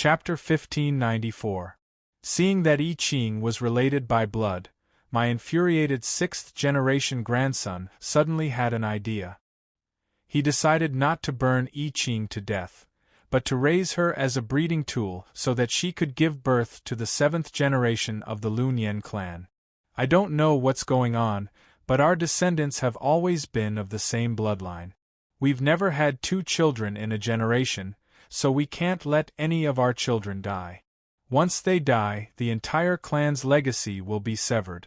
Chapter 1594. Seeing that I Ching was related by blood, my infuriated sixth-generation grandson suddenly had an idea. He decided not to burn I Ching to death, but to raise her as a breeding tool so that she could give birth to the seventh generation of the Lunyan clan. I don't know what's going on, but our descendants have always been of the same bloodline. We've never had 2 children in a generation, so we can't let any of our children die. Once they die, the entire clan's legacy will be severed.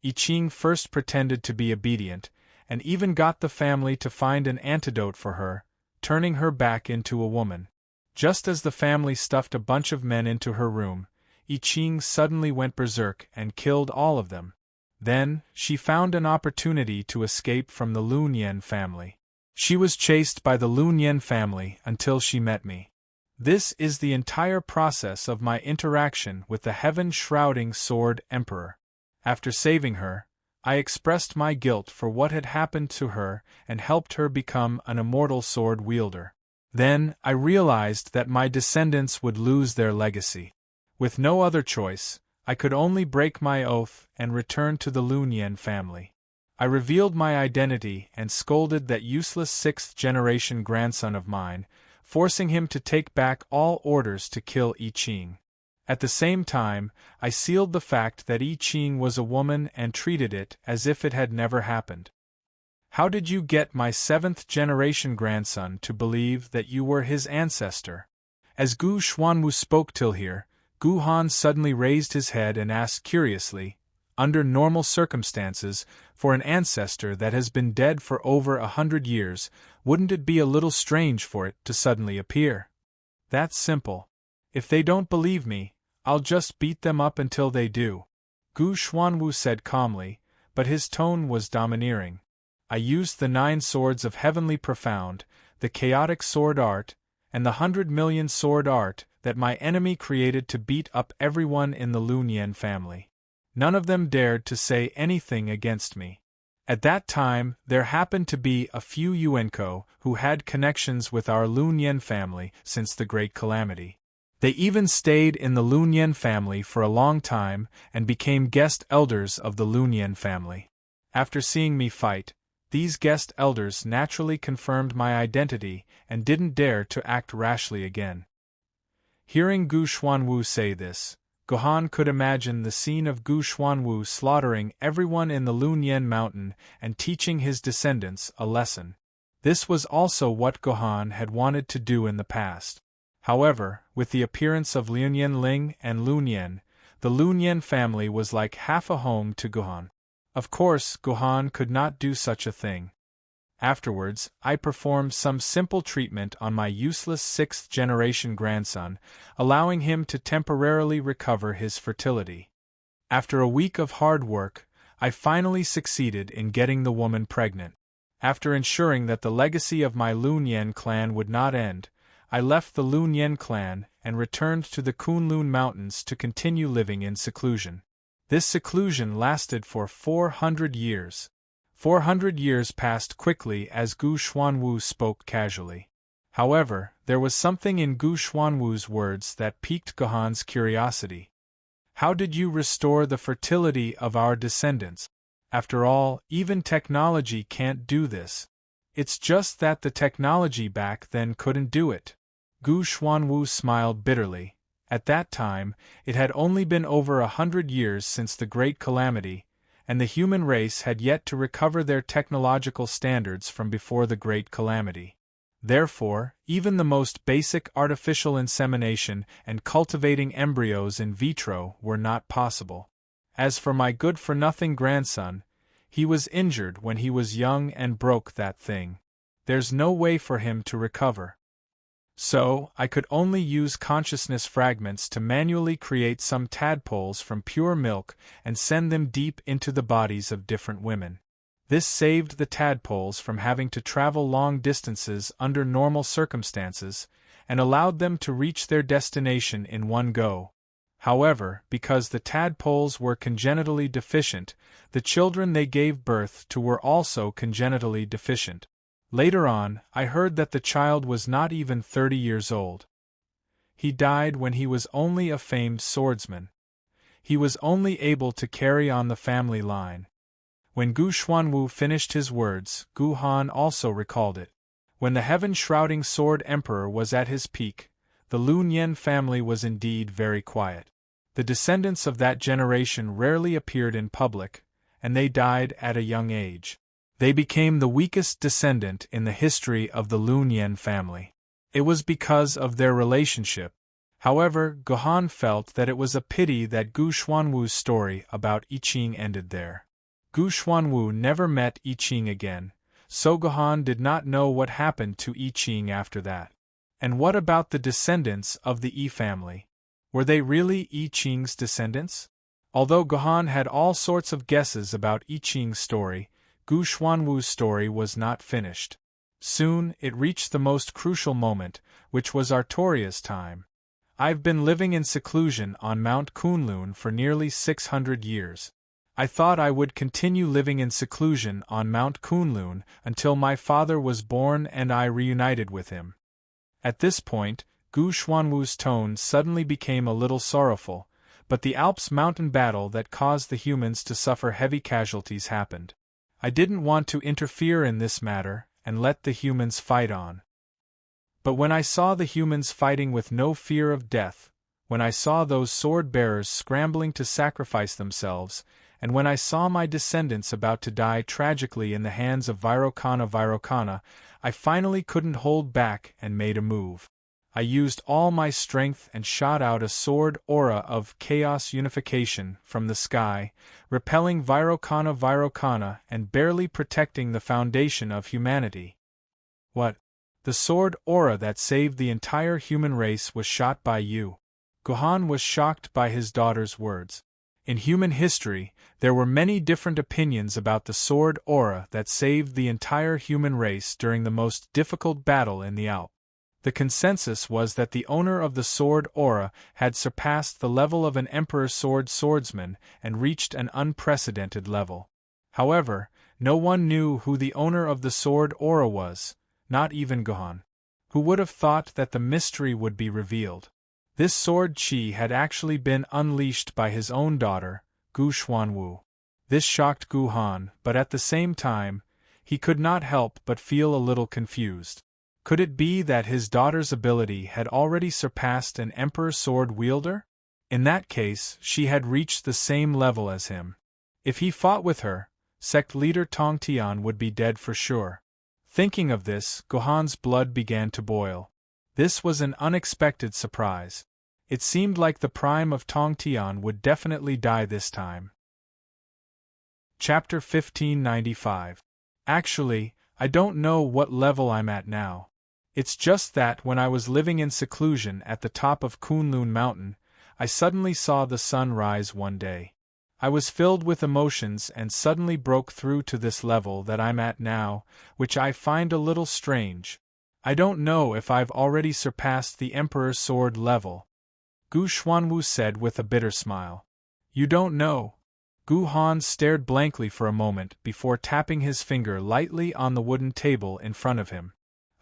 I Ching first pretended to be obedient, and even got the family to find an antidote for her, turning her back into a woman. Just as the family stuffed a bunch of men into her room, I Ching suddenly went berserk and killed all of them. Then, she found an opportunity to escape from the Lunyan family. She was chased by the Lunyan family until she met me. This is the entire process of my interaction with the heaven-shrouding Sword Emperor. After saving her, I expressed my guilt for what had happened to her and helped her become an immortal sword wielder. Then, I realized that my descendants would lose their legacy. With no other choice, I could only break my oath and return to the Lunyan family. I revealed my identity and scolded that useless sixth-generation grandson of mine, forcing him to take back all orders to kill I Ching. At the same time, I sealed the fact that I Ching was a woman and treated it as if it had never happened. How did you get my seventh-generation grandson to believe that you were his ancestor? As Gu Xuanwu spoke till here, Gu Han suddenly raised his head and asked curiously, under normal circumstances, for an ancestor that has been dead for over 100 years, wouldn't it be a little strange for it to suddenly appear? That's simple. If they don't believe me, I'll just beat them up until they do, Gu Xuanwu said calmly, but his tone was domineering. I used the 9 swords of heavenly profound, the chaotic sword art, and the 100 million sword art that my enemy created to beat up everyone in the Lunyan family. None of them dared to say anything against me. At that time, there happened to be a few Yuanko who had connections with our Lunyan family since the Great Calamity. They even stayed in the Lunyan family for a long time and became guest elders of the Lunyan family. After seeing me fight, these guest elders naturally confirmed my identity and didn't dare to act rashly again. Hearing Gu Xuanwu say this, Gohan could imagine the scene of Gu Xuanwu slaughtering everyone in the Lunyan mountain and teaching his descendants a lesson. This was also what Gohan had wanted to do in the past. However, with the appearance of Liunyan Ling and Lunyan, the Lunyan family was like half a home to Gohan. Of course, Gohan could not do such a thing. Afterwards, I performed some simple treatment on my useless sixth-generation grandson, allowing him to temporarily recover his fertility. After a week of hard work, I finally succeeded in getting the woman pregnant. After ensuring that the legacy of my Lunyan clan would not end, I left the Lunyan clan and returned to the Kunlun Mountains to continue living in seclusion. This seclusion lasted for 400 years. 400 years passed quickly as Gu Xuanwu spoke casually. However, there was something in Gu Xuanwu's words that piqued Gohan's curiosity. How did you restore the fertility of our descendants? After all, even technology can't do this. It's just that the technology back then couldn't do it. Gu Xuanwu smiled bitterly. At that time, it had only been over 100 years since the Great Calamity, and the human race had yet to recover their technological standards from before the Great Calamity. Therefore, even the most basic artificial insemination and cultivating embryos in vitro were not possible. As for my good-for-nothing grandson, he was injured when he was young and broke that thing. There's no way for him to recover. So, I could only use consciousness fragments to manually create some tadpoles from pure milk and send them deep into the bodies of different women. This saved the tadpoles from having to travel long distances under normal circumstances, and allowed them to reach their destination in one go. However, because the tadpoles were congenitally deficient, the children they gave birth to were also congenitally deficient. Later on, I heard that the child was not even 30 years old. He died when he was only a famed swordsman. He was only able to carry on the family line. When Gu Xuanwu finished his words, Gu Han also recalled it. When the heaven-shrouding sword emperor was at his peak, the Lun Yen family was indeed very quiet. The descendants of that generation rarely appeared in public, and they died at a young age. They became the weakest descendant in the history of the Lun Yen family. It was because of their relationship. However, Gohan felt that it was a pity that Gu Xuanwu's story about I Ching ended there. Gu Xuanwu never met I Ching again, so Gohan did not know what happened to I Ching after that. And what about the descendants of the Yi family? Were they really I Ching's descendants? Although Gohan had all sorts of guesses about I Ching's story, Gu Xuanwu's story was not finished. Soon, it reached the most crucial moment, which was Artoria's time. I've been living in seclusion on Mount Kunlun for nearly 600 years. I thought I would continue living in seclusion on Mount Kunlun until my father was born and I reunited with him. At this point, Gu Xuanwu's tone suddenly became a little sorrowful, but the Alps mountain battle that caused the humans to suffer heavy casualties happened. I didn't want to interfere in this matter and let the humans fight on. But when I saw the humans fighting with no fear of death, when I saw those sword-bearers scrambling to sacrifice themselves, and when I saw my descendants about to die tragically in the hands of Vairocana, I finally couldn't hold back and made a move. I used all my strength and shot out a sword aura of chaos unification from the sky, repelling Vairocana and barely protecting the foundation of humanity. What? The sword aura that saved the entire human race was shot by you? Gohan was shocked by his daughter's words. In human history, there were many different opinions about the sword aura that saved the entire human race during the most difficult battle in the Alps. The consensus was that the owner of the sword aura had surpassed the level of an emperor swordsman and reached an unprecedented level. However, no one knew who the owner of the sword aura was, not even Gohan. Who would have thought that the mystery would be revealed? This sword chi had actually been unleashed by his own daughter, Gu Xuanwu. This shocked Gu Han, but at the same time, he could not help but feel a little confused. Could it be that his daughter's ability had already surpassed an emperor sword wielder? In that case, she had reached the same level as him. If he fought with her, sect leader Tong Tian would be dead for sure. Thinking of this, Gohan's blood began to boil. This was an unexpected surprise. It seemed like the prime of Tong Tian would definitely die this time. Chapter 1595. Actually, I don't know what level I'm at now. It's just that when I was living in seclusion at the top of Kunlun Mountain, I suddenly saw the sun rise one day. I was filled with emotions and suddenly broke through to this level that I'm at now, which I find a little strange. I don't know if I've already surpassed the Emperor's sword level. Gu Xuanwu said with a bitter smile. You don't know? Gu Han stared blankly for a moment before tapping his finger lightly on the wooden table in front of him.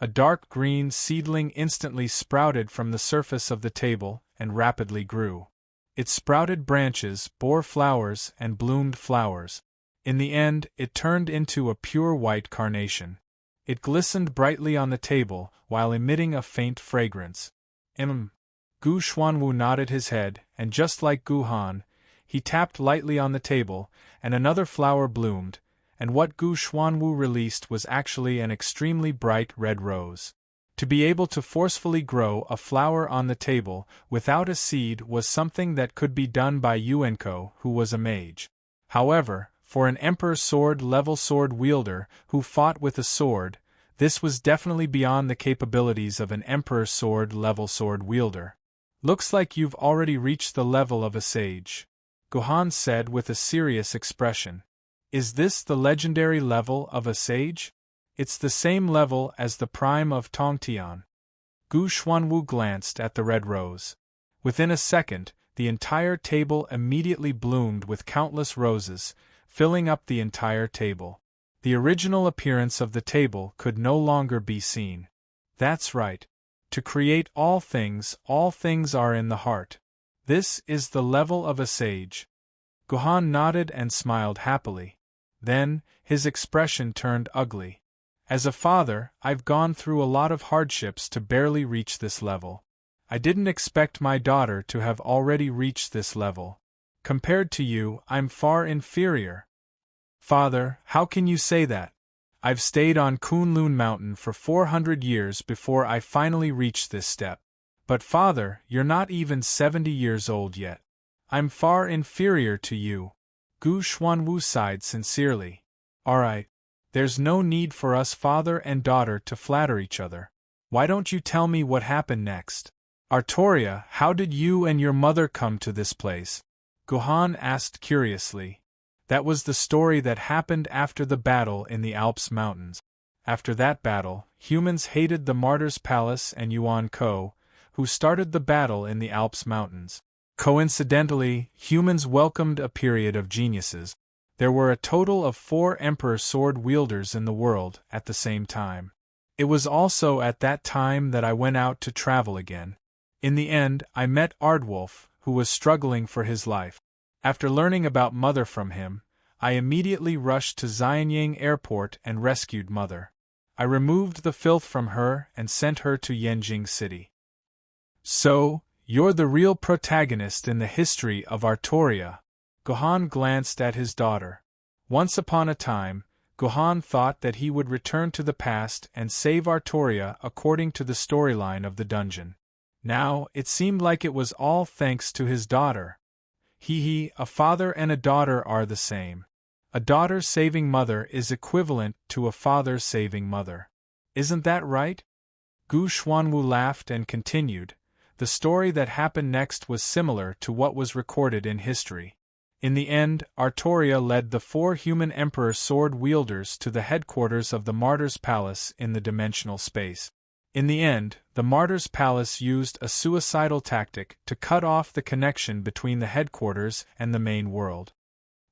A dark green seedling instantly sprouted from the surface of the table and rapidly grew. It sprouted branches, bore flowers, and bloomed flowers. In the end, it turned into a pure white carnation. It glistened brightly on the table while emitting a faint fragrance. Gu Xuanwu nodded his head, and just like Gu Han, he tapped lightly on the table, and another flower bloomed, and what Gu Xuanwu released was actually an extremely bright red rose. To be able to forcefully grow a flower on the table without a seed was something that could be done by Yuenko, who was a mage. However, for an Emperor sword-level sword wielder who fought with a sword, this was definitely beyond the capabilities of an Emperor sword-level sword wielder. Looks like you've already reached the level of a sage, Gohan said with a serious expression. Is this the legendary level of a sage? It's the same level as the prime of Tong Tian. Gu Xuanwu glanced at the red rose. Within a second, the entire table immediately bloomed with countless roses, filling up the entire table. The original appearance of the table could no longer be seen. That's right. To create all things are in the heart. This is the level of a sage. Guhan nodded and smiled happily. Then, his expression turned ugly. As a father, I've gone through a lot of hardships to barely reach this level. I didn't expect my daughter to have already reached this level. Compared to you, I'm far inferior. Father, how can you say that? I've stayed on Kunlun Mountain for 400 years before I finally reached this step. But father, you're not even 70 years old yet. I'm far inferior to you. Gu Xuanwu sighed sincerely. Alright. There's no need for us father and daughter to flatter each other. Why don't you tell me what happened next? Artoria, how did you and your mother come to this place? Guhan asked curiously. That was the story that happened after the battle in the Alps mountains. After that battle, humans hated the Martyr's Palace and Yuan Ko, who started the battle in the Alps mountains. Coincidentally, humans welcomed a period of geniuses. There were a total of 4 Emperor sword wielders in the world at the same time. It was also at that time that I went out to travel again. In the end, I met Ardwolf, who was struggling for his life. After learning about Mother from him, I immediately rushed to Xianyang Airport and rescued Mother. I removed the filth from her and sent her to Yanjing City. So, you're the real protagonist in the history of Artoria. Guhan glanced at his daughter. Once upon a time, Guhan thought that he would return to the past and save Artoria according to the storyline of the dungeon. Now, it seemed like it was all thanks to his daughter. A father and a daughter are the same. A daughter saving mother is equivalent to a father saving mother. Isn't that right? Gu Xuanwu laughed and continued. The story that happened next was similar to what was recorded in history. In the end, Artoria led the 4 human emperor sword wielders to the headquarters of the Martyr's Palace in the dimensional space. In the end, the Martyr's Palace used a suicidal tactic to cut off the connection between the headquarters and the main world.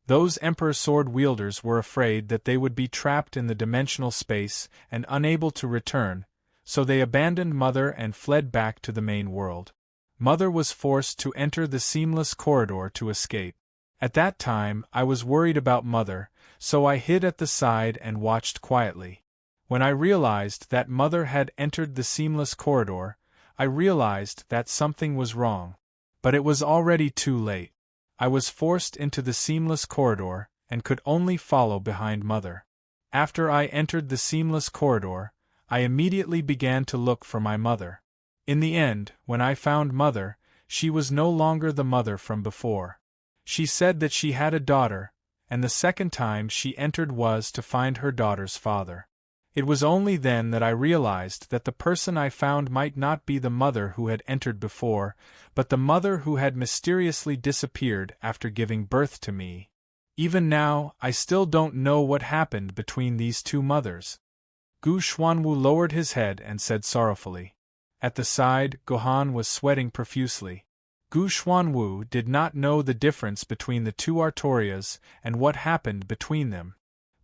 Those Emperor sword wielders were afraid that they would be trapped in the dimensional space and unable to return, so they abandoned Mother and fled back to the main world. Mother was forced to enter the seamless corridor to escape. At that time, I was worried about Mother, so I hid at the side and watched quietly. When I realized that Mother had entered the seamless corridor, I realized that something was wrong. But it was already too late. I was forced into the seamless corridor, and could only follow behind Mother. After I entered the seamless corridor, I immediately began to look for my mother. In the end, when I found Mother, she was no longer the mother from before. She said that she had a daughter, and the second time she entered was to find her daughter's father. It was only then that I realized that the person I found might not be the mother who had entered before, but the mother who had mysteriously disappeared after giving birth to me. Even now, I still don't know what happened between these 2 mothers. Gu Xuanwu lowered his head and said sorrowfully. At the side, Guhan was sweating profusely. Gu Xuanwu did not know the difference between the 2 Artorias and what happened between them.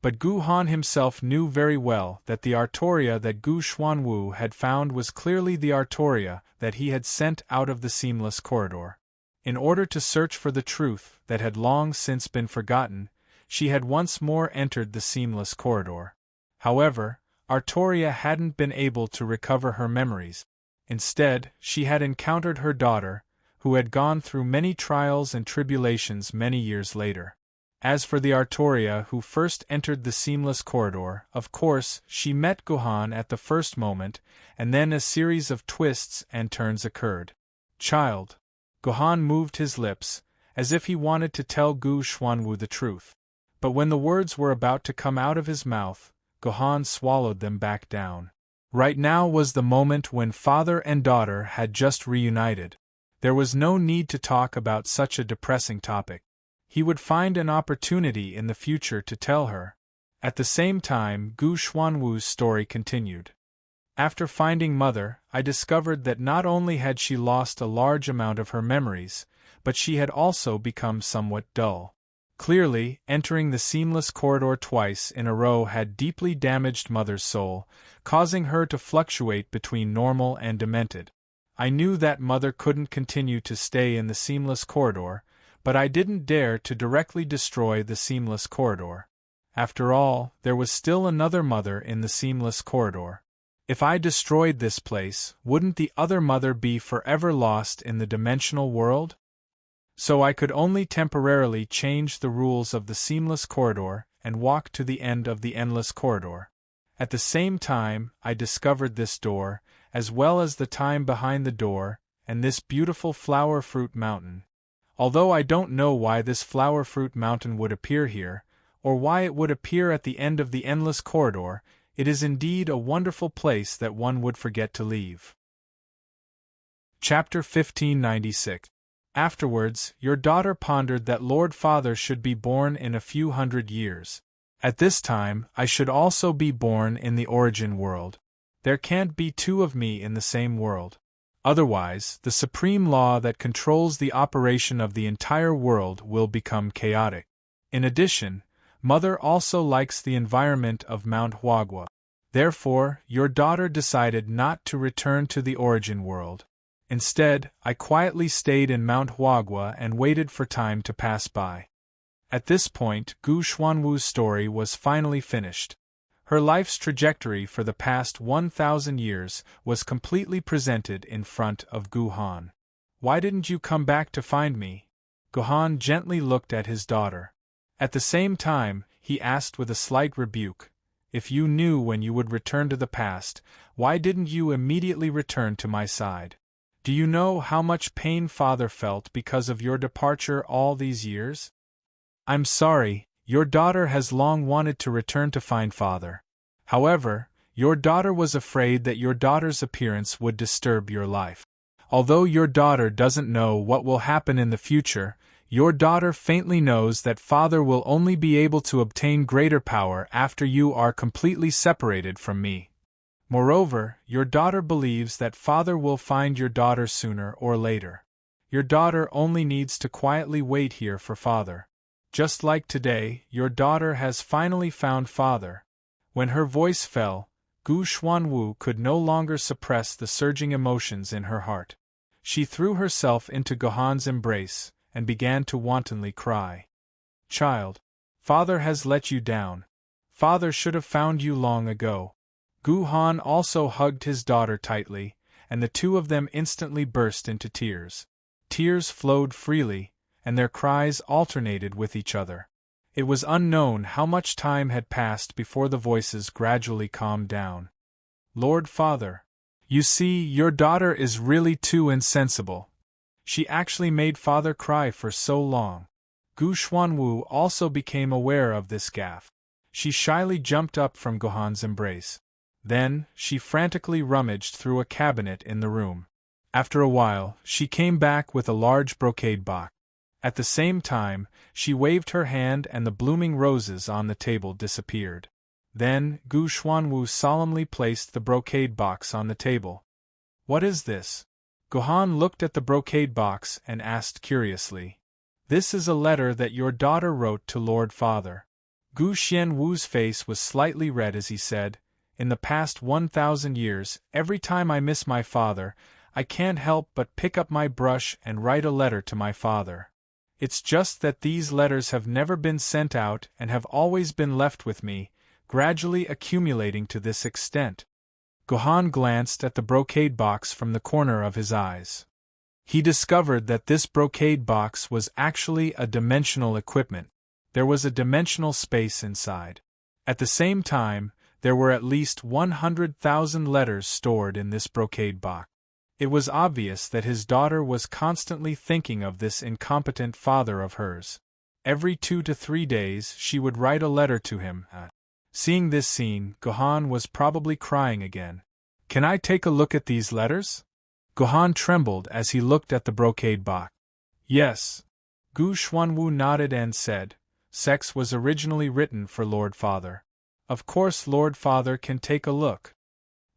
But Guhan himself knew very well that the Artoria that Gu Xuanwu had found was clearly the Artoria that he had sent out of the seamless corridor. In order to search for the truth that had long since been forgotten, she had once more entered the seamless corridor. However, Artoria hadn't been able to recover her memories. Instead, she had encountered her daughter, who had gone through many trials and tribulations many years later. As for the Artoria who first entered the seamless corridor, of course, she met Guhan at the first moment, and then a series of twists and turns occurred. Child. Guhan moved his lips, as if he wanted to tell Gu Xuanwu the truth. But when the words were about to come out of his mouth, Guhan swallowed them back down. Right now was the moment when father and daughter had just reunited. There was no need to talk about such a depressing topic. He would find an opportunity in the future to tell her. At the same time, Gu Xuanwu's story continued. After finding Mother, I discovered that not only had she lost a large amount of her memories, but she had also become somewhat dull. Clearly, entering the seamless corridor twice in a row had deeply damaged Mother's soul, causing her to fluctuate between normal and demented. I knew that Mother couldn't continue to stay in the seamless corridor, but I didn't dare to directly destroy the seamless corridor. After all, there was still another Mother in the seamless corridor. If I destroyed this place, wouldn't the other Mother be forever lost in the dimensional world? So I could only temporarily change the rules of the seamless corridor and walk to the end of the endless corridor. At the same time, I discovered this door, as well as the time behind the door, and this beautiful flower fruit mountain. Although I don't know why this flower fruit mountain would appear here, or why it would appear at the end of the endless corridor, it is indeed a wonderful place that one would forget to leave. Chapter 1596. Afterwards, your daughter pondered that Lord Father should be born in a few hundred years. At this time, I should also be born in the origin world. There can't be two of me in the same world. Otherwise, the supreme law that controls the operation of the entire world will become chaotic. In addition, Mother also likes the environment of Mount Huagua. Therefore, your daughter decided not to return to the origin world. Instead, I quietly stayed in Mount Huagua and waited for time to pass by. At this point, Gu Xuanwu's story was finally finished. Her life's trajectory for the past 1,000 years was completely presented in front of Gu Han. Why didn't you come back to find me? Gu Han gently looked at his daughter. At the same time, he asked with a slight rebuke, if you knew when you would return to the past, why didn't you immediately return to my side? Do you know how much pain Father felt because of your departure all these years? I'm sorry, your daughter has long wanted to return to find Father. However, your daughter was afraid that your daughter's appearance would disturb your life. Although your daughter doesn't know what will happen in the future, your daughter faintly knows that Father will only be able to obtain greater power after you are completely separated from me. Moreover, your daughter believes that Father will find your daughter sooner or later. Your daughter only needs to quietly wait here for Father. Just like today, your daughter has finally found Father. When her voice fell, Gu Xuanwu could no longer suppress the surging emotions in her heart. She threw herself into Gu Han's embrace and began to wantonly cry. Child, Father has let you down. Father should have found you long ago. Gu Han also hugged his daughter tightly, and the two of them instantly burst into tears. Tears flowed freely, and their cries alternated with each other. It was unknown how much time had passed before the voices gradually calmed down. Lord Father, you see, your daughter is really too insensible. She actually made Father cry for so long. Gu Xuanwu also became aware of this gaffe. She shyly jumped up from Gu Han's embrace. Then, she frantically rummaged through a cabinet in the room. After a while, she came back with a large brocade box. At the same time, she waved her hand and the blooming roses on the table disappeared. Then, Gu Xuanwu solemnly placed the brocade box on the table. What is this? Gu Han looked at the brocade box and asked curiously. This is a letter that your daughter wrote to Lord Father. Gu Xianwu's face was slightly red as he said, in the past 1,000 years, every time I miss my father, I can't help but pick up my brush and write a letter to my father. It's just that these letters have never been sent out and have always been left with me, gradually accumulating to this extent. Gu Han glanced at the brocade box from the corner of his eyes. He discovered that this brocade box was actually a dimensional equipment. There was a dimensional space inside. At the same time, there were at least 100,000 letters stored in this brocade box. It was obvious that his daughter was constantly thinking of this incompetent father of hers. Every 2 to 3 days she would write a letter to him. Seeing this scene, Gu Han was probably crying again. Can I take a look at these letters? Gu Han trembled as he looked at the brocade box. Yes. Gu Xuanwu nodded and said, Sex was originally written for Lord Father. Of course Lord Father can take a look.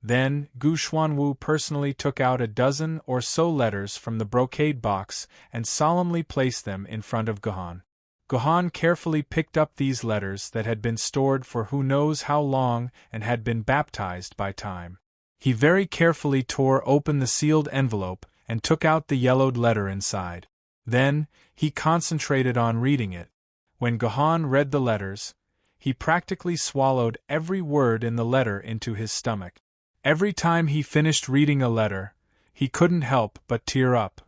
Then, Gu Xuanwu personally took out a dozen or so letters from the brocade box and solemnly placed them in front of Gu Han. Gohan carefully picked up these letters that had been stored for who knows how long and had been baptized by time. He very carefully tore open the sealed envelope and took out the yellowed letter inside. Then, he concentrated on reading it. When Gohan read the letters, he practically swallowed every word in the letter into his stomach. Every time he finished reading a letter, he couldn't help but tear up.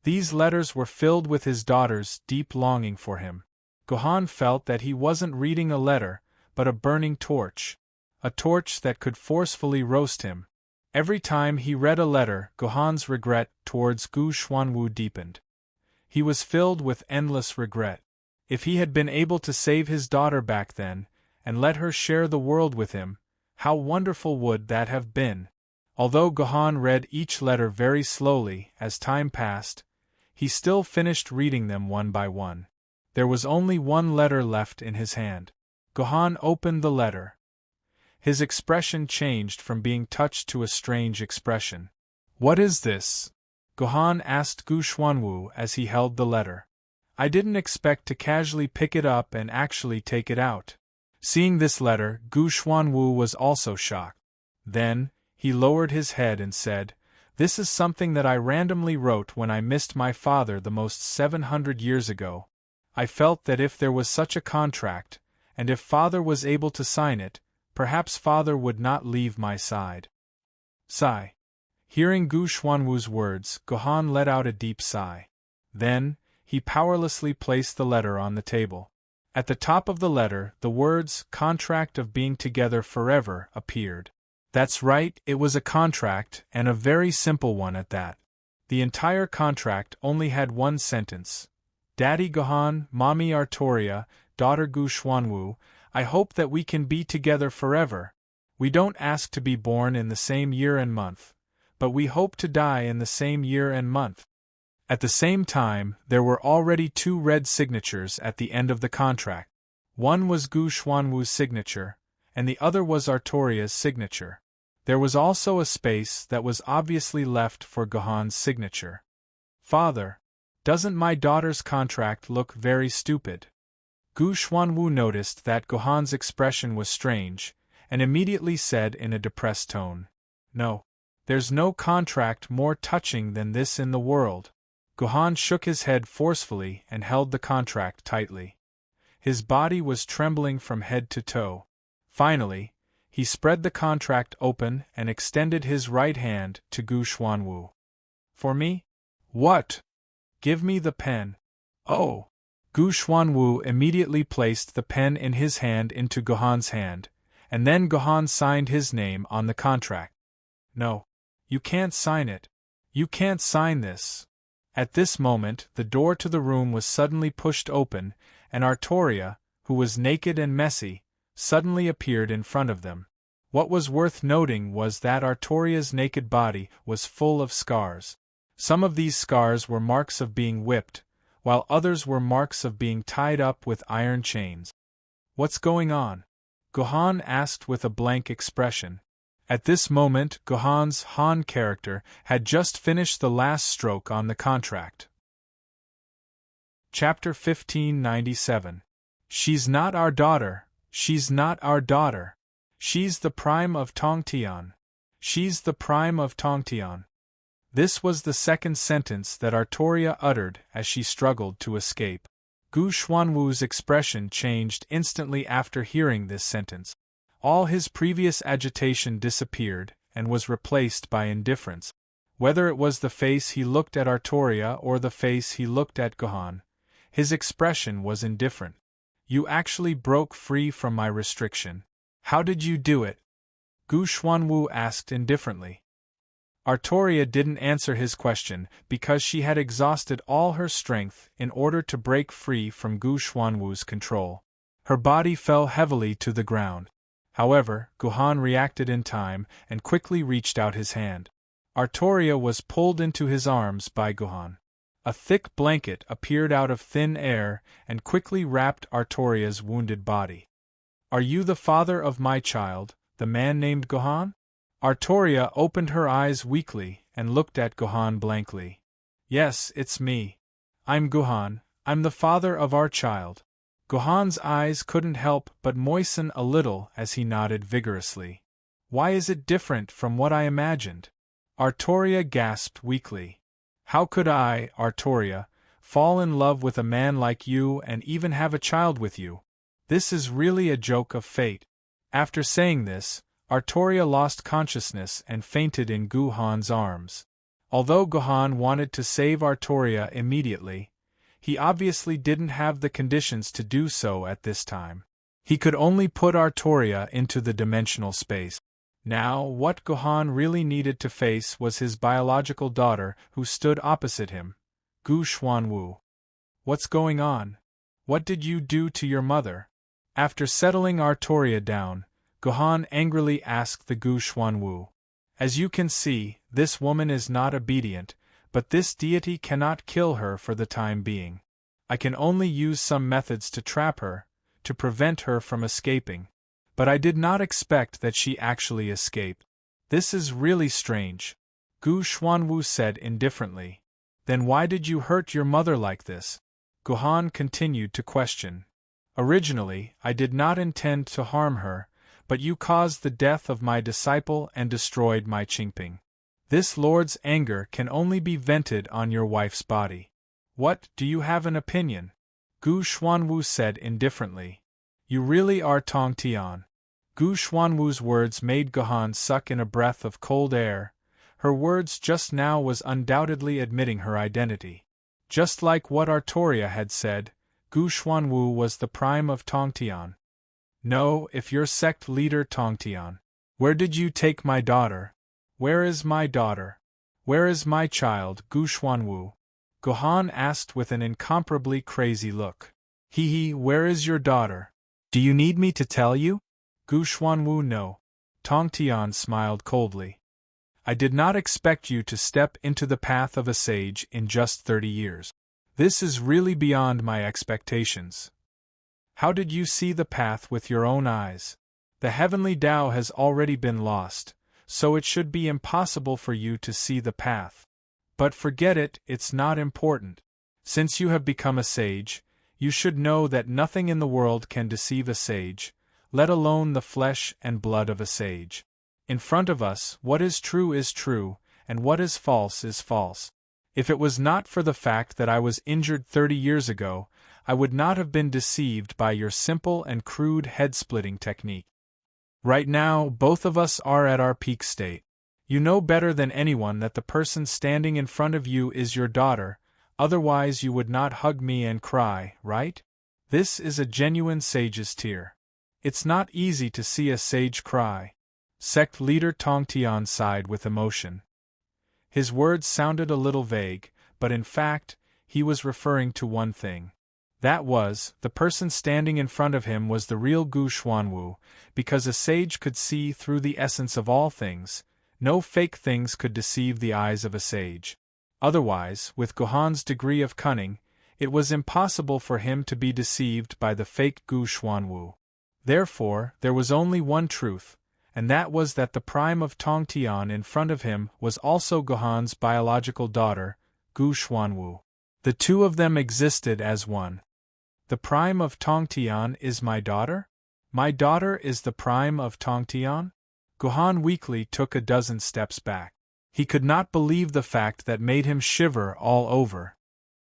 These letters were filled with his daughter's deep longing for him. Gohan felt that he wasn't reading a letter, but a burning torch. A torch that could forcefully roast him. Every time he read a letter, Gohan's regret towards Gu Xuanwu deepened. He was filled with endless regret. If he had been able to save his daughter back then, and let her share the world with him, how wonderful would that have been? Although Gohan read each letter very slowly as time passed, he still finished reading them one by one. There was only one letter left in his hand. Gohan opened the letter. His expression changed from being touched to a strange expression. "What is this?" Gohan asked Gu Xuanwu as he held the letter. "I didn't expect to casually pick it up and actually take it out." Seeing this letter, Gu Xuanwu was also shocked. Then, he lowered his head and said, "This is something that I randomly wrote when I missed my father the most 700 years ago. I felt that if there was such a contract, and if father was able to sign it, perhaps father would not leave my side." Sigh. Hearing Gu Xuanwu's words, Gohan let out a deep sigh. Then, he powerlessly placed the letter on the table. At the top of the letter, the words, "Contract of being together forever," appeared. That's right, it was a contract, and a very simple one at that. The entire contract only had one sentence. "Daddy Gohan, Mommy Artoria, Daughter Gu Xuanwu, I hope that we can be together forever. We don't ask to be born in the same year and month, but we hope to die in the same year and month." At the same time, there were already two red signatures at the end of the contract. One was Gu Xuanwu's signature, and the other was Artoria's signature. There was also a space that was obviously left for Gohan's signature. "Father, doesn't my daughter's contract look very stupid?" Gu Xuanwu noticed that Gohan's expression was strange, and immediately said in a depressed tone, "No. There's no contract more touching than this in the world." Gohan shook his head forcefully and held the contract tightly. His body was trembling from head to toe. Finally, he spread the contract open and extended his right hand to Gu Xuanwu. "For me? What? Give me the pen." "Oh!" Gu Xuanwu immediately placed the pen in his hand into Gohan's hand, and then Gohan signed his name on the contract. "No. You can't sign it. You can't sign this." At this moment, the door to the room was suddenly pushed open, and Artoria, who was naked and messy, suddenly appeared in front of them. What was worth noting was that Artoria's naked body was full of scars. Some of these scars were marks of being whipped, while others were marks of being tied up with iron chains. "What's going on?" Gohan asked with a blank expression. At this moment, Gohan's Han character had just finished the last stroke on the contract. Chapter 1597. She's not our daughter, she's not our daughter. She's the prime of Tongtian. She's the prime of Tongtian. This was the second sentence that Artoria uttered as she struggled to escape. Gu Xuanwu's expression changed instantly after hearing this sentence. All his previous agitation disappeared and was replaced by indifference. Whether it was the face he looked at Artoria or the face he looked at Gohan, his expression was indifferent. "You actually broke free from my restriction. How did you do it?" Gu Xuanwu asked indifferently. Artoria didn't answer his question because she had exhausted all her strength in order to break free from Gu Xuanwu's control. Her body fell heavily to the ground. However, Gohan reacted in time and quickly reached out his hand. Artoria was pulled into his arms by Gohan. A thick blanket appeared out of thin air and quickly wrapped Artoria's wounded body. "Are you the father of my child, the man named Gohan?" Artoria opened her eyes weakly and looked at Gohan blankly. "Yes, it's me. I'm Gohan, I'm the father of our child. Gohan's eyes couldn't help but moisten a little as he nodded vigorously. Why is it different from what I imagined? Artoria gasped weakly. How could I, Artoria, fall in love with a man like you and even have a child with you? This is really a joke of fate. After saying this, Artoria lost consciousness and fainted in Gohan's arms. Although Gohan wanted to save Artoria immediately, he obviously didn't have the conditions to do so at this time. He could only put Artoria into the dimensional space. Now, what Gohan really needed to face was his biological daughter who stood opposite him, Gu Xuanwu. What's going on? What did you do to your mother? After settling Artoria down, Gohan angrily asked the Gu Xuanwu. As you can see, this woman is not obedient, but this deity cannot kill her for the time being. I can only use some methods to trap her, to prevent her from escaping. But I did not expect that she actually escaped. This is really strange, Gu Xuanwu said indifferently. Then why did you hurt your mother like this? Gohan continued to question. Originally, I did not intend to harm her, but you caused the death of my disciple and destroyed my Qingping. This lord's anger can only be vented on your wife's body. What, do you have an opinion? Gu Xuanwu said indifferently. You really are Tong Tian. Gu Xuanwu's words made Gohan suck in a breath of cold air. Her words just now was undoubtedly admitting her identity. Just like what Artoria had said, Gu Xuanwu was the prime of Tong Tian. No, if you're sect leader Tong Tian. Where did you take my daughter? Where is my daughter? Where is my child, Gu Xuanwu? Gohan asked with an incomparably crazy look. Hee, where is your daughter? Do you need me to tell you? Gu Xuanwu, no. Tong Tian smiled coldly. I did not expect you to step into the path of a sage in just 30 years. This is really beyond my expectations. How did you see the path with your own eyes? The heavenly Tao has already been lost, so it should be impossible for you to see the path. But forget it, it's not important. Since you have become a sage, you should know that nothing in the world can deceive a sage, let alone the flesh and blood of a sage. In front of us, what is true, and what is false is false. If it was not for the fact that I was injured 30 years ago, I would not have been deceived by your simple and crude head-splitting technique. Right now, both of us are at our peak state. You know better than anyone that the person standing in front of you is your daughter, otherwise you would not hug me and cry, right? This is a genuine sage's tear. It's not easy to see a sage cry. Sect leader Tong Tian sighed with emotion. His words sounded a little vague, but in fact, he was referring to one thing. That was, the person standing in front of him was the real Gu Xuanwu, because a sage could see through the essence of all things. No fake things could deceive the eyes of a sage. Otherwise, with Gohan's degree of cunning, it was impossible for him to be deceived by the fake Gu Xuanwu. Therefore, there was only one truth, and that was that the prime of Tong Tian in front of him was also Gohan's biological daughter, Gu Xuanwu. The two of them existed as one. The prime of Tong Tian is my daughter? My daughter is the prime of Tong Tian? Gohan weakly took a dozen steps back. He could not believe the fact that made him shiver all over.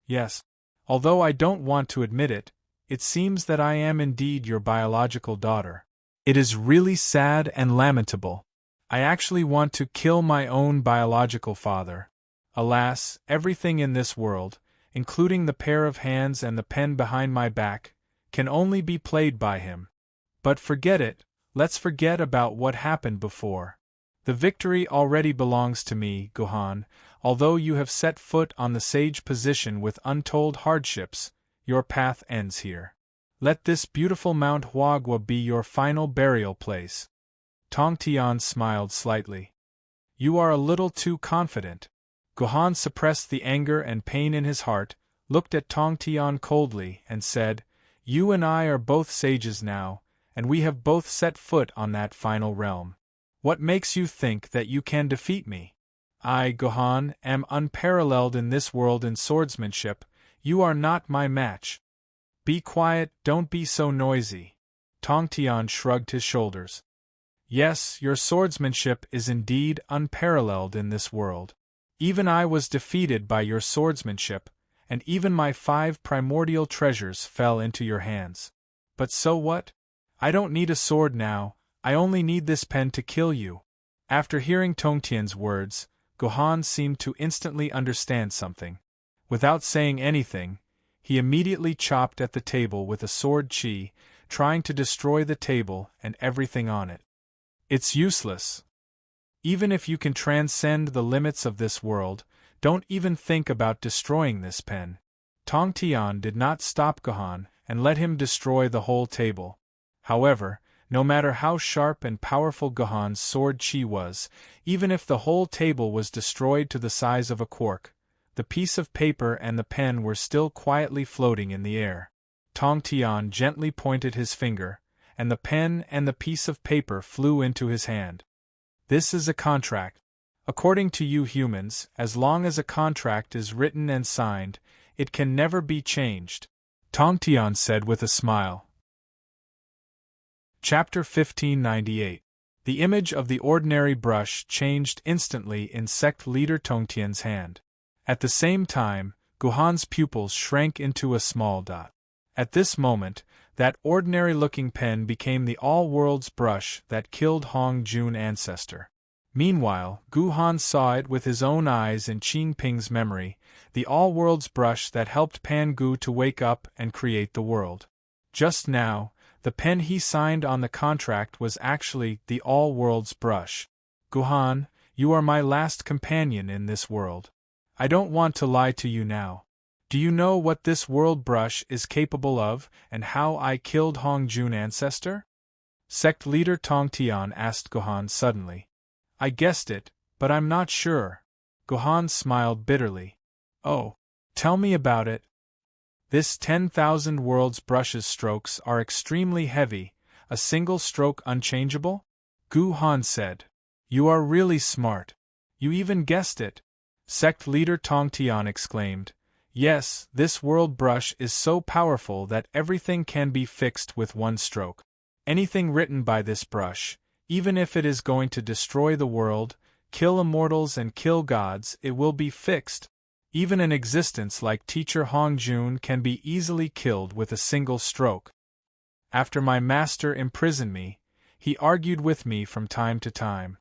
Yes. Although I don't want to admit it, it seems that I am indeed your biological daughter. It is really sad and lamentable. I actually want to kill my own biological father. Alas, everything in this world, including the pair of hands and the pen behind my back, can only be played by him. But forget it, let's forget about what happened before. The victory already belongs to me, Gohan. Although you have set foot on the sage position with untold hardships, your path ends here. Let this beautiful Mount Huagua be your final burial place. Tong Tian smiled slightly. You are a little too confident. Gohan suppressed the anger and pain in his heart, looked at Tong Tian coldly, and said, You and I are both sages now, and we have both set foot on that final realm. What makes you think that you can defeat me? I, Gohan, am unparalleled in this world in swordsmanship. You are not my match. Be quiet, don't be so noisy. Tong Tian shrugged his shoulders. Yes, your swordsmanship is indeed unparalleled in this world. Even I was defeated by your swordsmanship, and even my 5 primordial treasures fell into your hands. But so what? I don't need a sword now, I only need this pen to kill you. After hearing Tong Tian's words, Guhan seemed to instantly understand something. Without saying anything, he immediately chopped at the table with a sword chi, trying to destroy the table and everything on it. It's useless. Even if you can transcend the limits of this world, don't even think about destroying this pen. Tong Tian did not stop Guhan and let him destroy the whole table. However, no matter how sharp and powerful Guhan's sword chi was, even if the whole table was destroyed to the size of a quark, the piece of paper and the pen were still quietly floating in the air. Tong Tian gently pointed his finger, and the pen and the piece of paper flew into his hand. This is a contract. According to you humans, as long as a contract is written and signed, it can never be changed, Tong Tian said with a smile. Chapter 1598. The image of the ordinary brush changed instantly in sect leader Tong Tian's hand. At the same time, Guhan's pupils shrank into a small dot. At this moment, that ordinary-looking pen became the all-world's brush that killed Hong Jun ancestor. Meanwhile, Guhan saw it with his own eyes in Qing Ping's memory, the all-world's brush that helped Pan Gu to wake up and create the world. Just now, the pen he signed on the contract was actually the all-world's brush. Guhan, you are my last companion in this world. I don't want to lie to you now. Do you know what this world brush is capable of, and how I killed Hong Jun ancestor? Sect leader Tong Tian asked Guhan suddenly. I guessed it, but I'm not sure. Guhan smiled bitterly. Oh, tell me about it. This 10,000 worlds brush's strokes are extremely heavy, a single stroke unchangeable? Guhan said. You are really smart. You even guessed it. Sect leader Tong Tian exclaimed. Yes, this world brush is so powerful that everything can be fixed with one stroke. Anything written by this brush, even if it is going to destroy the world, kill immortals and kill gods, it will be fixed. Even an existence like Teacher Hong Jun can be easily killed with a single stroke. After my master imprisoned me, he argued with me from time to time.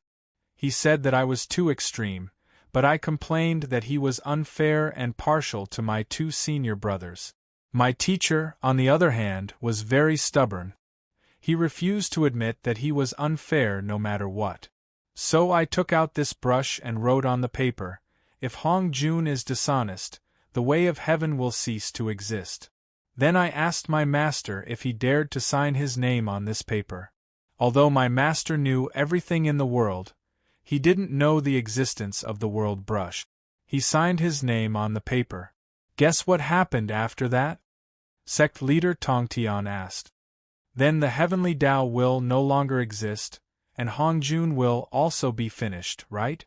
He said that I was too extreme, but I complained that he was unfair and partial to my 2 senior brothers. My teacher, on the other hand, was very stubborn. He refused to admit that he was unfair no matter what. So I took out this brush and wrote on the paper, if Hong Jun is dishonest, the way of heaven will cease to exist. Then I asked my master if he dared to sign his name on this paper. Although my master knew everything in the world, he didn't know the existence of the world brush. He signed his name on the paper. Guess what happened after that? Sect leader Tong Tian asked. Then the heavenly Tao will no longer exist, and Hong Jun will also be finished, right?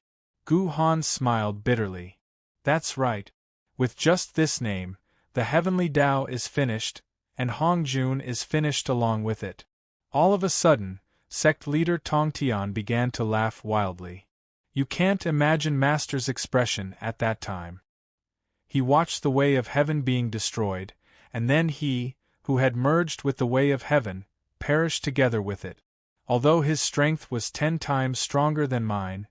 Guhan smiled bitterly. That's right. With just this name, the heavenly Tao is finished, and Hong Jun is finished along with it. All of a sudden, sect leader Tong Tian began to laugh wildly. You can't imagine Master's expression at that time. He watched the way of heaven being destroyed, and then he, who had merged with the way of heaven, perished together with it. Although his strength was 10 times stronger than mine,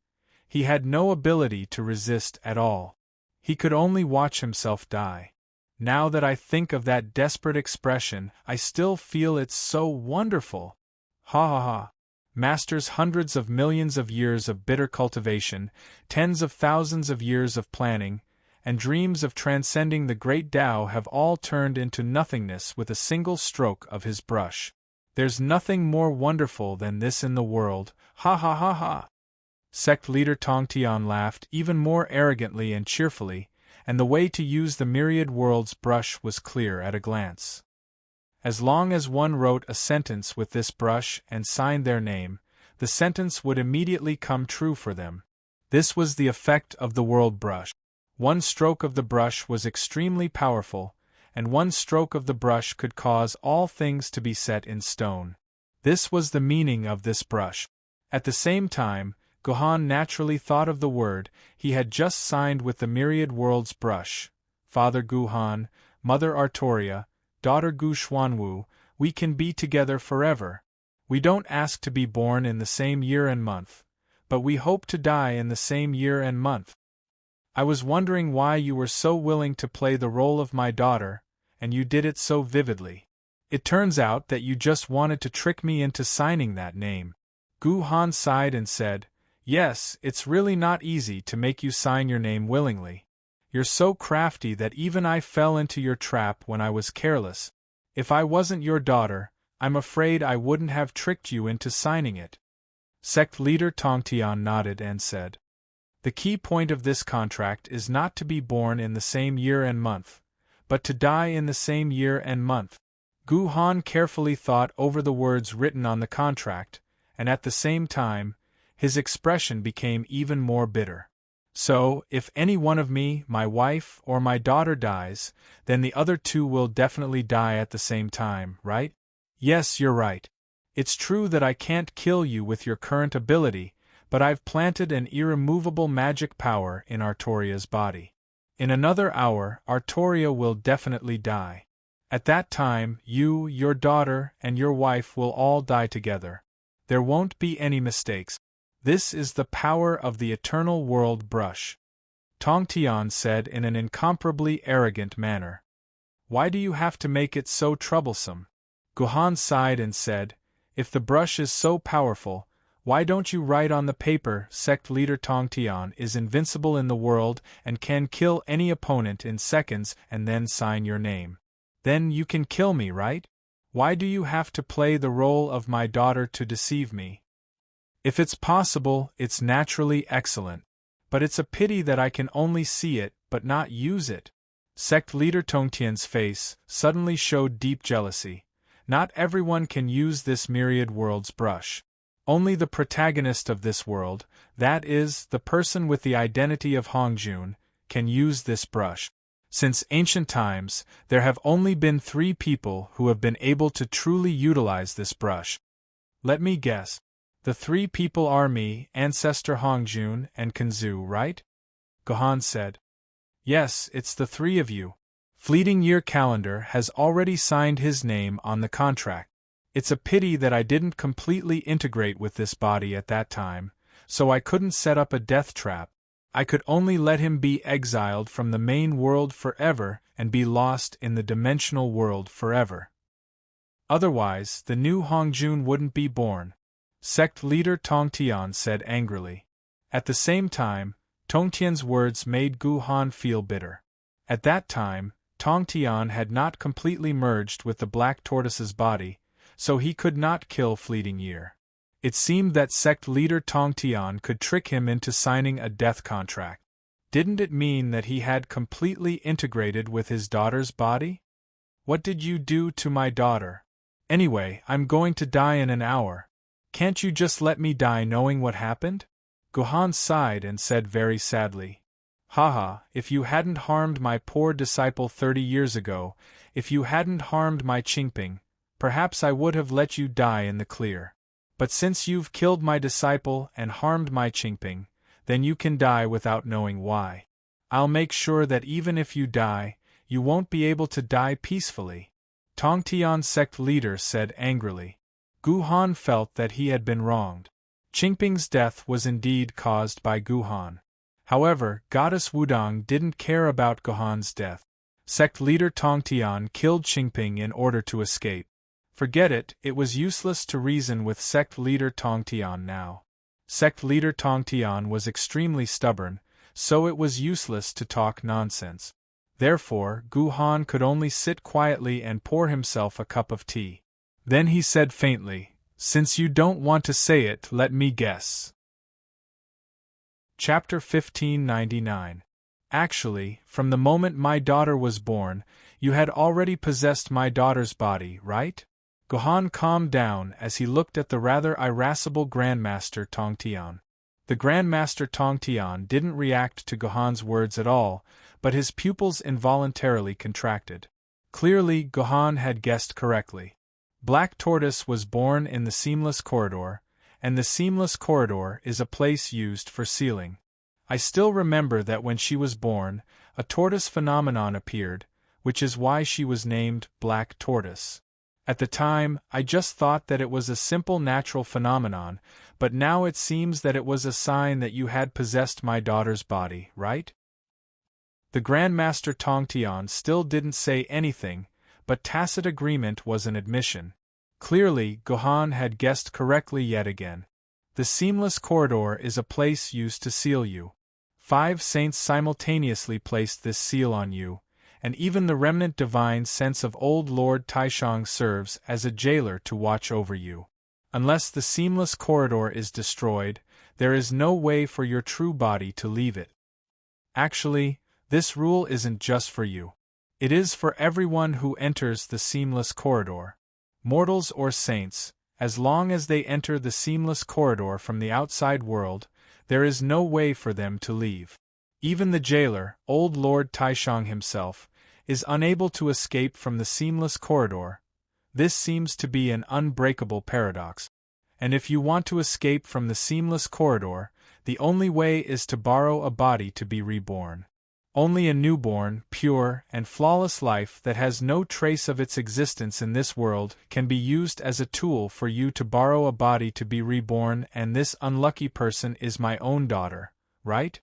he had no ability to resist at all. He could only watch himself die. Now that I think of that desperate expression, I still feel it's so wonderful. Ha ha ha. Master's hundreds of millions of years of bitter cultivation, tens of thousands of years of planning, and dreams of transcending the great Tao have all turned into nothingness with a single stroke of his brush. There's nothing more wonderful than this in the world, ha ha ha ha. Sect leader Tong Tian laughed even more arrogantly and cheerfully, and the way to use the myriad worlds brush was clear at a glance. As long as one wrote a sentence with this brush and signed their name, the sentence would immediately come true for them. This was the effect of the world brush. One stroke of the brush was extremely powerful, and one stroke of the brush could cause all things to be set in stone. This was the meaning of this brush. At the same time, Guhan naturally thought of the word he had just signed with the myriad worlds brush. Father Guhan, Mother Artoria, Daughter Gu Xuanwu, we can be together forever. We don't ask to be born in the same year and month, but we hope to die in the same year and month. I was wondering why you were so willing to play the role of my daughter, and you did it so vividly. It turns out that you just wanted to trick me into signing that name. Gu Han sighed and said, "Yes, it's really not easy to make you sign your name willingly. You're so crafty that even I fell into your trap when I was careless. If I wasn't your daughter, I'm afraid I wouldn't have tricked you into signing it." Sect leader Tongtian nodded and said, "The key point of this contract is not to be born in the same year and month, but to die in the same year and month." Gu Han carefully thought over the words written on the contract, and at the same time, his expression became even more bitter. "So, if any one of me, my wife, or my daughter dies, then the other two will definitely die at the same time, right?" "Yes, you're right. It's true that I can't kill you with your current ability, but I've planted an irremovable magic power in Artoria's body. In another hour, Artoria will definitely die. At that time, you, your daughter, and your wife will all die together. There won't be any mistakes. This is the power of the Eternal World Brush," Tongtian said in an incomparably arrogant manner. "Why do you have to make it so troublesome?" Guhan sighed and said, "If the brush is so powerful, why don't you write on the paper Sect Leader Tongtian is invincible in the world and can kill any opponent in seconds and then sign your name? Then you can kill me, right? Why do you have to play the role of my daughter to deceive me? If it's possible, it's naturally excellent. But it's a pity that I can only see it, but not use it." Sect leader Tongtian's face suddenly showed deep jealousy. Not everyone can use this myriad worlds brush. Only the protagonist of this world, that is, the person with the identity of Hongjun, can use this brush. Since ancient times, there have only been 3 people who have been able to truly utilize this brush. Let me guess. The 3 people are me, Ancestor Hongjun, and Kanzu, right? Guhan said. "Yes, it's the 3 of you. Fleeting Year Calendar has already signed his name on the contract. It's a pity that I didn't completely integrate with this body at that time, so I couldn't set up a death trap. I could only let him be exiled from the main world forever and be lost in the dimensional world forever. Otherwise, the new Hongjun wouldn't be born," Sect leader Tongtian said angrily. At the same time, Tongtian's words made Gu Han feel bitter. At that time, Tongtian had not completely merged with the Black Tortoise's body, so he could not kill Fleeting Year. It seemed that sect leader Tongtian could trick him into signing a death contract. Didn't it mean that he had completely integrated with his daughter's body? "What did you do to my daughter? Anyway, I'm going to die in an hour. Can't you just let me die knowing what happened?" Guhan sighed and said very sadly, "Haha, if you hadn't harmed my poor disciple 30 years ago, if you hadn't harmed my Qingping, perhaps I would have let you die in the clear. But since you've killed my disciple and harmed my Qingping, then you can die without knowing why. I'll make sure that even if you die, you won't be able to die peacefully," Tongtian sect leader said angrily. Guhan felt that he had been wronged. Qingping's death was indeed caused by Guhan. However, Goddess Wudong didn't care about Guhan's death. Sect leader Tongtian killed Qingping in order to escape. Forget it, it was useless to reason with sect leader Tongtian now. Sect leader Tongtian was extremely stubborn, so it was useless to talk nonsense. Therefore, Guhan could only sit quietly and pour himself a cup of tea. Then he said faintly, "Since you don't want to say it, let me guess." Chapter 1599. Actually, from the moment my daughter was born, you had already possessed my daughter's body, right? Guhan calmed down as he looked at the rather irascible Grandmaster Tongtian. The Grandmaster Tongtian didn't react to Guhan's words at all, but his pupils involuntarily contracted. Clearly, Gohan had guessed correctly. Black Tortoise was born in the seamless corridor, and the seamless corridor is a place used for sealing. I still remember that when she was born, a tortoise phenomenon appeared, which is why she was named Black Tortoise. At the time, I just thought that it was a simple natural phenomenon, but now it seems that it was a sign that you had possessed my daughter's body, right? The Grandmaster Tongtian still didn't say anything, but tacit agreement was an admission. Clearly, Gohan had guessed correctly yet again. The seamless corridor is a place used to seal you. 5 saints simultaneously placed this seal on you, and even the remnant divine sense of old Lord Taishang serves as a jailer to watch over you. Unless the seamless corridor is destroyed, there is no way for your true body to leave it. Actually, this rule isn't just for you. It is for everyone who enters the seamless corridor. Mortals or saints, as long as they enter the seamless corridor from the outside world, there is no way for them to leave. Even the jailer, old Lord Taishang himself, is unable to escape from the seamless corridor. This seems to be an unbreakable paradox. And if you want to escape from the seamless corridor, the only way is to borrow a body to be reborn. Only a newborn, pure, and flawless life that has no trace of its existence in this world can be used as a tool for you to borrow a body to be reborn, and this unlucky person is my own daughter, right?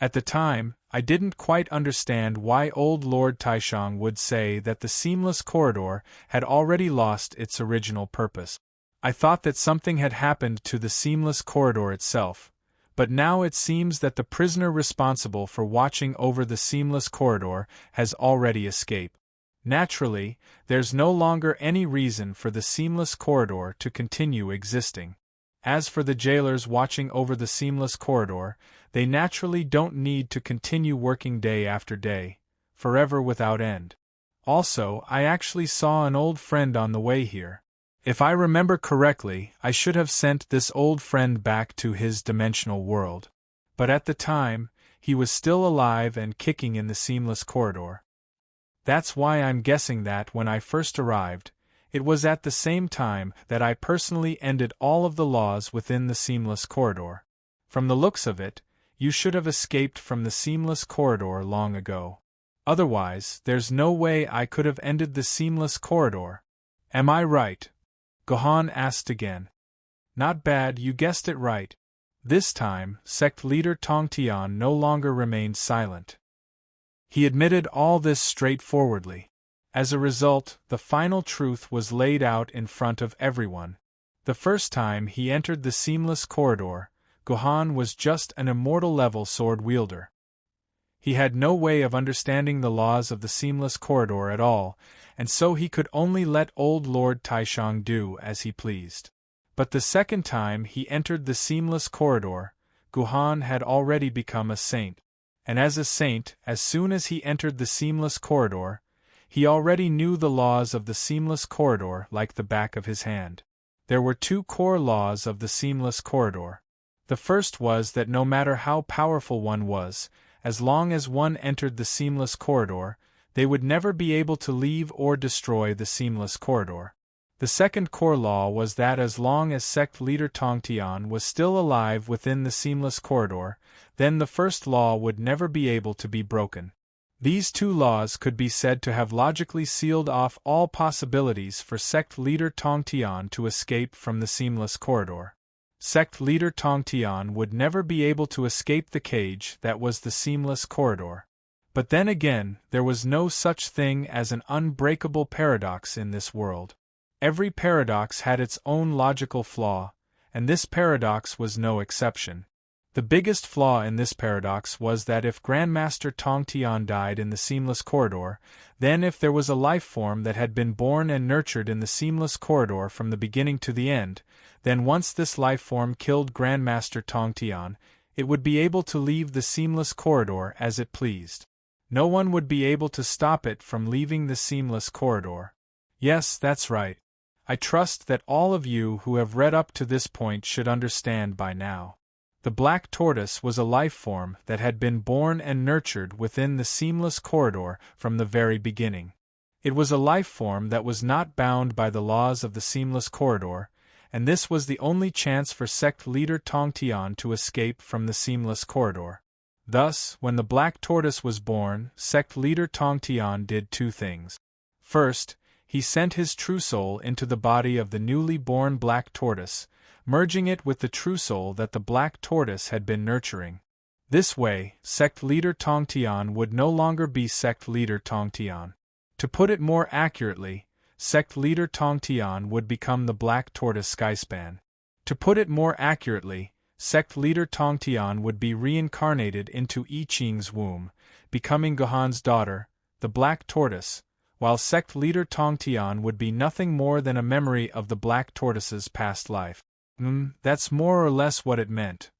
At the time, I didn't quite understand why old Lord Taishang would say that the seamless corridor had already lost its original purpose. I thought that something had happened to the seamless corridor itself, but now it seems that the prisoner responsible for watching over the seamless corridor has already escaped. Naturally, there's no longer any reason for the seamless corridor to continue existing. As for the jailers watching over the seamless corridor, they naturally don't need to continue working day after day, forever without end. Also, I actually saw an old friend on the way here. If I remember correctly, I should have sent this old friend back to his dimensional world. But at the time, he was still alive and kicking in the seamless corridor. That's why I'm guessing that when I first arrived, it was at the same time that I personally ended all of the laws within the seamless corridor. From the looks of it, you should have escaped from the seamless corridor long ago. Otherwise, there's no way I could have ended the seamless corridor. Am I right? Gohan asked again. Not bad, you guessed it right. This time, sect leader Tongtian no longer remained silent. He admitted all this straightforwardly. As a result, the final truth was laid out in front of everyone. The first time he entered the seamless corridor, Gohan was just an immortal-level sword wielder. He had no way of understanding the laws of the seamless corridor at all, and so he could only let old Lord Taishang do as he pleased. But the second time he entered the seamless corridor, Gohan had already become a saint. And as a saint, as soon as he entered the seamless corridor, he already knew the laws of the seamless corridor like the back of his hand. There were 2 core laws of the seamless corridor. The first was that no matter how powerful one was, as long as one entered the seamless corridor, they would never be able to leave or destroy the seamless corridor. The second core law was that as long as sect leader Tongtian was still alive within the seamless corridor, then the first law would never be able to be broken. These 2 laws could be said to have logically sealed off all possibilities for sect leader Tongtian to escape from the seamless corridor. Sect leader Tongtian would never be able to escape the cage that was the seamless corridor. But then again, there was no such thing as an unbreakable paradox in this world. Every paradox had its own logical flaw, and this paradox was no exception. The biggest flaw in this paradox was that if Grandmaster Tongtian died in the seamless corridor, then if there was a life form that had been born and nurtured in the seamless corridor from the beginning to the end, then once this life form killed Grandmaster Tongtian, it would be able to leave the seamless corridor as it pleased. No one would be able to stop it from leaving the seamless corridor. Yes, that's right. I trust that all of you who have read up to this point should understand by now. The black tortoise was a life form that had been born and nurtured within the seamless corridor from the very beginning. It was a life form that was not bound by the laws of the seamless corridor, and this was the only chance for sect leader Tong Tian to escape from the seamless corridor. Thus, when the black tortoise was born, sect leader Tong Tian did two things. First, he sent his true soul into the body of the newly born black tortoise, merging it with the true soul that the black tortoise had been nurturing. This way, sect leader Tong Tian would no longer be sect leader Tong Tian. To put it more accurately, sect leader Tong Tian would become the black tortoise skyspan. To put it more accurately, sect leader Tong Tian would be reincarnated into I Ching's womb, becoming Gohan's daughter, the black tortoise, while sect leader Tong Tian would be nothing more than a memory of the black tortoise's past life. That's more or less what it meant.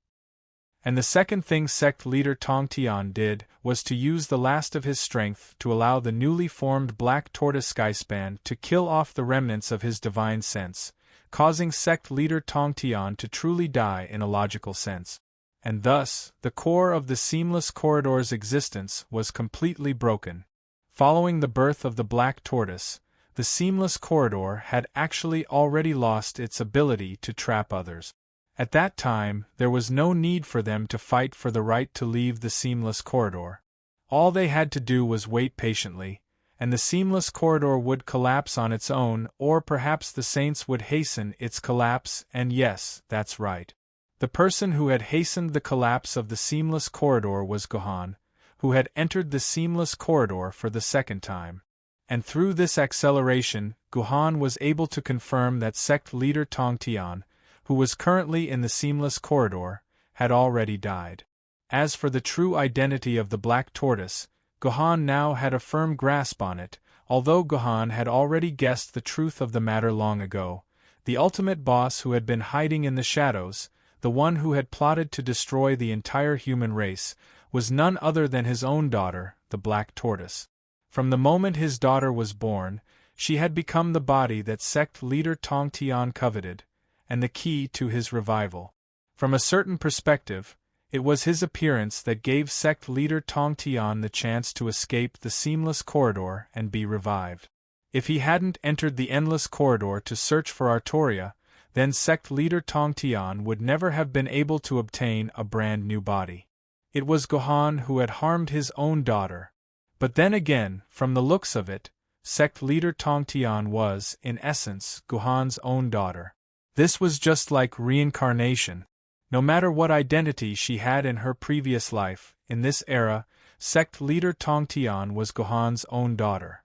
And the second thing sect leader Tong Tian did was to use the last of his strength to allow the newly formed black tortoise skyspan to kill off the remnants of his divine sense, causing sect leader Tong Tian to truly die in a logical sense. And thus, the core of the seamless corridor's existence was completely broken. Following the birth of the black tortoise, the seamless corridor had actually already lost its ability to trap others. At that time, there was no need for them to fight for the right to leave the seamless corridor. All they had to do was wait patiently, and the seamless corridor would collapse on its own, or perhaps the saints would hasten its collapse, and yes, that's right. The person who had hastened the collapse of the seamless corridor was Gohan, who had entered the seamless corridor for the second time. And through this acceleration, Gohan was able to confirm that sect leader Tong Tian, who was currently in the seamless corridor, had already died. As for the true identity of the black tortoise, Gohan now had a firm grasp on it, although Gohan had already guessed the truth of the matter long ago. The ultimate boss who had been hiding in the shadows, the one who had plotted to destroy the entire human race, was none other than his own daughter, the black tortoise. From the moment his daughter was born, she had become the body that sect leader Tong Tian coveted, and the key to his revival. From a certain perspective, it was his appearance that gave sect leader Tong Tian the chance to escape the seamless corridor and be revived. If he hadn't entered the endless corridor to search for Artoria, then sect leader Tong Tian would never have been able to obtain a brand new body. It was Gohan who had harmed his own daughter. But then again, from the looks of it, sect leader Tong Tian was, in essence, Gohan's own daughter. This was just like reincarnation. No matter what identity she had in her previous life, in this era, sect leader Tong Tian was Gohan's own daughter.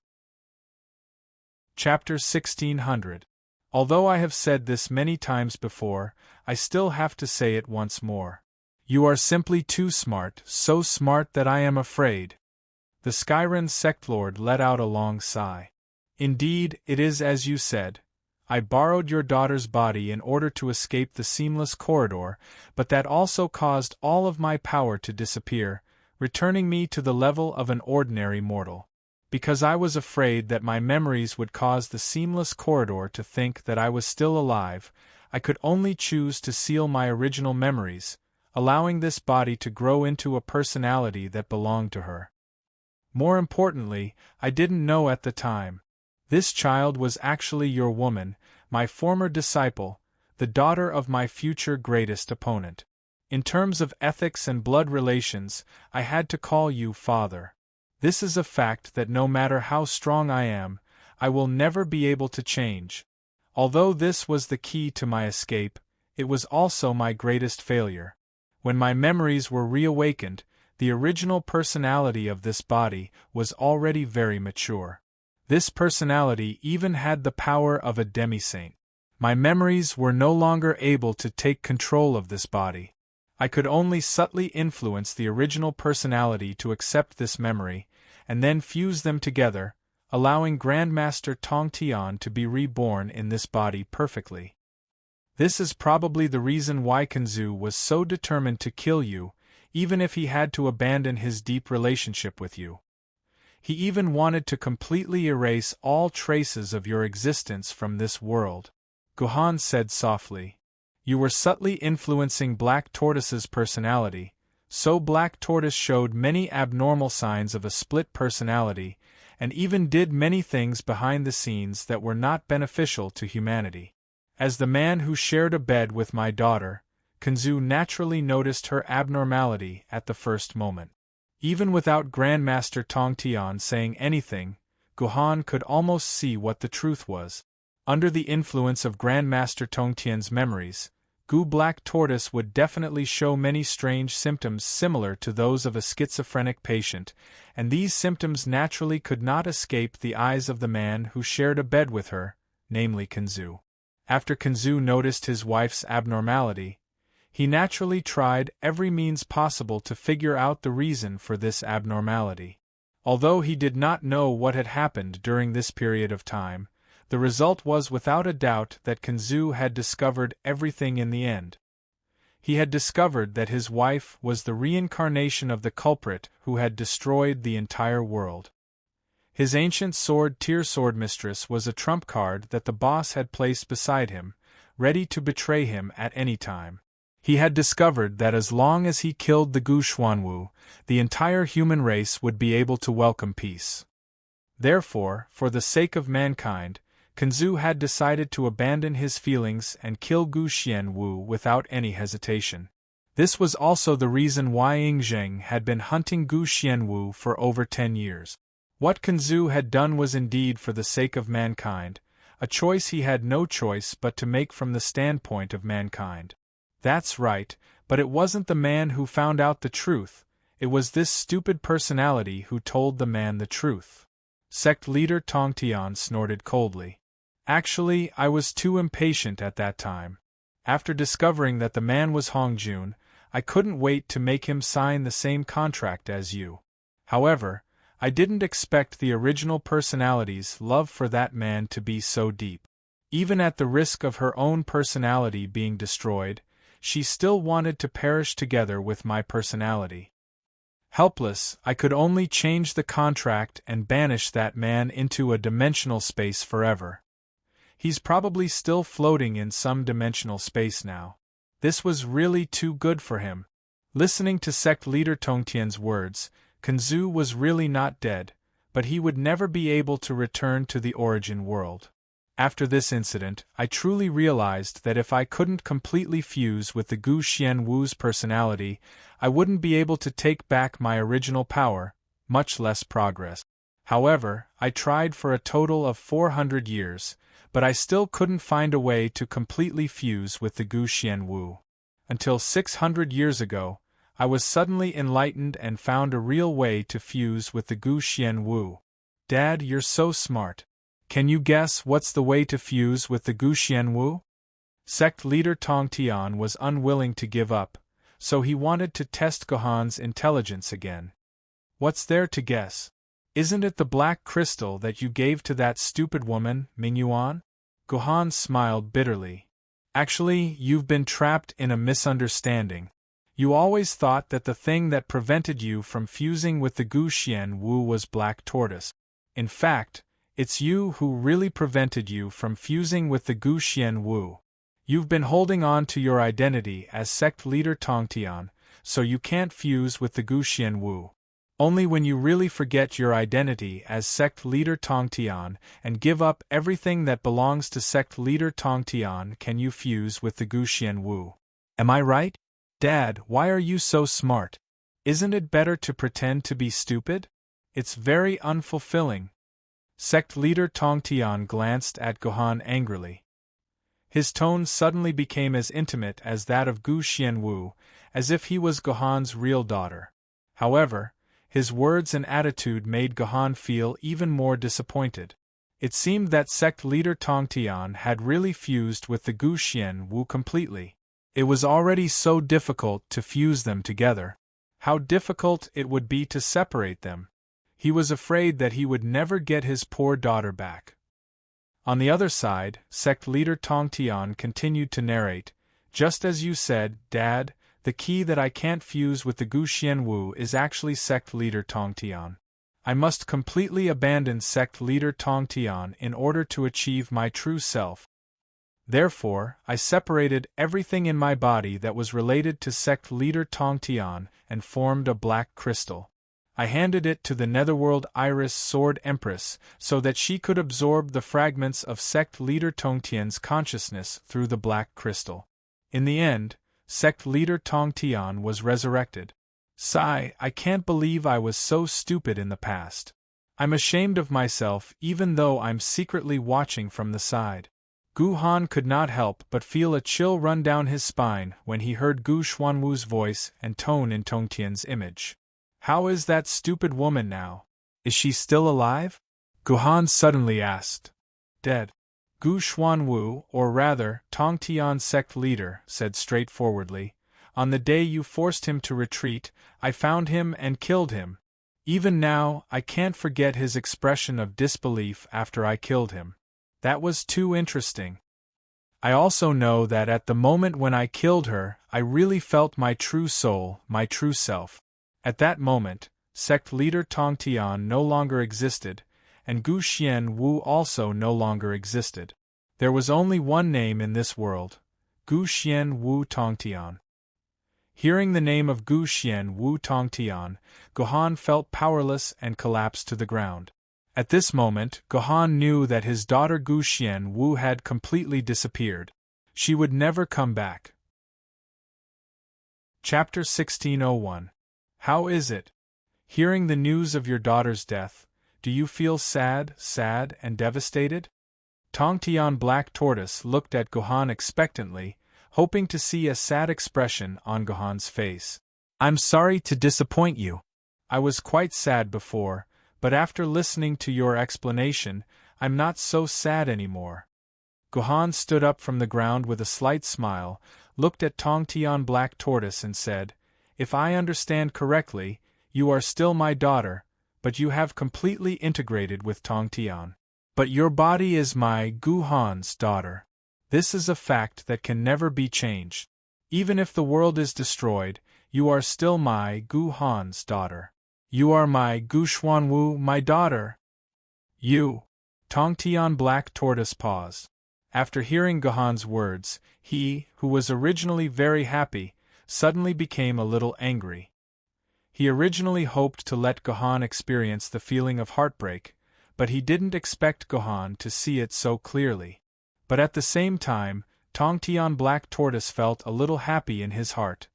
Chapter 1600. Although I have said this many times before, I still have to say it once more. You are simply too smart, so smart that I am afraid. The Skyren sect lord let out a long sigh. Indeed, it is as you said. I borrowed your daughter's body in order to escape the seamless corridor, but that also caused all of my power to disappear, returning me to the level of an ordinary mortal. Because I was afraid that my memories would cause the seamless corridor to think that I was still alive, I could only choose to seal my original memories, allowing this body to grow into a personality that belonged to her. More importantly, I didn't know at the time. This child was actually your woman, my former disciple, the daughter of my future greatest opponent. In terms of ethics and blood relations, I had to call you father. This is a fact that no matter how strong I am, I will never be able to change. Although this was the key to my escape, it was also my greatest failure. When my memories were reawakened, the original personality of this body was already very mature. This personality even had the power of a demi-saint. My memories were no longer able to take control of this body. I could only subtly influence the original personality to accept this memory, and then fuse them together, allowing Grandmaster Tong Tian to be reborn in this body perfectly. This is probably the reason why Kenzu was so determined to kill you, even if he had to abandon his deep relationship with you. He even wanted to completely erase all traces of your existence from this world. Gohan said softly. You were subtly influencing Black Tortoise's personality, so Black Tortoise showed many abnormal signs of a split personality, and even did many things behind the scenes that were not beneficial to humanity. As the man who shared a bed with my daughter, Kenzu naturally noticed her abnormality at the first moment. Even without Grandmaster Tongtian saying anything, Gohan could almost see what the truth was. Under the influence of Grandmaster Tongtian's memories, Gu Black Tortoise would definitely show many strange symptoms similar to those of a schizophrenic patient, and these symptoms naturally could not escape the eyes of the man who shared a bed with her, namely Kenzu. After Kenzu noticed his wife's abnormality, he naturally tried every means possible to figure out the reason for this abnormality. Although he did not know what had happened during this period of time, the result was without a doubt that Kenzu had discovered everything in the end. He had discovered that his wife was the reincarnation of the culprit who had destroyed the entire world. His ancient sword Tear Sword Mistress was a trump card that the boss had placed beside him, ready to betray him at any time. He had discovered that as long as he killed the Gu Xuanwu, the entire human race would be able to welcome peace. Therefore, for the sake of mankind, Kenzu had decided to abandon his feelings and kill Gu Xianwu without any hesitation. This was also the reason why Yingzheng had been hunting Gu Xianwu for over 10 years. What Kenzu had done was indeed for the sake of mankind, a choice he had no choice but to make from the standpoint of mankind. That's right, but it wasn't the man who found out the truth, it was this stupid personality who told the man the truth. Sect leader Tongtian snorted coldly. Actually, I was too impatient at that time. After discovering that the man was Hongjun, I couldn't wait to make him sign the same contract as you. However, I didn't expect the original personality's love for that man to be so deep. Even at the risk of her own personality being destroyed, she still wanted to perish together with my personality. Helpless, I could only change the contract and banish that man into a dimensional space forever. He's probably still floating in some dimensional space now. This was really too good for him. Listening to sect leader Tongtian's words, Kenzu was really not dead, but he would never be able to return to the origin world. After this incident, I truly realized that if I couldn't completely fuse with the Gu Xianwu's personality, I wouldn't be able to take back my original power, much less progress. However, I tried for a total of 400 years, but I still couldn't find a way to completely fuse with the Gu Xianwu. Until 600 years ago, I was suddenly enlightened and found a real way to fuse with the Gu Xianwu. Dad, you're so smart. Can you guess what's the way to fuse with the Gu Xianwu? Sect leader Tongtian was unwilling to give up, so he wanted to test Gohan's intelligence again. What's there to guess? Isn't it the black crystal that you gave to that stupid woman, Mingyuan? Gohan smiled bitterly. Actually, you've been trapped in a misunderstanding. You always thought that the thing that prevented you from fusing with the Gu Xianwu was Black Tortoise. In fact, it's you who really prevented you from fusing with the Gu Xianwu. You've been holding on to your identity as sect leader Tongtian, so you can't fuse with the Gu Xianwu. Only when you really forget your identity as sect leader Tongtian and give up everything that belongs to sect leader Tongtian can you fuse with the Gu Xianwu. Am I right? Dad, why are you so smart? Isn't it better to pretend to be stupid? It's very unfulfilling. Sect leader Tongtian glanced at Gohan angrily. His tone suddenly became as intimate as that of Gu Xianwu, as if he was Gohan's real daughter. However, his words and attitude made Gohan feel even more disappointed. It seemed that sect leader Tongtian had really fused with the Gu Xianwu completely. It was already so difficult to fuse them together. How difficult it would be to separate them. He was afraid that he would never get his poor daughter back. On the other side, sect leader Tongtian continued to narrate, "Just as you said, Dad, the key that I can't fuse with the Gu Xianwu is actually sect leader Tongtian. I must completely abandon sect leader Tongtian in order to achieve my true self. Therefore, I separated everything in my body that was related to sect leader Tongtian and formed a black crystal. I handed it to the Netherworld Iris Sword Empress so that she could absorb the fragments of sect leader Tongtian's consciousness through the black crystal. In the end, sect leader Tongtian was resurrected. Sigh, I can't believe I was so stupid in the past. I'm ashamed of myself even though I'm secretly watching from the side. Gu Han could not help but feel a chill run down his spine when he heard Gu Xuanwu's voice and tone in Tongtian's image. How is that stupid woman now? Is she still alive? Gu Han suddenly asked. Dead. Gu Xuanwu, or rather, Tongtian sect leader, said straightforwardly. On the day you forced him to retreat, I found him and killed him. Even now, I can't forget his expression of disbelief after I killed him. That was too interesting. I also know that at the moment when I killed her, I really felt my true soul, my true self. At that moment, sect leader Tongtian no longer existed, and Gu Xianwu also no longer existed. There was only one name in this world, Gu Xianwu Tongtian. Hearing the name of Gu Xianwu Tongtian, Gu Han felt powerless and collapsed to the ground. At this moment, Gu Han knew that his daughter Gu Xianwu had completely disappeared. She would never come back. Chapter 1601. How is it? Hearing the news of your daughter's death, do you feel sad and devastated? Tongtian Black Tortoise looked at Gu Han expectantly, hoping to see a sad expression on Gu Han's face. I'm sorry to disappoint you. I was quite sad before, but after listening to your explanation, I'm not so sad anymore. Gu Han stood up from the ground with a slight smile, looked at Tongtian Black Tortoise and said, If I understand correctly, you are still my daughter, but you have completely integrated with Tongtian. But your body is my Gu Han's daughter. This is a fact that can never be changed. Even if the world is destroyed, you are still my Gu Han's daughter. You are my Gu Xuanwu, my daughter. You. Tongtian Black Tortoise paused. After hearing Gu Han's words, he, who was originally very happy, suddenly became a little angry. He originally hoped to let Gu Han experience the feeling of heartbreak, but he didn't expect Gu Han to see it so clearly. But at the same time, Tongtian Black Tortoise felt a little happy in his heart.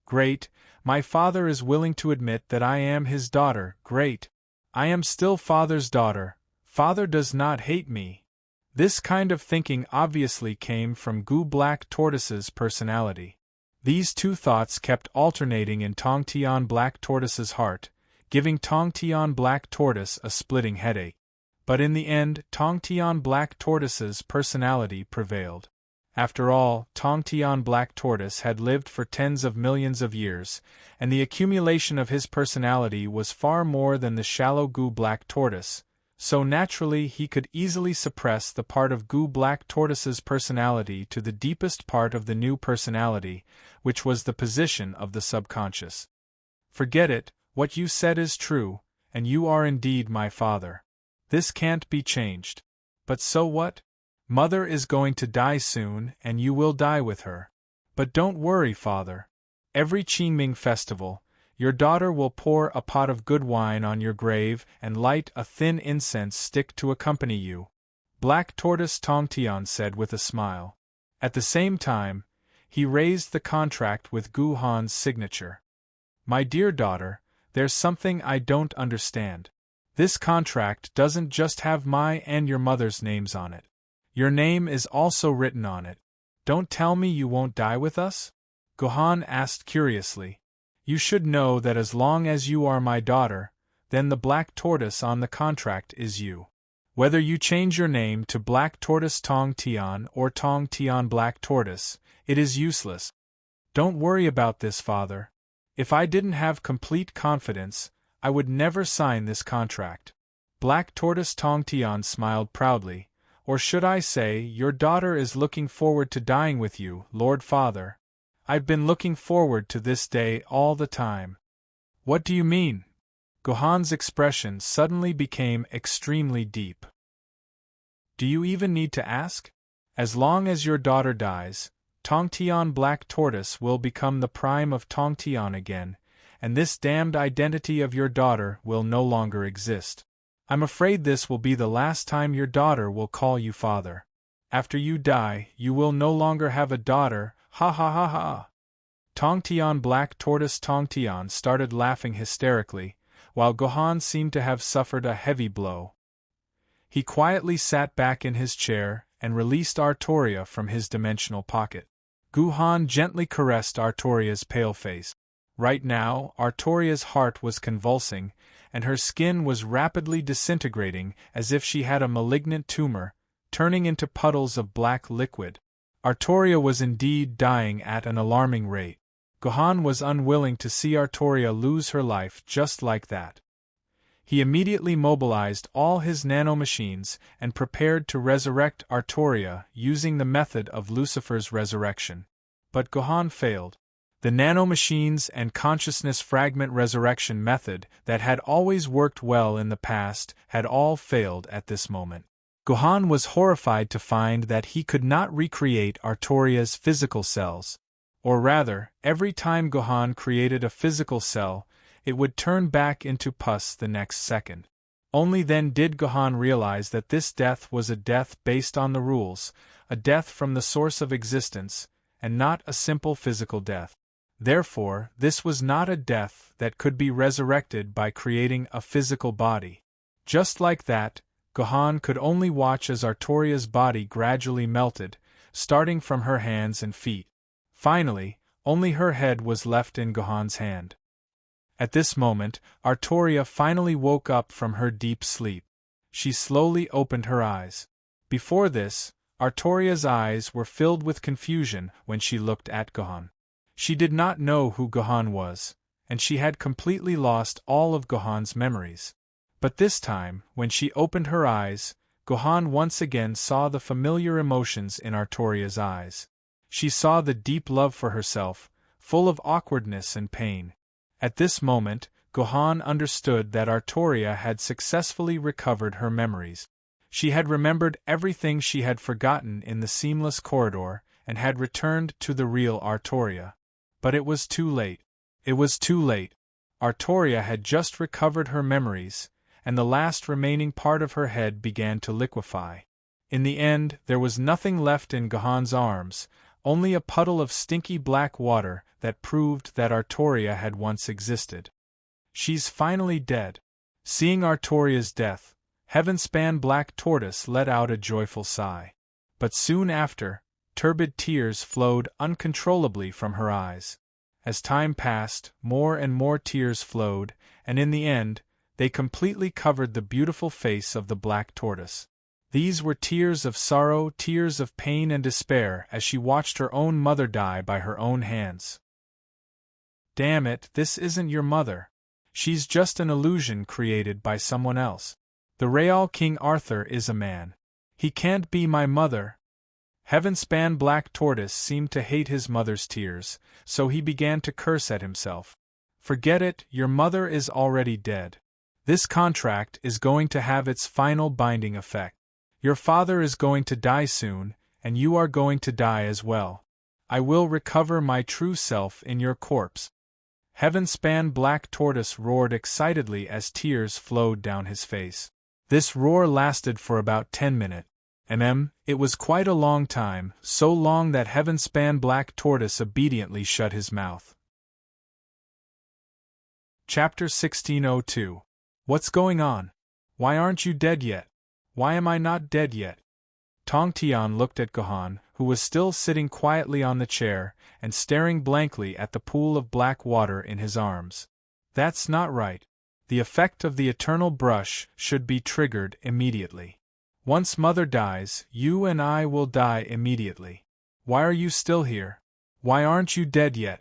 Great, my father is willing to admit that I am his daughter, great. I am still father's daughter, father does not hate me. This kind of thinking obviously came from Gu Black Tortoise's personality. These two thoughts kept alternating in Tongtian Black Tortoise's heart, giving Tongtian Black Tortoise a splitting headache. But in the end, Tongtian Black Tortoise's personality prevailed. After all, Tongtian Black Tortoise had lived for tens of millions of years, and the accumulation of his personality was far more than the shallow Gu Black Tortoise, so naturally he could easily suppress the part of Gu Black Tortoise's personality to the deepest part of the new personality, which was the position of the subconscious. Forget it, what you said is true, and you are indeed my father. This can't be changed. But so what? Mother is going to die soon, and you will die with her. But don't worry, father. Every Qingming festival, your daughter will pour a pot of good wine on your grave and light a thin incense stick to accompany you. Black Tortoise Tongtian said with a smile. At the same time, he raised the contract with Gu Han's signature. My dear daughter, there's something I don't understand. This contract doesn't just have my and your mother's names on it. Your name is also written on it. Don't tell me you won't die with us? Gu Han asked curiously. You should know that as long as you are my daughter, then the Black Tortoise on the contract is you. Whether you change your name to Black Tortoise Tongtian or Tongtian Black Tortoise, it is useless. Don't worry about this, father. If I didn't have complete confidence, I would never sign this contract. Black Tortoise Tongtian smiled proudly. Or should I say, your daughter is looking forward to dying with you, Lord Father. I've been looking forward to this day all the time. What do you mean? Gu Han's expression suddenly became extremely deep. Do you even need to ask? As long as your daughter dies, Tongtian Black Tortoise will become the prime of Tongtian again, and this damned identity of your daughter will no longer exist. I'm afraid this will be the last time your daughter will call you father. After you die, you will no longer have a daughter, ha ha ha ha. Tongtian Black Tortoise Tongtian started laughing hysterically, while Gohan seemed to have suffered a heavy blow. He quietly sat back in his chair and released Artoria from his dimensional pocket. Gohan gently caressed Artoria's pale face. Right now, Artoria's heart was convulsing, and her skin was rapidly disintegrating as if she had a malignant tumor, turning into puddles of black liquid. Artoria was indeed dying at an alarming rate. Gohan was unwilling to see Artoria lose her life just like that. He immediately mobilized all his nanomachines and prepared to resurrect Artoria using the method of Lucifer's resurrection. But Gohan failed. The nanomachines and consciousness fragment resurrection method that had always worked well in the past had all failed at this moment. Gohan was horrified to find that he could not recreate Artoria's physical cells. Or rather, every time Gohan created a physical cell, it would turn back into pus the next second. Only then did Gohan realize that this death was a death based on the rules, a death from the source of existence, and not a simple physical death. Therefore, this was not a death that could be resurrected by creating a physical body. Just like that, Gohan could only watch as Artoria's body gradually melted, starting from her hands and feet. Finally, only her head was left in Gohan's hand. At this moment, Artoria finally woke up from her deep sleep. She slowly opened her eyes. Before this, Artoria's eyes were filled with confusion when she looked at Gohan. She did not know who Gohan was, and she had completely lost all of Gohan's memories. But this time, when she opened her eyes, Gohan once again saw the familiar emotions in Artoria's eyes. She saw the deep love for herself, full of awkwardness and pain. At this moment, Gohan understood that Artoria had successfully recovered her memories. She had remembered everything she had forgotten in the seamless corridor and had returned to the real Artoria. But it was too late. It was too late. Artoria had just recovered her memories, and the last remaining part of her head began to liquefy. In the end, there was nothing left in Gohan's arms, only a puddle of stinky black water that proved that Artoria had once existed. She's finally dead. Seeing Artoria's death, Heaven-span Black Tortoise let out a joyful sigh. But soon after, turbid tears flowed uncontrollably from her eyes. As time passed, more and more tears flowed, and in the end, they completely covered the beautiful face of the Black Tortoise. These were tears of sorrow, tears of pain and despair as she watched her own mother die by her own hands. Damn it, this isn't your mother. She's just an illusion created by someone else. The Real King Arthur is a man. He can't be my mother. Heaven-span Black Tortoise seemed to hate his mother's tears, so he began to curse at himself. Forget it, your mother is already dead. This contract is going to have its final binding effect. Your father is going to die soon, and you are going to die as well. I will recover my true self in your corpse. Heaven-span Black Tortoise roared excitedly as tears flowed down his face. This roar lasted for about 10 minutes. It was quite a long time, so long that Heaven-span Black Tortoise obediently shut his mouth. Chapter 1602. What's going on? Why aren't you dead yet? Why am I not dead yet? Tongtian looked at Gohan, who was still sitting quietly on the chair and staring blankly at the pool of black water in his arms. That's not right. The effect of the eternal brush should be triggered immediately. Once Mother dies, you and I will die immediately. Why are you still here? Why aren't you dead yet?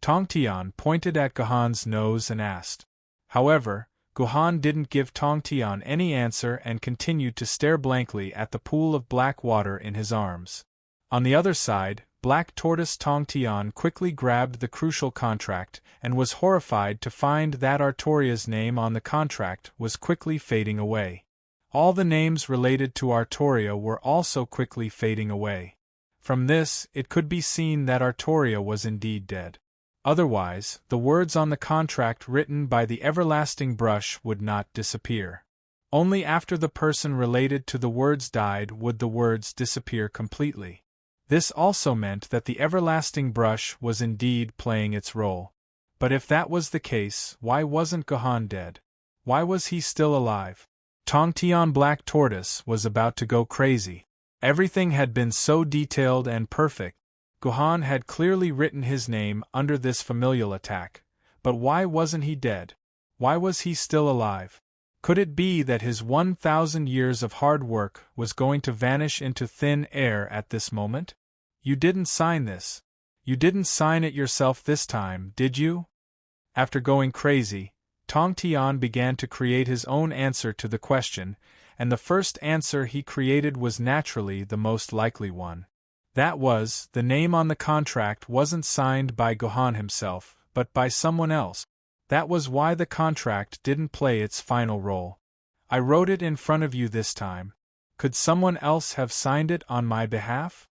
Tongtian pointed at Gohan's nose and asked. However, Gohan didn't give Tongtian any answer and continued to stare blankly at the pool of black water in his arms. On the other side, Black Tortoise Tongtian quickly grabbed the crucial contract and was horrified to find that Artoria's name on the contract was quickly fading away. All the names related to Artoria were also quickly fading away. From this, it could be seen that Artoria was indeed dead. Otherwise, the words on the contract written by the everlasting brush would not disappear. Only after the person related to the words died would the words disappear completely. This also meant that the everlasting brush was indeed playing its role. But if that was the case, why wasn't Gohan dead? Why was he still alive? Tongtian Black Tortoise was about to go crazy. Everything had been so detailed and perfect. Gohan had clearly written his name under this familial attack. But why wasn't he dead? Why was he still alive? Could it be that his 1,000 years of hard work was going to vanish into thin air at this moment? You didn't sign this. You didn't sign it yourself this time, did you? After going crazy, Tongtian began to create his own answer to the question, and the first answer he created was naturally the most likely one. That was, the name on the contract wasn't signed by Gohan himself, but by someone else. That was why the contract didn't play its final role. I wrote it in front of you this time. Could someone else have signed it on my behalf?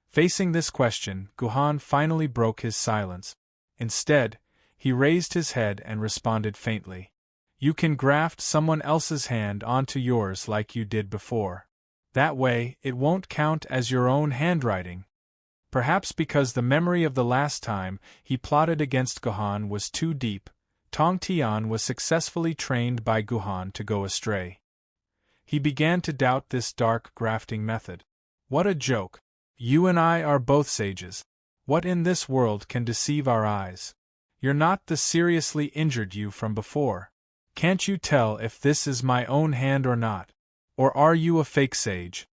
Facing this question, Gohan finally broke his silence. Instead, he raised his head and responded faintly. You can graft someone else's hand onto yours like you did before. That way, it won't count as your own handwriting. Perhaps because the memory of the last time he plotted against Gohan was too deep, Tongtian was successfully trained by Gohan to go astray. He began to doubt this dark grafting method. What a joke! You and I are both sages. What in this world can deceive our eyes? You're not the seriously injured you from before. Can't you tell if this is my own hand or not? Or are you a fake sage?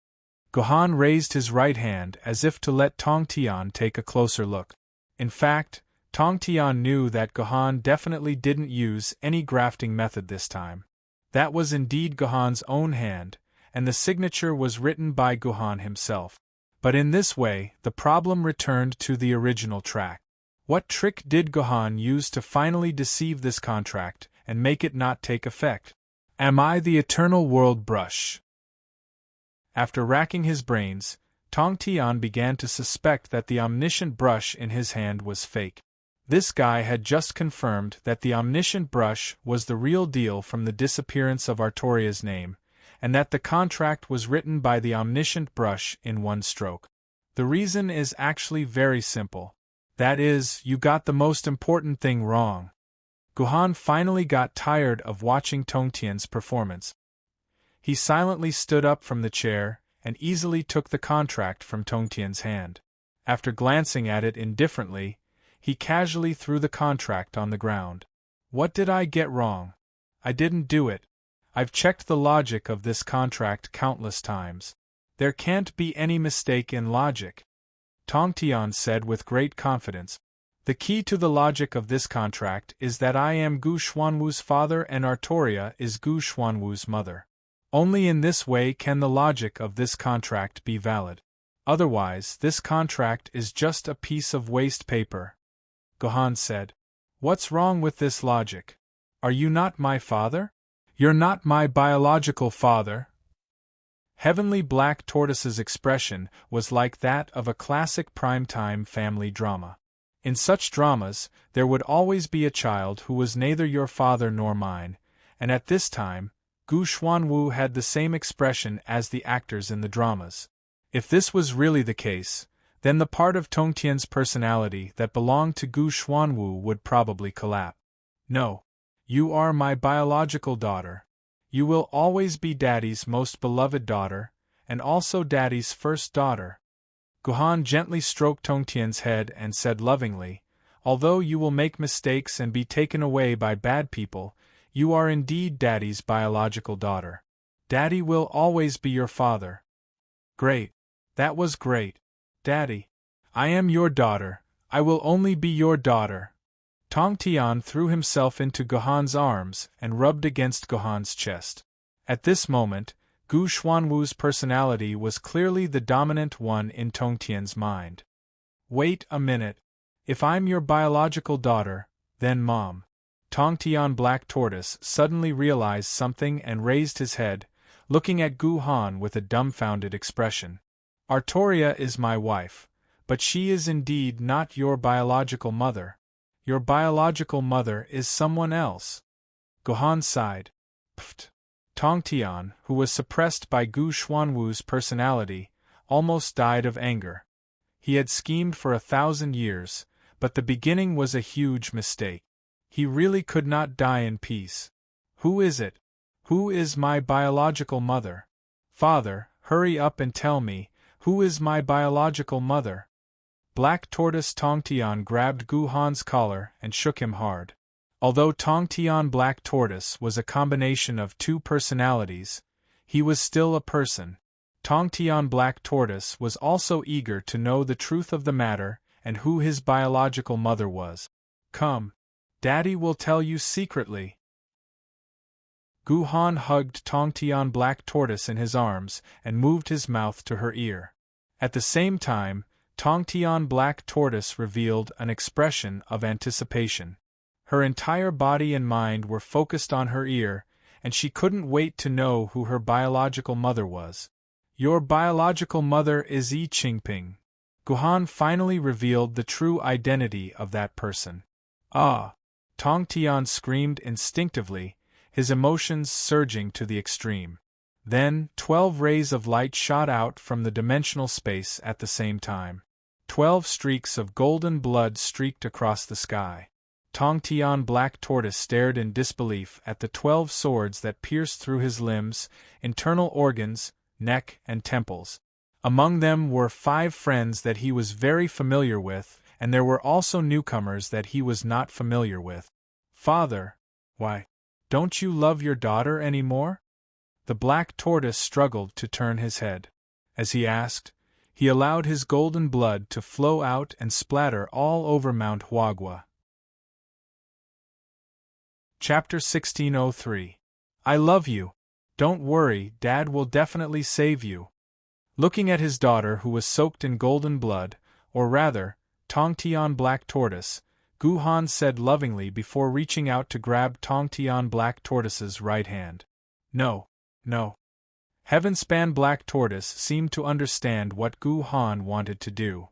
Gohan raised his right hand as if to let Tongtian take a closer look. In fact, Tongtian knew that Gohan definitely didn't use any grafting method this time. That was indeed Gohan's own hand, and the signature was written by Gohan himself. But in this way, the problem returned to the original track. What trick did Gohan use to finally deceive this contract and make it not take effect? Am I the eternal world brush? After racking his brains, Tongtian began to suspect that the omniscient brush in his hand was fake. This guy had just confirmed that the omniscient brush was the real deal from the disappearance of Artoria's name, and that the contract was written by the omniscient brush in one stroke. The reason is actually very simple. That is, you got the most important thing wrong. Gohan finally got tired of watching Tongtian's performance. He silently stood up from the chair and easily took the contract from Tongtian's hand. After glancing at it indifferently, he casually threw the contract on the ground. What did I get wrong? I didn't do it. I've checked the logic of this contract countless times. There can't be any mistake in logic. Tongtian said with great confidence. The key to the logic of this contract is that I am Gu Xuanwu's father and Artoria is Gu Xuanwu's mother. Only in this way can the logic of this contract be valid. Otherwise, this contract is just a piece of waste paper. Gohan said. What's wrong with this logic? Are you not my father? You're not my biological father. Heavenly Black Tortoise's expression was like that of a classic primetime family drama. In such dramas, there would always be a child who was neither your father nor mine, and at this time, Gu Xuanwu had the same expression as the actors in the dramas. If this was really the case, then the part of Tongtian's personality that belonged to Gu Xuanwu would probably collapse. No. You are my biological daughter. You will always be Daddy's most beloved daughter, and also Daddy's first daughter. Gohan gently stroked Tongtian's head and said lovingly, although you will make mistakes and be taken away by bad people, you are indeed Daddy's biological daughter. Daddy will always be your father. Great. That was great. Daddy. I am your daughter. I will only be your daughter. Tongtian threw himself into Gohan's arms and rubbed against Gohan's chest. At this moment, Gu Xuanwu's personality was clearly the dominant one in Tongtian's mind. Wait a minute. If I'm your biological daughter, then Mom. Tongtian Black Tortoise suddenly realized something and raised his head, looking at Gohan with a dumbfounded expression. Artoria is my wife, but she is indeed not your biological mother. Your biological mother is someone else. Gohan sighed. Pfft. Tong Tian, who was suppressed by Gu Xuanwu's personality, almost died of anger. He had schemed for 1,000 years, but the beginning was a huge mistake. He really could not die in peace. Who is it? Who is my biological mother? Father, hurry up and tell me, who is my biological mother? Black Tortoise Tong Tian grabbed Gohan's collar and shook him hard. Although Tong Tian Black Tortoise was a combination of two personalities, he was still a person. Tong Tian Black Tortoise was also eager to know the truth of the matter and who his biological mother was. Come. Daddy will tell you secretly. Gohan hugged Tong Tian Black Tortoise in his arms and moved his mouth to her ear. At the same time, Tong Tian Black Tortoise revealed an expression of anticipation. Her entire body and mind were focused on her ear, and she couldn't wait to know who her biological mother was. Your biological mother is Yi Qingping. Gohan finally revealed the true identity of that person. Ah! Tong Tian screamed instinctively, his emotions surging to the extreme. Then, 12 rays of light shot out from the dimensional space at the same time. 12 streaks of golden blood streaked across the sky. Tong Tian Black Tortoise stared in disbelief at the 12 swords that pierced through his limbs, internal organs, neck, and temples. Among them were 5 friends that he was very familiar with, and there were also newcomers that he was not familiar with. Father, why, don't you love your daughter anymore? The Black Tortoise struggled to turn his head. As he asked, he allowed his golden blood to flow out and splatter all over Mount Huagua. Chapter 1603. I love you. Don't worry, Dad will definitely save you. Looking at his daughter who was soaked in golden blood, or rather, Tong Tian Black Tortoise, Gohan said lovingly before reaching out to grab Tong Tian Black Tortoise's right hand. No, no. Heavenspan Black Tortoise seemed to understand what Gohan wanted to do.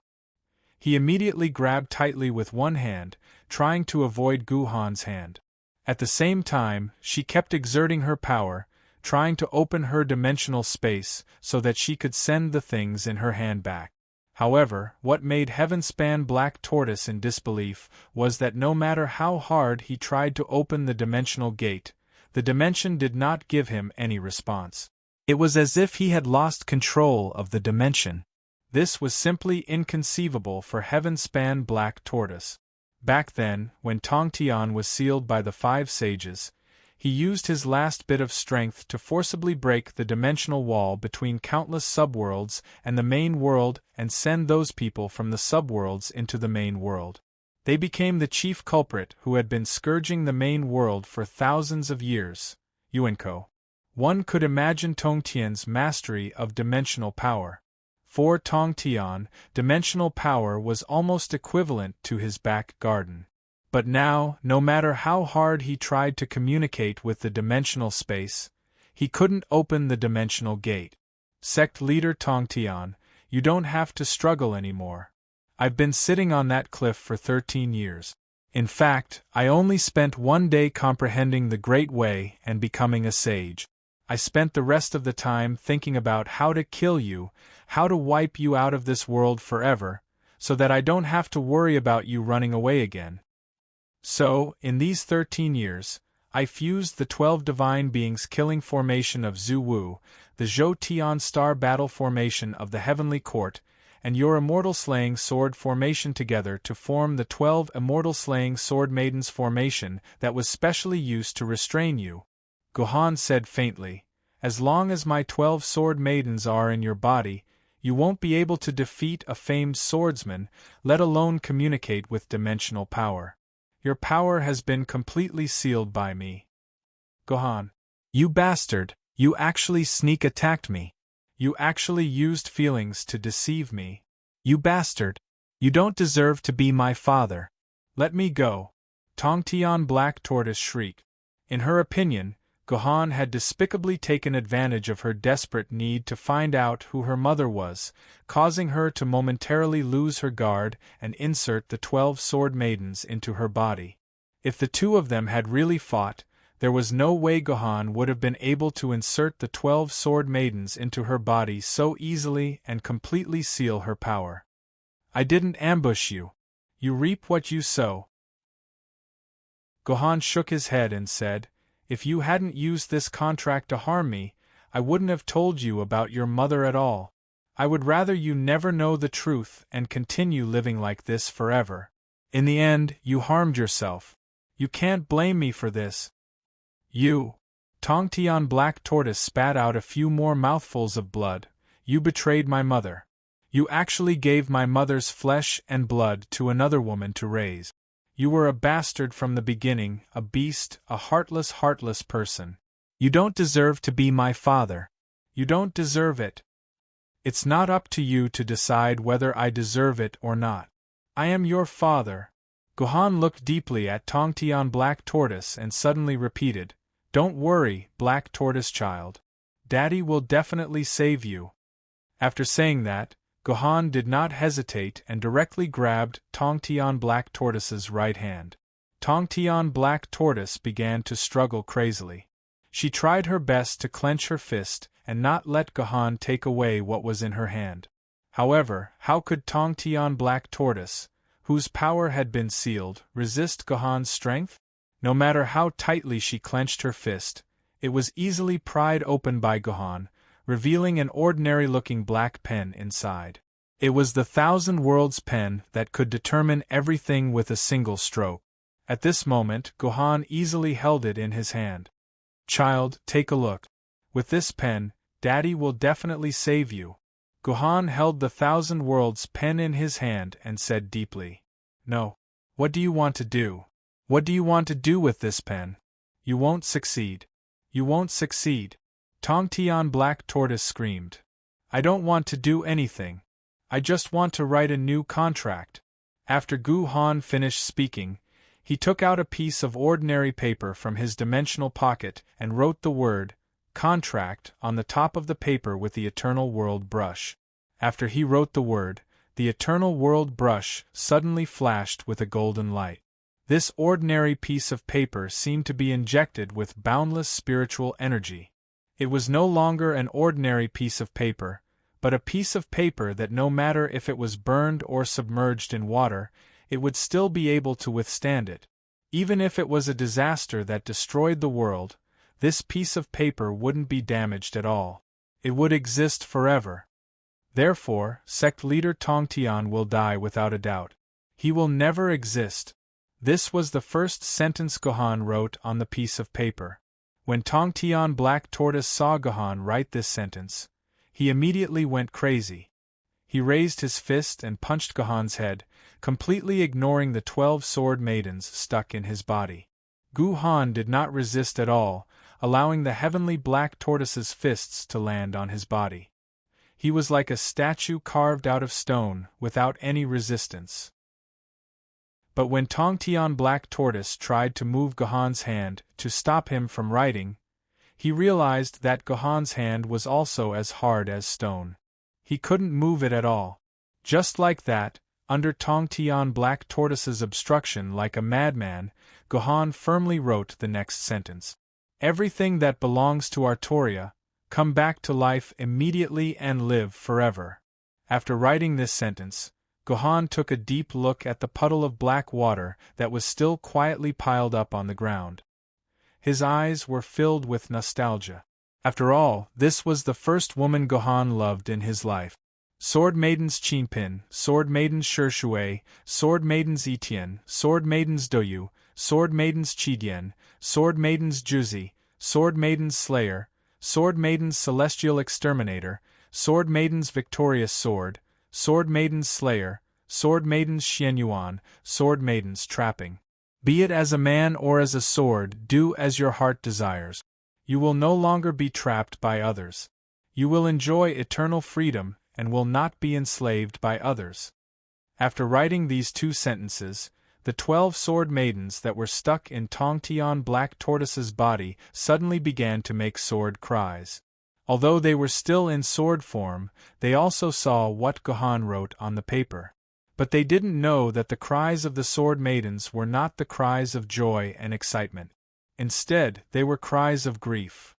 He immediately grabbed tightly with one hand, trying to avoid Gohan's hand. At the same time, she kept exerting her power, trying to open her dimensional space so that she could send the things in her hand back. However, what made Heavenspan Black Tortoise in disbelief was that no matter how hard he tried to open the dimensional gate, the dimension did not give him any response. It was as if he had lost control of the dimension. This was simply inconceivable for Heavenspan Black Tortoise. Back then, when Tong Tian was sealed by the 5 sages, he used his last bit of strength to forcibly break the dimensional wall between countless subworlds and the main world and send those people from the subworlds into the main world. They became the chief culprit who had been scourging the main world for thousands of years. Yuanko. One could imagine Tong Tian's mastery of dimensional power. For Tong Tian, dimensional power was almost equivalent to his back garden. But now, no matter how hard he tried to communicate with the dimensional space, he couldn't open the dimensional gate. Sect leader Tong Tian, you don't have to struggle anymore. I've been sitting on that cliff for 13 years. In fact, I only spent 1 day comprehending the Great Way and becoming a sage. I spent the rest of the time thinking about how to kill you, how to wipe you out of this world forever, so that I don't have to worry about you running away again. So, in these 13 years, I fused the 12 divine beings killing formation of Zhu Wu, the Zhou Tian star battle formation of the Heavenly Court, and your immortal slaying sword formation together to form the 12 immortal slaying sword maidens formation that was specially used to restrain you. Gohan said faintly, as long as my 12 sword maidens are in your body, you won't be able to defeat a famed swordsman, let alone communicate with dimensional power. Your power has been completely sealed by me. Gohan. You bastard, you actually sneak attacked me. You actually used feelings to deceive me. You bastard. You don't deserve to be my father. Let me go. Tong Tian Black Tortoise shrieked. In her opinion, Gohan had despicably taken advantage of her desperate need to find out who her mother was, causing her to momentarily lose her guard and insert the 12 sword maidens into her body. If the two of them had really fought, there was no way Gohan would have been able to insert the 12 sword maidens into her body so easily and completely seal her power. I didn't ambush you. You reap what you sow. Gohan shook his head and said, if you hadn't used this contract to harm me, I wouldn't have told you about your mother at all. I would rather you never know the truth and continue living like this forever. In the end, you harmed yourself. You can't blame me for this. You. Tong Tian Black Tortoise spat out a few more mouthfuls of blood. You betrayed my mother. You actually gave my mother's flesh and blood to another woman to raise. You were a bastard from the beginning, a beast, a heartless person. You don't deserve to be my father. You don't deserve it. It's not up to you to decide whether I deserve it or not. I am your father. Gohan looked deeply at Tong Tian Black Tortoise and suddenly repeated, don't worry, Black Tortoise child. Daddy will definitely save you. After saying that, Gohan did not hesitate and directly grabbed Tong Tian Black Tortoise's right hand. Tong Tian Black Tortoise began to struggle crazily. She tried her best to clench her fist and not let Gohan take away what was in her hand. However, how could Tong Tian Black Tortoise, whose power had been sealed, resist Gohan's strength? No matter how tightly she clenched her fist, it was easily pried open by Gohan, revealing an ordinary-looking black pen inside. It was the Thousand Worlds pen that could determine everything with a single stroke. At this moment, Gohan easily held it in his hand. Child, take a look. With this pen, Daddy will definitely save you. Gohan held the Thousand Worlds pen in his hand and said deeply, no. What do you want to do? What do you want to do with this pen? You won't succeed. You won't succeed. Tong Tian Black Tortoise screamed. I don't want to do anything. I just want to write a new contract. After Gohan finished speaking, he took out a piece of ordinary paper from his dimensional pocket and wrote the word, contract, on the top of the paper with the Eternal World brush. After he wrote the word, the Eternal World brush suddenly flashed with a golden light. This ordinary piece of paper seemed to be injected with boundless spiritual energy. It was no longer an ordinary piece of paper, but a piece of paper that no matter if it was burned or submerged in water, it would still be able to withstand it. Even if it was a disaster that destroyed the world, this piece of paper wouldn't be damaged at all. It would exist forever. Therefore, sect leader Tong Tian will die without a doubt. He will never exist. This was the first sentence Gohan wrote on the piece of paper. When Tong Tian Black Tortoise saw Gohan write this sentence, he immediately went crazy. He raised his fist and punched Gohan's head, completely ignoring the 12 sword maidens stuck in his body. Gohan did not resist at all, allowing the heavenly Black Tortoise's fists to land on his body. He was like a statue carved out of stone, without any resistance. But when Tong Tian Black Tortoise tried to move Gohan's hand to stop him from writing, he realized that Gohan's hand was also as hard as stone. He couldn't move it at all. Just like that, under Tong Tian Black Tortoise's obstruction like a madman, Gohan firmly wrote the next sentence. Everything that belongs to Artoria, come back to life immediately and live forever. After writing this sentence, Gohan took a deep look at the puddle of black water that was still quietly piled up on the ground. His eyes were filled with nostalgia. After all, this was the first woman Gohan loved in his life. Sword Maidens Qinpin, Sword Maidens Shishui, Sword Maidens Etienne, Sword Maidens Doyu, Sword Maidens Chidian, Sword Maidens Juzi, Sword Maidens Slayer, Sword Maidens Celestial Exterminator, Sword Maidens Victorious Sword, Sword Maidens Slayer, Sword Maidens Xianyuan, Sword Maidens Trapping. Be it as a man or as a sword, do as your heart desires. You will no longer be trapped by others. You will enjoy eternal freedom and will not be enslaved by others. After writing these two sentences, The 12 sword maidens that were stuck in Tong Tian Black Tortoise's body suddenly began to make sword cries. Although they were still in sword form, they also saw what Gohan wrote on the paper. But they didn't know that the cries of the sword maidens were not the cries of joy and excitement. Instead, they were cries of grief.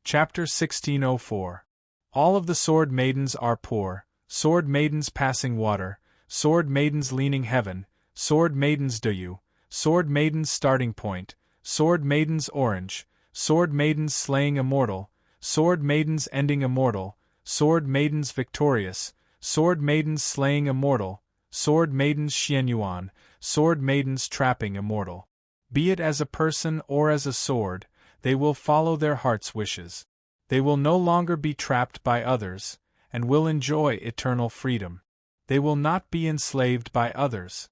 Chapter 1604. All of the sword maidens are poor, sword maidens passing water, sword maidens leaning heaven, sword maidens Doyu, sword maidens starting point, sword maidens orange, sword maidens slaying immortal, sword maidens ending immortal, sword maidens victorious, sword maidens slaying immortal, sword maidens Xianyuan, sword maidens trapping immortal. Be it as a person or as a sword, they will follow their heart's wishes. They will no longer be trapped by others, and will enjoy eternal freedom. They will not be enslaved by others.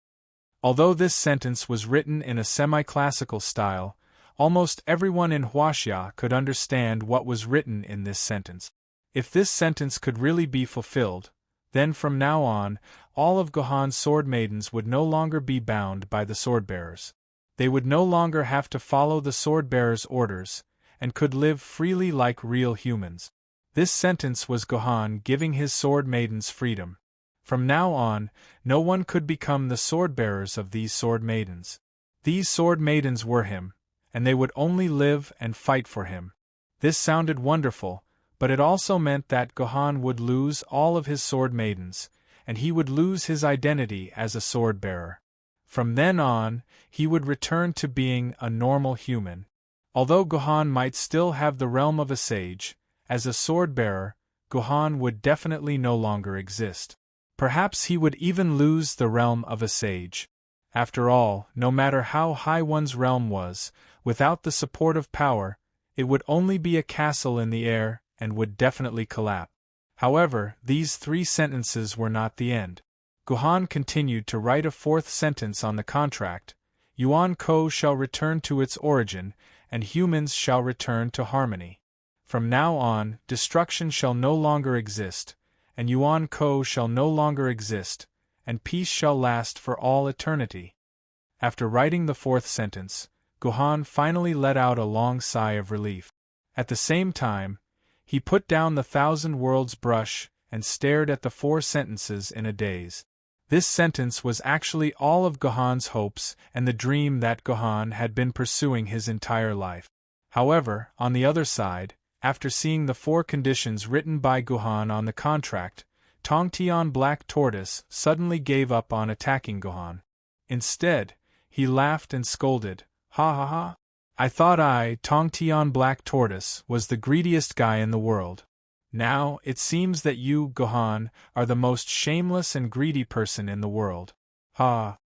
Although this sentence was written in a semi-classical style, almost everyone in Huaxia could understand what was written in this sentence. If this sentence could really be fulfilled, then from now on, all of Gohan's sword maidens would no longer be bound by the swordbearers. They would no longer have to follow the swordbearers' orders, and could live freely like real humans. This sentence was Gohan giving his sword maidens freedom. From now on, no one could become the sword-bearers of these sword maidens. These sword maidens were him, and they would only live and fight for him. This sounded wonderful, but it also meant that Gohan would lose all of his sword maidens, and he would lose his identity as a sword-bearer. From then on, he would return to being a normal human. Although Gohan might still have the realm of a sage, as a sword-bearer, Gohan would definitely no longer exist. Perhaps he would even lose the realm of a sage. After all, no matter how high one's realm was, without the support of power, it would only be a castle in the air and would definitely collapse. However, these 3 sentences were not the end. Gohan continued to write a 4th sentence on the contract: Yuan Ko shall return to its origin, and humans shall return to harmony. From now on, destruction shall no longer exist, and Yuan Ko shall no longer exist, and peace shall last for all eternity. After writing the 4th sentence, Gohan finally let out a long sigh of relief. At the same time, he put down the 1,000 Worlds brush and stared at the 4 sentences in a daze. This sentence was actually all of Gohan's hopes and the dream that Gohan had been pursuing his entire life. However, on the other side, after seeing the 4 conditions written by Gohan on the contract, Tong Tian Black Tortoise suddenly gave up on attacking Gohan. Instead, he laughed and scolded, "Ha ha ha! I thought I, Tong Tian Black Tortoise, was the greediest guy in the world. Now, it seems that you, Gohan, are the most shameless and greedy person in the world. Ha!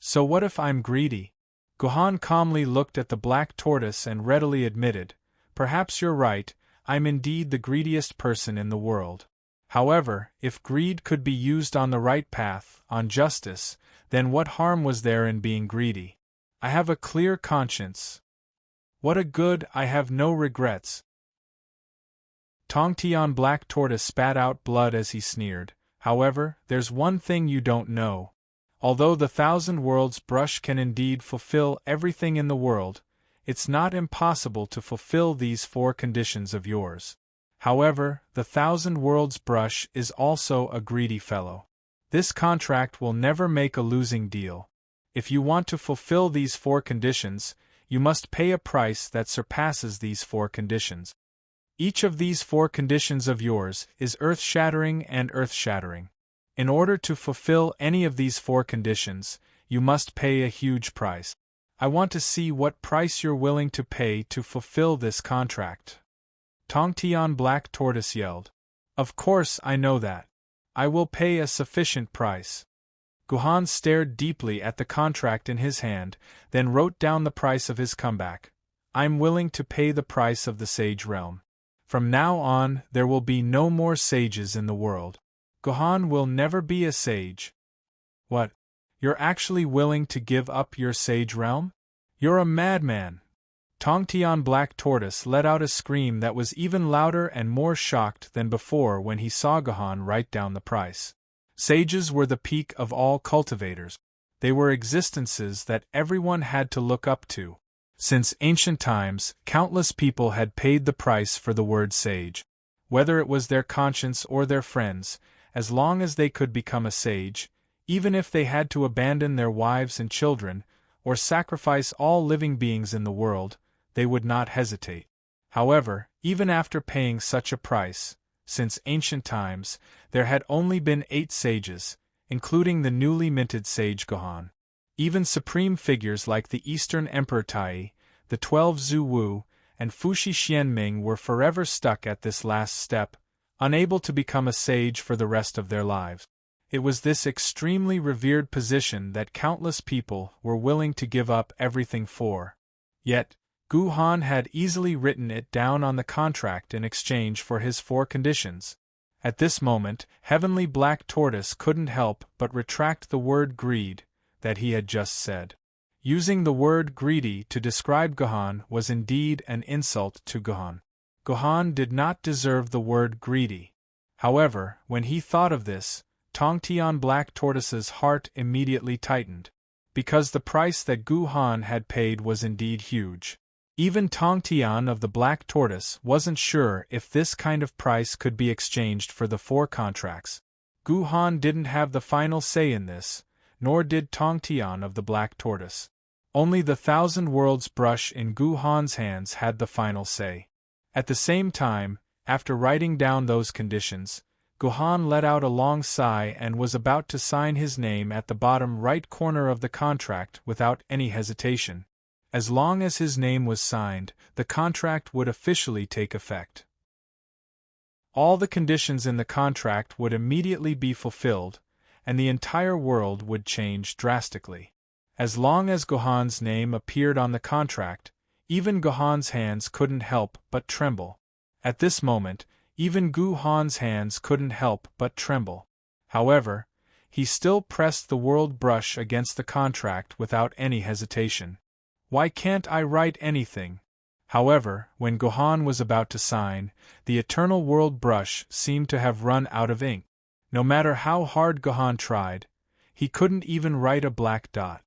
So what if I'm greedy?" Gohan calmly looked at the Black Tortoise and readily admitted, "Perhaps you're right, I'm indeed the greediest person in the world. However, if greed could be used on the right path, on justice, then what harm was there in being greedy? I have a clear conscience. What a good, I have no regrets." Tong Tian Black Tortoise spat out blood as he sneered. "However, there's one thing you don't know. Although the 1,000 Worlds brush can indeed fulfill everything in the world, it's not impossible to fulfill these 4 conditions of yours. However, the 1,000 Worlds brush is also a greedy fellow. This contract will never make a losing deal. If you want to fulfill these 4 conditions, you must pay a price that surpasses these 4 conditions. Each of these 4 conditions of yours is earth-shattering and earth-shattering. In order to fulfill any of these 4 conditions, you must pay a huge price. I want to see what price you're willing to pay to fulfill this contract." Tong Tian Black Tortoise yelled. "Of course I know that. I will pay a sufficient price." Gohan stared deeply at the contract in his hand, then wrote down the price of his comeback. "I'm willing to pay the price of the Sage Realm. From now on, there will be no more sages in the world. Gohan will never be a sage." "What? You're actually willing to give up your Sage Realm? You're a madman!" Tong Tian Black Tortoise let out a scream that was even louder and more shocked than before when he saw Gohan write down the price. Sages were the peak of all cultivators. They were existences that everyone had to look up to. Since ancient times, countless people had paid the price for the word sage. Whether it was their conscience or their friends, as long as they could become a sage, even if they had to abandon their wives and children, or sacrifice all living beings in the world, they would not hesitate. However, even after paying such a price, since ancient times, there had only been 8 sages, including the newly minted sage Gohan. Even supreme figures like the Eastern Emperor Tai, the 12 Zhu Wu, and Fuxi Xianming were forever stuck at this last step, unable to become a sage for the rest of their lives. It was this extremely revered position that countless people were willing to give up everything for. Yet, Gohan had easily written it down on the contract in exchange for his 4 conditions. At this moment, Heavenly Black Tortoise couldn't help but retract the word greed that he had just said. Using the word greedy to describe Gohan was indeed an insult to Gohan. Gohan did not deserve the word greedy. However, when he thought of this, Tongtian Black Tortoise's heart immediately tightened, because the price that Gohan had paid was indeed huge. Even Tongtian of the Black Tortoise wasn't sure if this kind of price could be exchanged for the 4 contracts. Gohan didn't have the final say in this, nor did Tongtian of the Black Tortoise. Only the 1,000 Worlds brush in Gohan's hands had the final say. At the same time, after writing down those conditions, Gohan let out a long sigh and was about to sign his name at the bottom right corner of the contract without any hesitation. As long as his name was signed, the contract would officially take effect. All the conditions in the contract would immediately be fulfilled, and the entire world would change drastically. As long as Gohan's name appeared on the contract, even Gohan's hands couldn't help but tremble. At this moment, even Gohan's hands couldn't help but tremble. However, he still pressed the world brush against the contract without any hesitation. Why can't I write anything? However, when Gohan was about to sign, the eternal world brush seemed to have run out of ink. No matter how hard Gohan tried, he couldn't even write a black dot.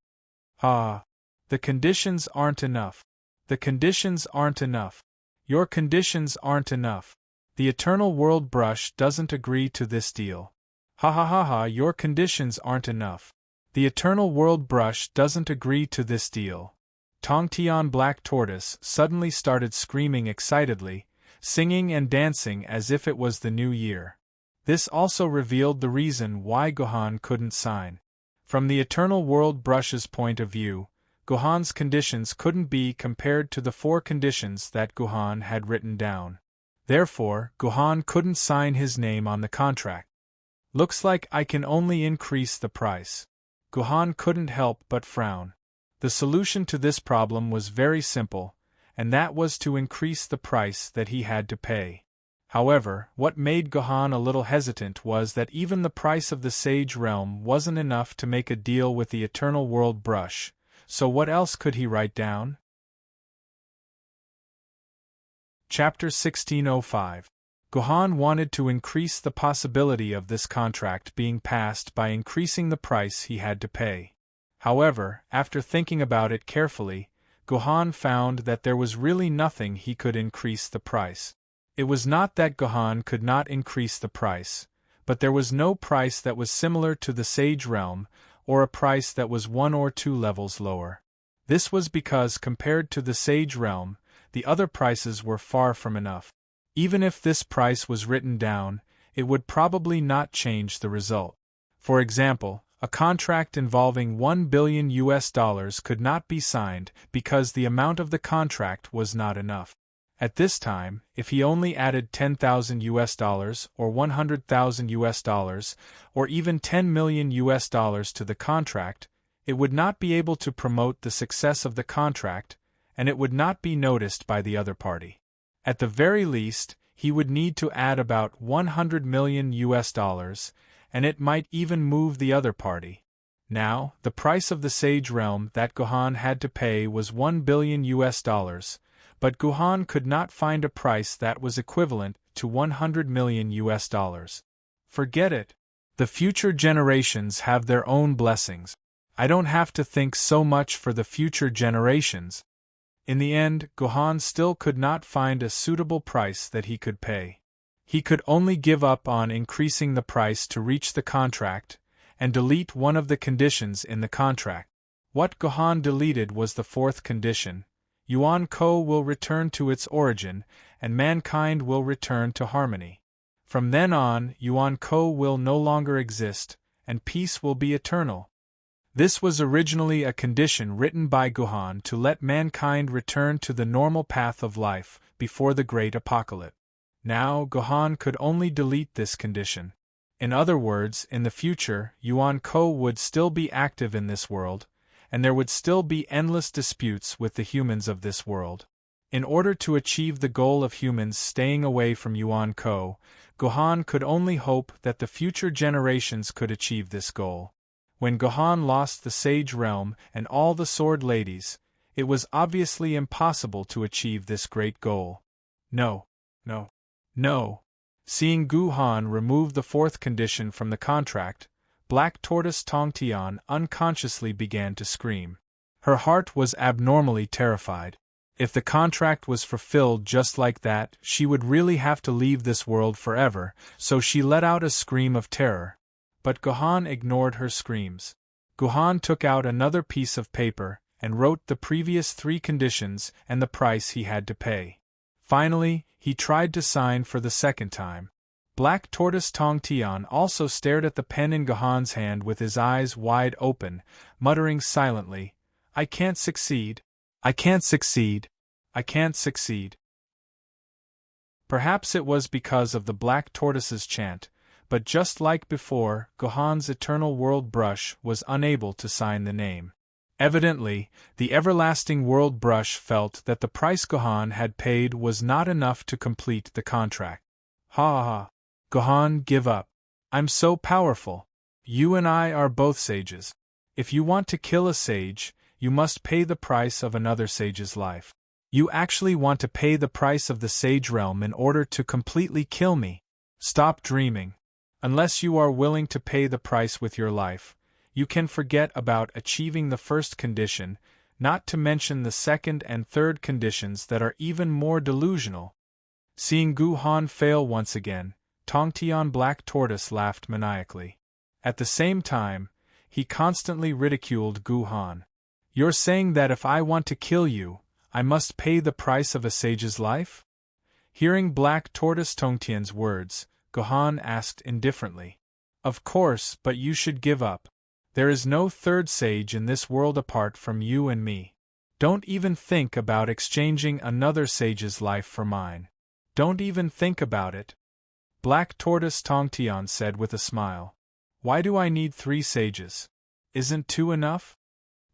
Ah! The conditions aren't enough. The conditions aren't enough. Your conditions aren't enough. The eternal world brush doesn't agree to this deal. Ha ha ha ha, your conditions aren't enough. The eternal world brush doesn't agree to this deal. Tongtian Black Tortoise suddenly started screaming excitedly, singing and dancing as if it was the new year. This also revealed the reason why Gohan couldn't sign. From the eternal world brush's point of view, Gohan's conditions couldn't be compared to the 4 conditions that Gohan had written down. Therefore, Gohan couldn't sign his name on the contract. Looks like I can only increase the price. Gohan couldn't help but frown. The solution to this problem was very simple, and that was to increase the price that he had to pay. However, what made Gohan a little hesitant was that even the price of the Sage Realm wasn't enough to make a deal with the Eternal World Brush, so what else could he write down? Chapter 1605. Gohan wanted to increase the possibility of this contract being passed by increasing the price he had to pay. However, after thinking about it carefully, Gohan found that there was really nothing he could increase the price. It was not that Gohan could not increase the price, but there was no price that was similar to the Sage Realm, or a price that was 1 or 2 levels lower. This was because compared to the Sage Realm, the other prices were far from enough. Even if this price was written down, it would probably not change the result. For example, a contract involving $1 billion could not be signed because the amount of the contract was not enough. At this time, if he only added $10,000 or $100,000 or even $10 million to the contract, it would not be able to promote the success of the contract, and it would not be noticed by the other party. At the very least, he would need to add about $100 million, and it might even move the other party. Now, the price of the Sage Realm that Gohan had to pay was $1 billion, but Gohan could not find a price that was equivalent to $100 million. Forget it. The future generations have their own blessings. I don't have to think so much for the future generations. In the end, Gohan still could not find a suitable price that he could pay. He could only give up on increasing the price to reach the contract, and delete one of the conditions in the contract. What Gohan deleted was the fourth condition: Yuan Ko will return to its origin, and mankind will return to harmony. From then on, Yuan Ko will no longer exist, and peace will be eternal. This was originally a condition written by Gohan to let mankind return to the normal path of life before the Great Apocalypse. Now, Gohan could only delete this condition. In other words, in the future, Yuan Ko would still be active in this world, and there would still be endless disputes with the humans of this world. In order to achieve the goal of humans staying away from Yuan Ko, Gohan could only hope that the future generations could achieve this goal. When Gohan lost the Sage Realm and all the Sword Ladies, it was obviously impossible to achieve this great goal. No. Seeing Gohan remove the fourth condition from the contract, Black Tortoise Tongtian unconsciously began to scream. Her heart was abnormally terrified. If the contract was fulfilled just like that, she would really have to leave this world forever, so she let out a scream of terror. But Gohan ignored her screams. Gohan took out another piece of paper and wrote the previous 3 conditions and the price he had to pay. Finally, he tried to sign for the second time. Black Tortoise Tongtian also stared at the pen in Gohan's hand with his eyes wide open, muttering silently, "I can't succeed. I can't succeed. I can't succeed." Perhaps it was because of the Black Tortoise's chant, but just like before, Gohan's Eternal World Brush was unable to sign the name. Evidently, the Everlasting World Brush felt that the price Gohan had paid was not enough to complete the contract. Ha ha ha. Gohan, give up. I'm so powerful. You and I are both sages. If you want to kill a sage, you must pay the price of another sage's life. You actually want to pay the price of the Sage Realm in order to completely kill me. Stop dreaming. Unless you are willing to pay the price with your life, you can forget about achieving the first condition, not to mention the second and third conditions that are even more delusional. Seeing Gohan fail once again, Tongtian Black Tortoise laughed maniacally. At the same time, he constantly ridiculed Gohan. You're saying that if I want to kill you, I must pay the price of a sage's life? Hearing Black Tortoise Tongtian's words, Gohan asked indifferently. Of course, but you should give up. There is no third sage in this world apart from you and me. Don't even think about exchanging another sage's life for mine. Don't even think about it. Black Tortoise Tongtian said with a smile. Why do I need 3 sages? Isn't 2 enough?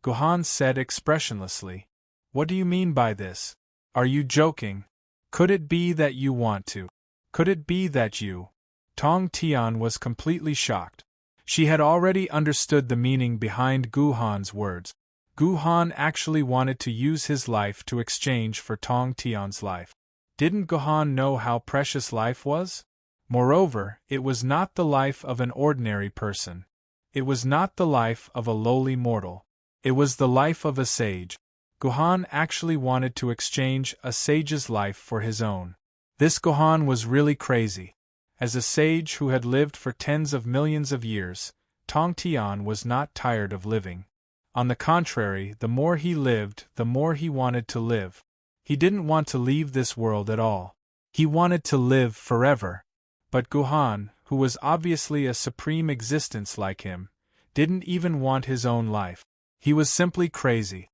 Gohan said expressionlessly. What do you mean by this? Are you joking? Could it be that you want to? Could it be that you? Tongtian was completely shocked. She had already understood the meaning behind Gohan's words. Gohan actually wanted to use his life to exchange for Tongtian's life. Didn't Gohan know how precious life was? Moreover, it was not the life of an ordinary person. It was not the life of a lowly mortal. It was the life of a sage. Gohan actually wanted to exchange a sage's life for his own. This Gohan was really crazy. As a sage who had lived for tens of millions of years, Tongtian was not tired of living. On the contrary, the more he lived, the more he wanted to live. He didn't want to leave this world at all. He wanted to live forever. But Gohan, who was obviously a supreme existence like him, didn't even want his own life. He was simply crazy.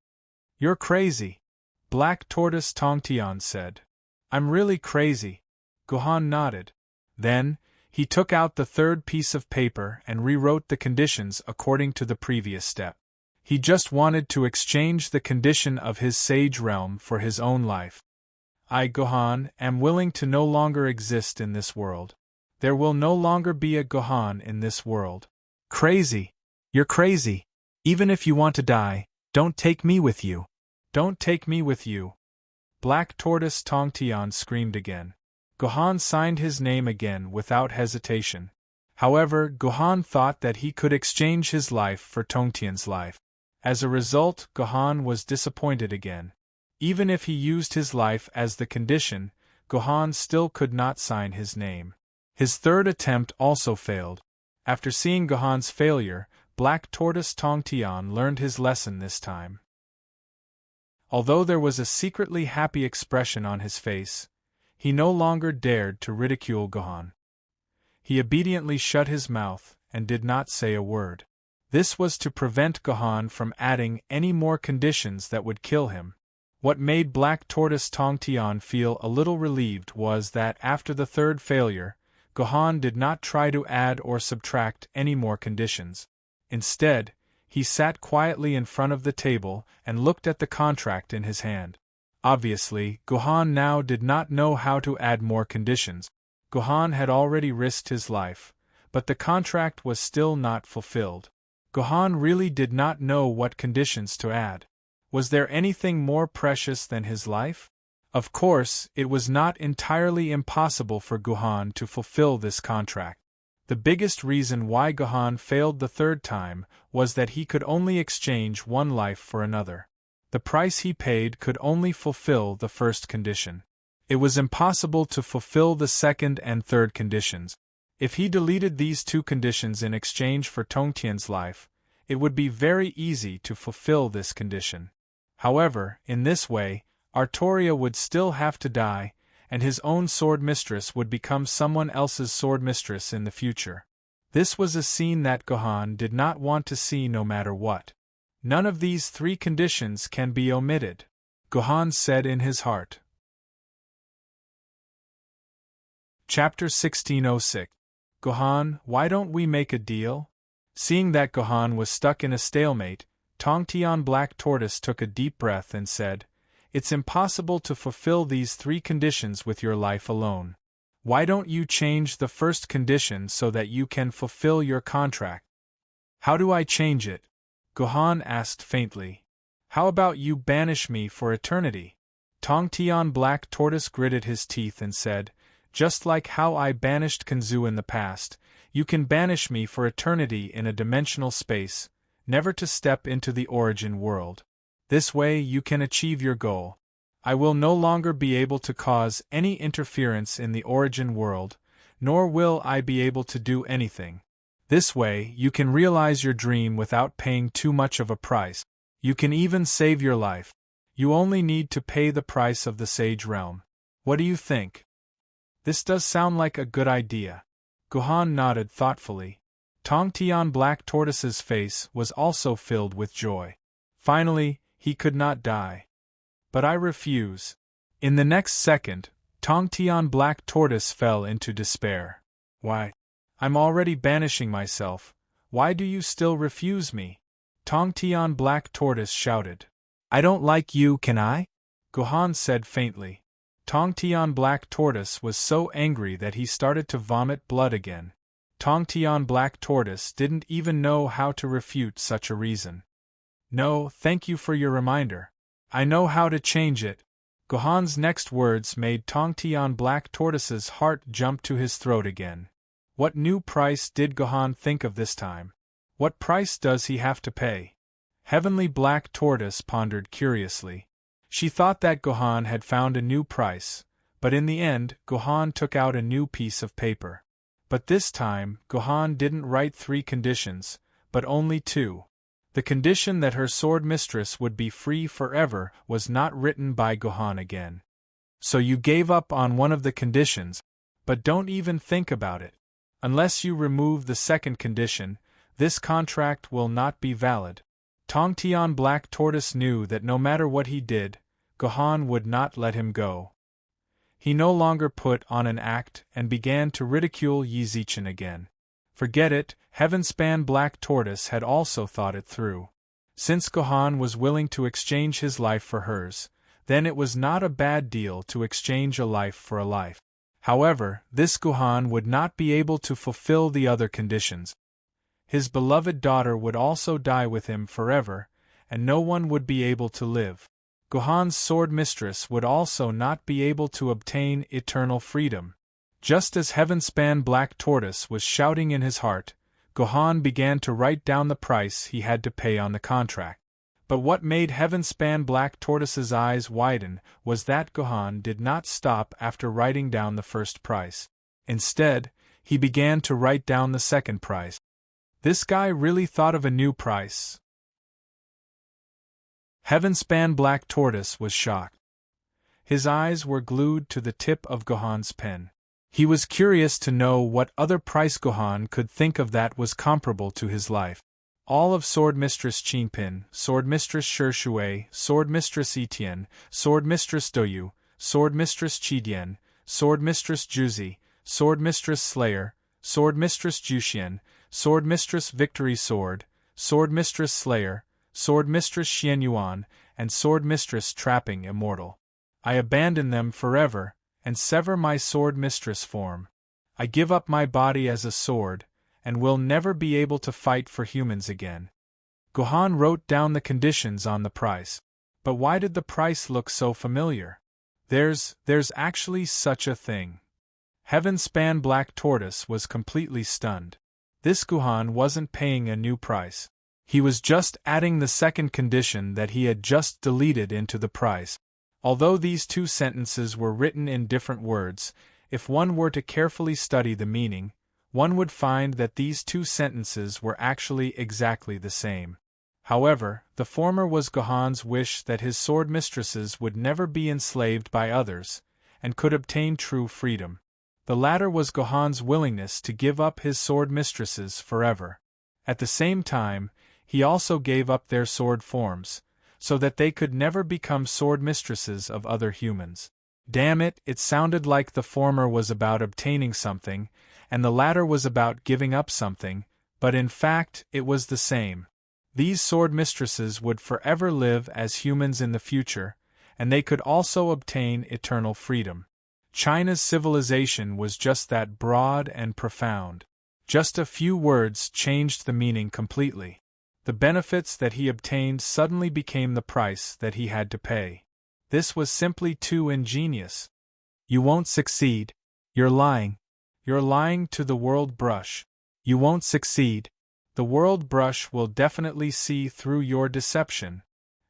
You're crazy, Black Tortoise Tongtian said. I'm really crazy. Gohan nodded. Then, he took out the third piece of paper and rewrote the conditions according to the previous step. He just wanted to exchange the condition of his sage realm for his own life. I, Gohan, am willing to no longer exist in this world. There will no longer be a Gohan in this world. Crazy! You're crazy! Even if you want to die, don't take me with you. Don't take me with you. Black Tortoise Tongtian screamed again. Gohan signed his name again without hesitation. However, Gohan thought that he could exchange his life for Tongtian's life. As a result, Gohan was disappointed again. Even if he used his life as the condition, Gohan still could not sign his name. His third attempt also failed. After seeing Gohan's failure, Black Tortoise Tongtian learned his lesson this time. Although there was a secretly happy expression on his face, he no longer dared to ridicule Gohan. He obediently shut his mouth and did not say a word. This was to prevent Gohan from adding any more conditions that would kill him. What made Black Tortoise Tongtian feel a little relieved was that after the third failure, Gohan did not try to add or subtract any more conditions. Instead, he sat quietly in front of the table and looked at the contract in his hand. Obviously, Gohan now did not know how to add more conditions. Gohan had already risked his life, but the contract was still not fulfilled. Gohan really did not know what conditions to add. Was there anything more precious than his life? Of course, it was not entirely impossible for Gohan to fulfill this contract. The biggest reason why Gohan failed the third time was that he could only exchange one life for another. The price he paid could only fulfill the first condition. It was impossible to fulfill the second and third conditions. If he deleted these two conditions in exchange for Tongtian's life, it would be very easy to fulfill this condition. However, in this way, Artoria would still have to die, and his own sword mistress would become someone else's sword mistress in the future. This was a scene that Gohan did not want to see no matter what. None of these three conditions can be omitted, Gohan said in his heart. Chapter 1606. Gohan, why don't we make a deal? Seeing that Gohan was stuck in a stalemate, Tongtian Black Tortoise took a deep breath and said, "It's impossible to fulfill these three conditions with your life alone. Why don't you change the first condition so that you can fulfill your contract?" "How do I change it?" Gohan asked faintly. "How about you banish me for eternity?" Tongtian Black Tortoise gritted his teeth and said, "Just like how I banished Kanzu in the past, you can banish me for eternity in a dimensional space, never to step into the origin world. This way you can achieve your goal. I will no longer be able to cause any interference in the origin world, nor will I be able to do anything. This way you can realize your dream without paying too much of a price. You can even save your life. You only need to pay the price of the Sage Realm. What do you think?" "This does sound like a good idea." Gohan nodded thoughtfully. Tongtian Black Tortoise's face was also filled with joy. Finally, he could not die. "But I refuse." In the next second, Tongtian Black Tortoise fell into despair. "Why? I'm already banishing myself. Why do you still refuse me?" Tongtian Black Tortoise shouted. "I don't like you, can I?" Gohan said faintly. Tongtian Black Tortoise was so angry that he started to vomit blood again. Tongtian Black Tortoise didn't even know how to refute such a reason. "No, thank you for your reminder. I know how to change it." Gohan's next words made Tongtian Black Tortoise's heart jump to his throat again. What new price did Gohan think of this time? What price does he have to pay? Heavenly Black Tortoise pondered curiously. She thought that Gohan had found a new price, but in the end, Gohan took out a new piece of paper. But this time, Gohan didn't write 3 conditions, but only 2. The condition that her sword mistress would be free forever was not written by Gohan again. "So you gave up on one of the conditions, but don't even think about it. Unless you remove the second condition, this contract will not be valid." Tongtian Black Tortoise knew that no matter what he did, Gohan would not let him go. He no longer put on an act and began to ridicule Yi Zichen again. Forget it, Heavenspan Black Tortoise had also thought it through. Since Gohan was willing to exchange his life for hers, then it was not a bad deal to exchange a life for a life. However, this Gohan would not be able to fulfill the other conditions. His beloved daughter would also die with him forever, and no one would be able to live. Gohan's sword mistress would also not be able to obtain eternal freedom. Just as Heaven-span Black Tortoise was shouting in his heart, Gohan began to write down the price he had to pay on the contract. But what made Heaven-span Black Tortoise's eyes widen was that Gohan did not stop after writing down the first price. Instead, he began to write down the second price. This guy really thought of a new price. Heaven-span Black Tortoise was shocked. His eyes were glued to the tip of Gohan's pen. He was curious to know what other price Gohan could think of that was comparable to his life. All of Sword Mistress Qingpin, Sword Mistress Shui, Sword Mistress Etienne, Sword Mistress Doyu, Sword Mistress Qidian, Sword Mistress Juzi, Sword Mistress Slayer, Sword Mistress Juxian, Sword Mistress Victory Sword, Sword Mistress Slayer, Sword Mistress Xianyuan, and Sword Mistress Trapping Immortal. I abandon them forever, and sever my Sword Mistress form. I give up my body as a sword, and will never be able to fight for humans again. Gohan wrote down the conditions on the price. But why did the price look so familiar? There's actually such a thing. Heaven-span Black Tortoise was completely stunned. This Gohan wasn't paying a new price. He was just adding the second condition that he had just deleted into the price. Although these two sentences were written in different words, if one were to carefully study the meaning, one would find that these two sentences were actually exactly the same. However, the former was Gohan's wish that his sword mistresses would never be enslaved by others, and could obtain true freedom. The latter was Gohan's willingness to give up his sword mistresses forever. At the same time, he also gave up their sword forms, so that they could never become sword mistresses of other humans. Damn it, it sounded like the former was about obtaining something, and the latter was about giving up something, but in fact it was the same. These sword mistresses would forever live as humans in the future, and they could also obtain eternal freedom. China's civilization was just that broad and profound. Just a few words changed the meaning completely. The benefits that he obtained suddenly became the price that he had to pay. This was simply too ingenious. You won't succeed. You're lying. You're lying to the world brush. You won't succeed. The world brush will definitely see through your deception.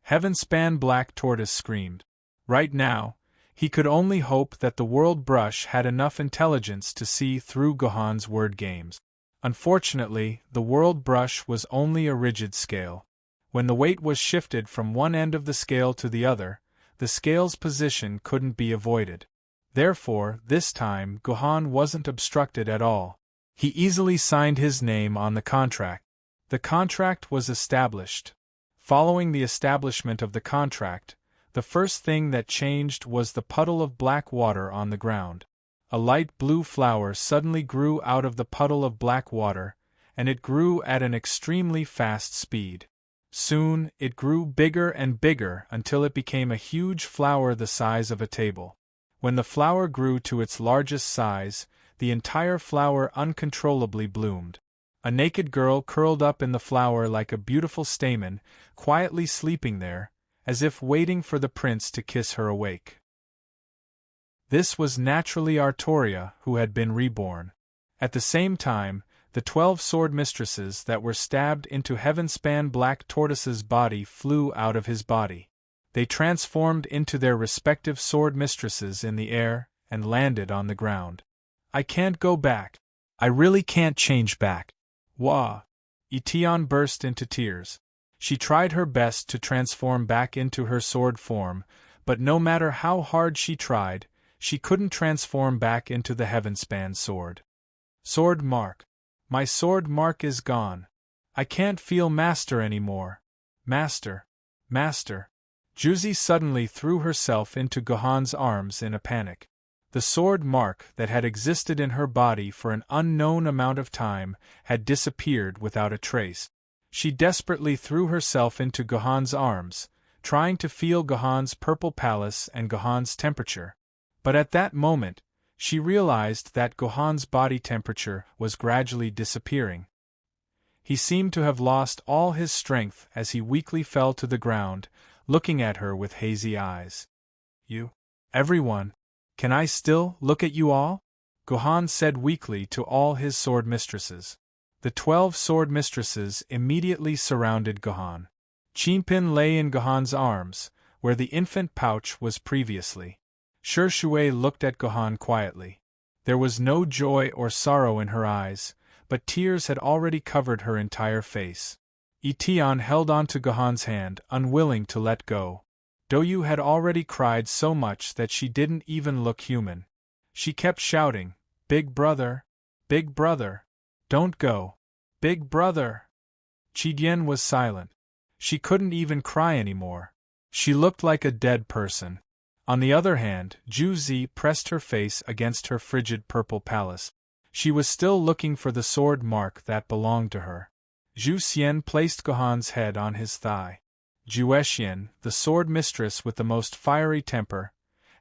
Heaven-span Black Tortoise screamed. Right now, he could only hope that the world brush had enough intelligence to see through Gohan's word games. Unfortunately, the world brush was only a rigid scale. When the weight was shifted from one end of the scale to the other, the scale's position couldn't be avoided. Therefore, this time, Gohan wasn't obstructed at all. He easily signed his name on the contract. The contract was established. Following the establishment of the contract, the first thing that changed was the puddle of black water on the ground. A light blue flower suddenly grew out of the puddle of black water, and it grew at an extremely fast speed. Soon, it grew bigger and bigger until it became a huge flower the size of a table. When the flower grew to its largest size, the entire flower uncontrollably bloomed. A naked girl curled up in the flower like a beautiful stamen, quietly sleeping there, as if waiting for the prince to kiss her awake. This was naturally Artoria, who had been reborn. At the same time, the 12 sword mistresses that were stabbed into Heaven-span Black Tortoise's body flew out of his body. They transformed into their respective sword mistresses in the air, and landed on the ground. I can't go back. I really can't change back. Wah! Etienne burst into tears. She tried her best to transform back into her sword form, but no matter how hard she tried, she couldn't transform back into the Heaven-span sword. Sword mark. My sword mark is gone. I can't feel master anymore. Master. Master. Juzi suddenly threw herself into Gohan's arms in a panic. The sword mark that had existed in her body for an unknown amount of time had disappeared without a trace. She desperately threw herself into Gohan's arms, trying to feel Gohan's purple palace and Gohan's temperature. But at that moment, she realized that Gohan's body temperature was gradually disappearing. He seemed to have lost all his strength as he weakly fell to the ground, looking at her with hazy eyes. You? Everyone? Can I still look at you all? Gohan said weakly to all his sword mistresses. The 12 sword mistresses immediately surrounded Gohan. Chinpin lay in Gohan's arms, where the infant pouch was previously. Shui looked at Gohan quietly. There was no joy or sorrow in her eyes, but tears had already covered her entire face. Etian held on to Gohan's hand, unwilling to let go. Doyu had already cried so much that she didn't even look human. She kept shouting, "Big brother! Big brother! Don't go! Big brother!" Qi was silent. She couldn't even cry anymore. She looked like a dead person. On the other hand, Zhu Zi pressed her face against her frigid purple palace. She was still looking for the sword mark that belonged to her. Zhu Xian placed Gohan's head on his thigh. Zhuexian, the sword mistress with the most fiery temper,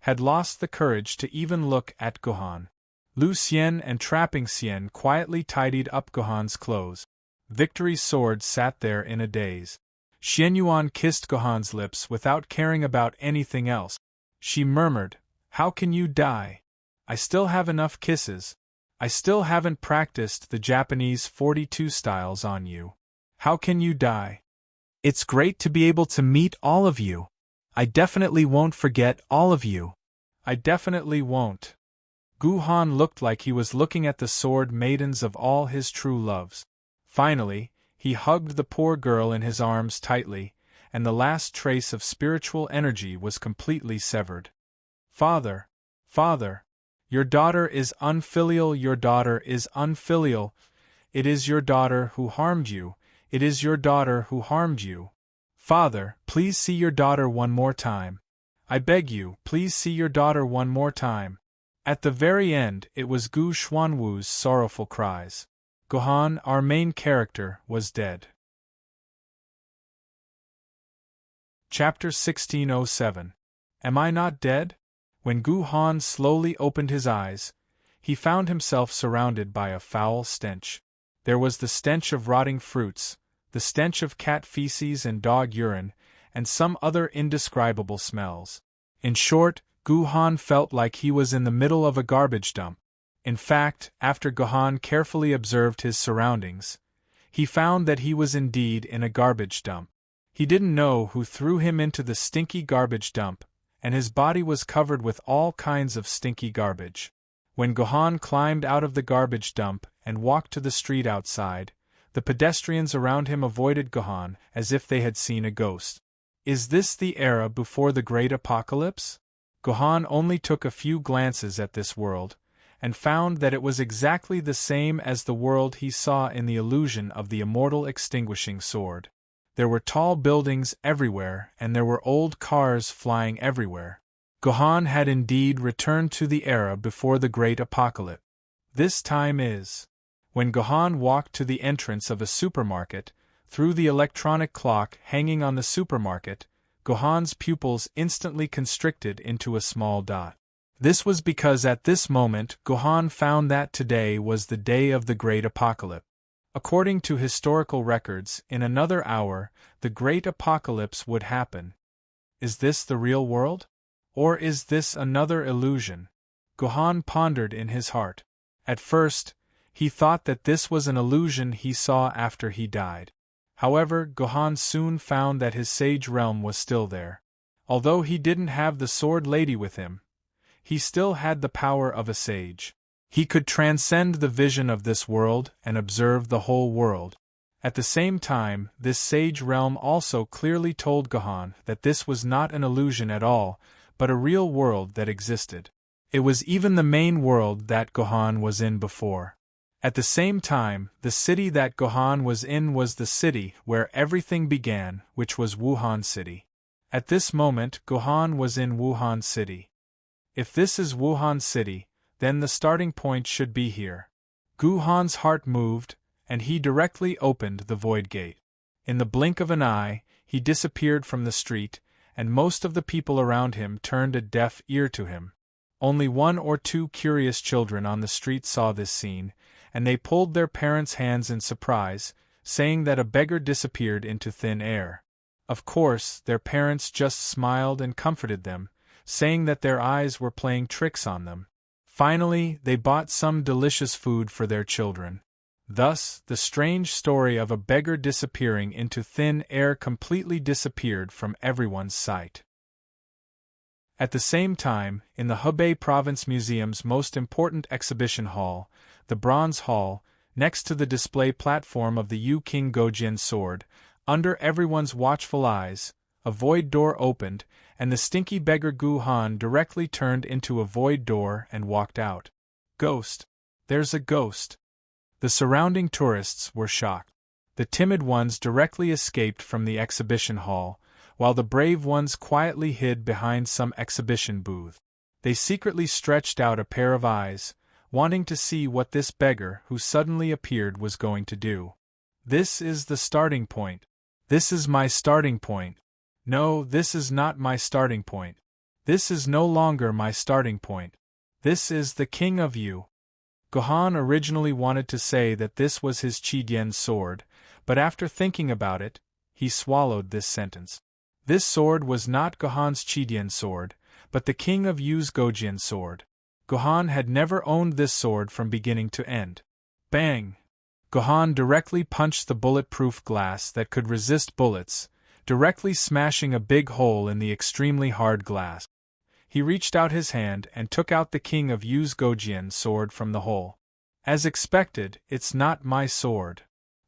had lost the courage to even look at Gohan. Lu Xian and Trapping Xian quietly tidied up Gohan's clothes. Victory's sword sat there in a daze. Xianyuan kissed Gohan's lips without caring about anything else. She murmured, "How can you die? I still have enough kisses. I still haven't practiced the Japanese 42 styles on you. How can you die? It's great to be able to meet all of you. I definitely won't forget all of you. I definitely won't." Gohan looked like he was looking at the sword maidens of all his true loves. Finally, he hugged the poor girl in his arms tightly, and the last trace of spiritual energy was completely severed. "Father, father, your daughter is unfilial, your daughter is unfilial. It is your daughter who harmed you, it is your daughter who harmed you. Father, please see your daughter one more time. I beg you, please see your daughter one more time." At the very end, it was Gu Xuanwu's sorrowful cries. Gohan, our main character, was dead. Chapter 1607. Am I not dead? When Gohan slowly opened his eyes, he found himself surrounded by a foul stench. There was the stench of rotting fruits, the stench of cat feces and dog urine, and some other indescribable smells. In short, Gohan felt like he was in the middle of a garbage dump. In fact, after Gohan carefully observed his surroundings, he found that he was indeed in a garbage dump. He didn't know who threw him into the stinky garbage dump, and his body was covered with all kinds of stinky garbage. When Gohan climbed out of the garbage dump and walked to the street outside, the pedestrians around him avoided Gohan as if they had seen a ghost. Is this the era before the Great Apocalypse? Gohan only took a few glances at this world, and found that it was exactly the same as the world he saw in the illusion of the immortal extinguishing sword. There were tall buildings everywhere, and there were old cars flying everywhere. Gohan had indeed returned to the era before the Great Apocalypse. This time is. When Gohan walked to the entrance of a supermarket, through the electronic clock hanging on the supermarket, Gohan's pupils instantly constricted into a small dot. This was because at this moment Gohan found that today was the day of the Great Apocalypse. According to historical records, in another hour, the Great Apocalypse would happen. Is this the real world? Or is this another illusion? Gohan pondered in his heart. At first, he thought that this was an illusion he saw after he died. However, Gohan soon found that his sage realm was still there. Although he didn't have the sword lady with him, he still had the power of a sage. He could transcend the vision of this world and observe the whole world. At the same time, this sage realm also clearly told Gohan that this was not an illusion at all, but a real world that existed. It was even the main world that Gohan was in before. At the same time, the city that Gohan was in was the city where everything began, which was Wuhan City. At this moment, Gohan was in Wuhan City. If this is Wuhan City, then the starting point should be here. Gohan's heart moved, and he directly opened the void gate. In the blink of an eye, he disappeared from the street, and most of the people around him turned a deaf ear to him. Only 1 or 2 curious children on the street saw this scene, and they pulled their parents' hands in surprise, saying that a beggar disappeared into thin air. Of course, their parents just smiled and comforted them, saying that their eyes were playing tricks on them. Finally, they bought some delicious food for their children. Thus, the strange story of a beggar disappearing into thin air completely disappeared from everyone's sight. At the same time, in the Hebei Province Museum's most important exhibition hall, the Bronze Hall, next to the display platform of the Yu King Gojin sword, under everyone's watchful eyes, a void door opened, and the stinky beggar Gu Han directly turned into a void door and walked out. Ghost! There's a ghost! The surrounding tourists were shocked. The timid ones directly escaped from the exhibition hall, while the brave ones quietly hid behind some exhibition booth. They secretly stretched out a pair of eyes, wanting to see what this beggar who suddenly appeared was going to do. This is the starting point. This is my starting point. No, this is not my starting point. This is no longer my starting point. This is the king of you. Gohan originally wanted to say that this was his Qi sword, but after thinking about it, he swallowed this sentence. This sword was not Gohan's Qi sword, but the king of Yu's Gojin sword. Gohan had never owned this sword from beginning to end. Bang! Gohan directly punched the bulletproof glass that could resist bullets, directly smashing a big hole in the extremely hard glass. He reached out his hand and took out the king of Yu's Gojin sword from the hole. As expected, it's not my sword.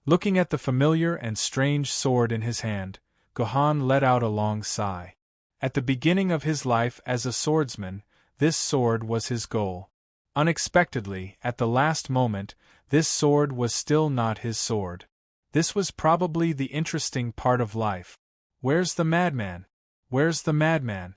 Looking at the familiar and strange sword in his hand, Gohan let out a long sigh. At the beginning of his life as a swordsman, this sword was his goal. Unexpectedly, at the last moment, this sword was still not his sword. This was probably the interesting part of life. Where's the madman? Where's the madman?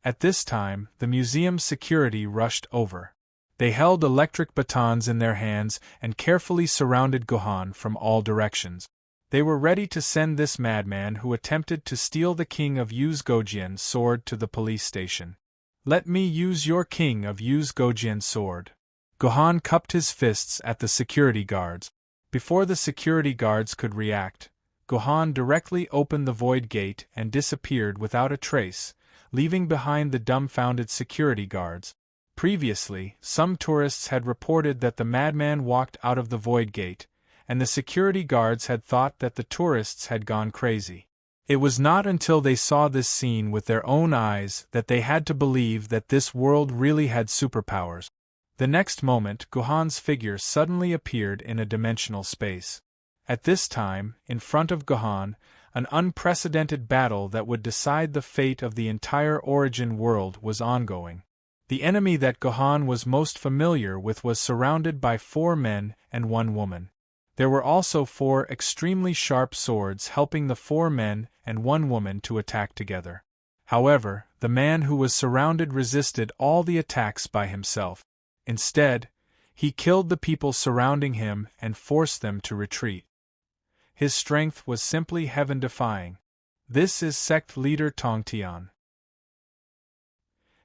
At this time, the museum's security rushed over. They held electric batons in their hands and carefully surrounded Gohan from all directions. They were ready to send this madman who attempted to steal the king of Yu's Gojin sword to the police station. Let me use your king of Yu's Gojin sword. Gohan cupped his fists at the security guards. Before the security guards could react, Gohan directly opened the void gate and disappeared without a trace, leaving behind the dumbfounded security guards. Previously, some tourists had reported that the madman walked out of the void gate, and the security guards had thought that the tourists had gone crazy. It was not until they saw this scene with their own eyes that they had to believe that this world really had superpowers. The next moment, Gohan's figure suddenly appeared in a dimensional space. At this time, in front of Gohan, an unprecedented battle that would decide the fate of the entire origin world was ongoing. The enemy that Gohan was most familiar with was surrounded by 4 men and 1 woman. There were also 4 extremely sharp swords helping the 4 men and 1 woman to attack together. However, the man who was surrounded resisted all the attacks by himself. Instead, he killed the people surrounding him and forced them to retreat. His strength was simply heaven-defying. This is sect leader Tongtian.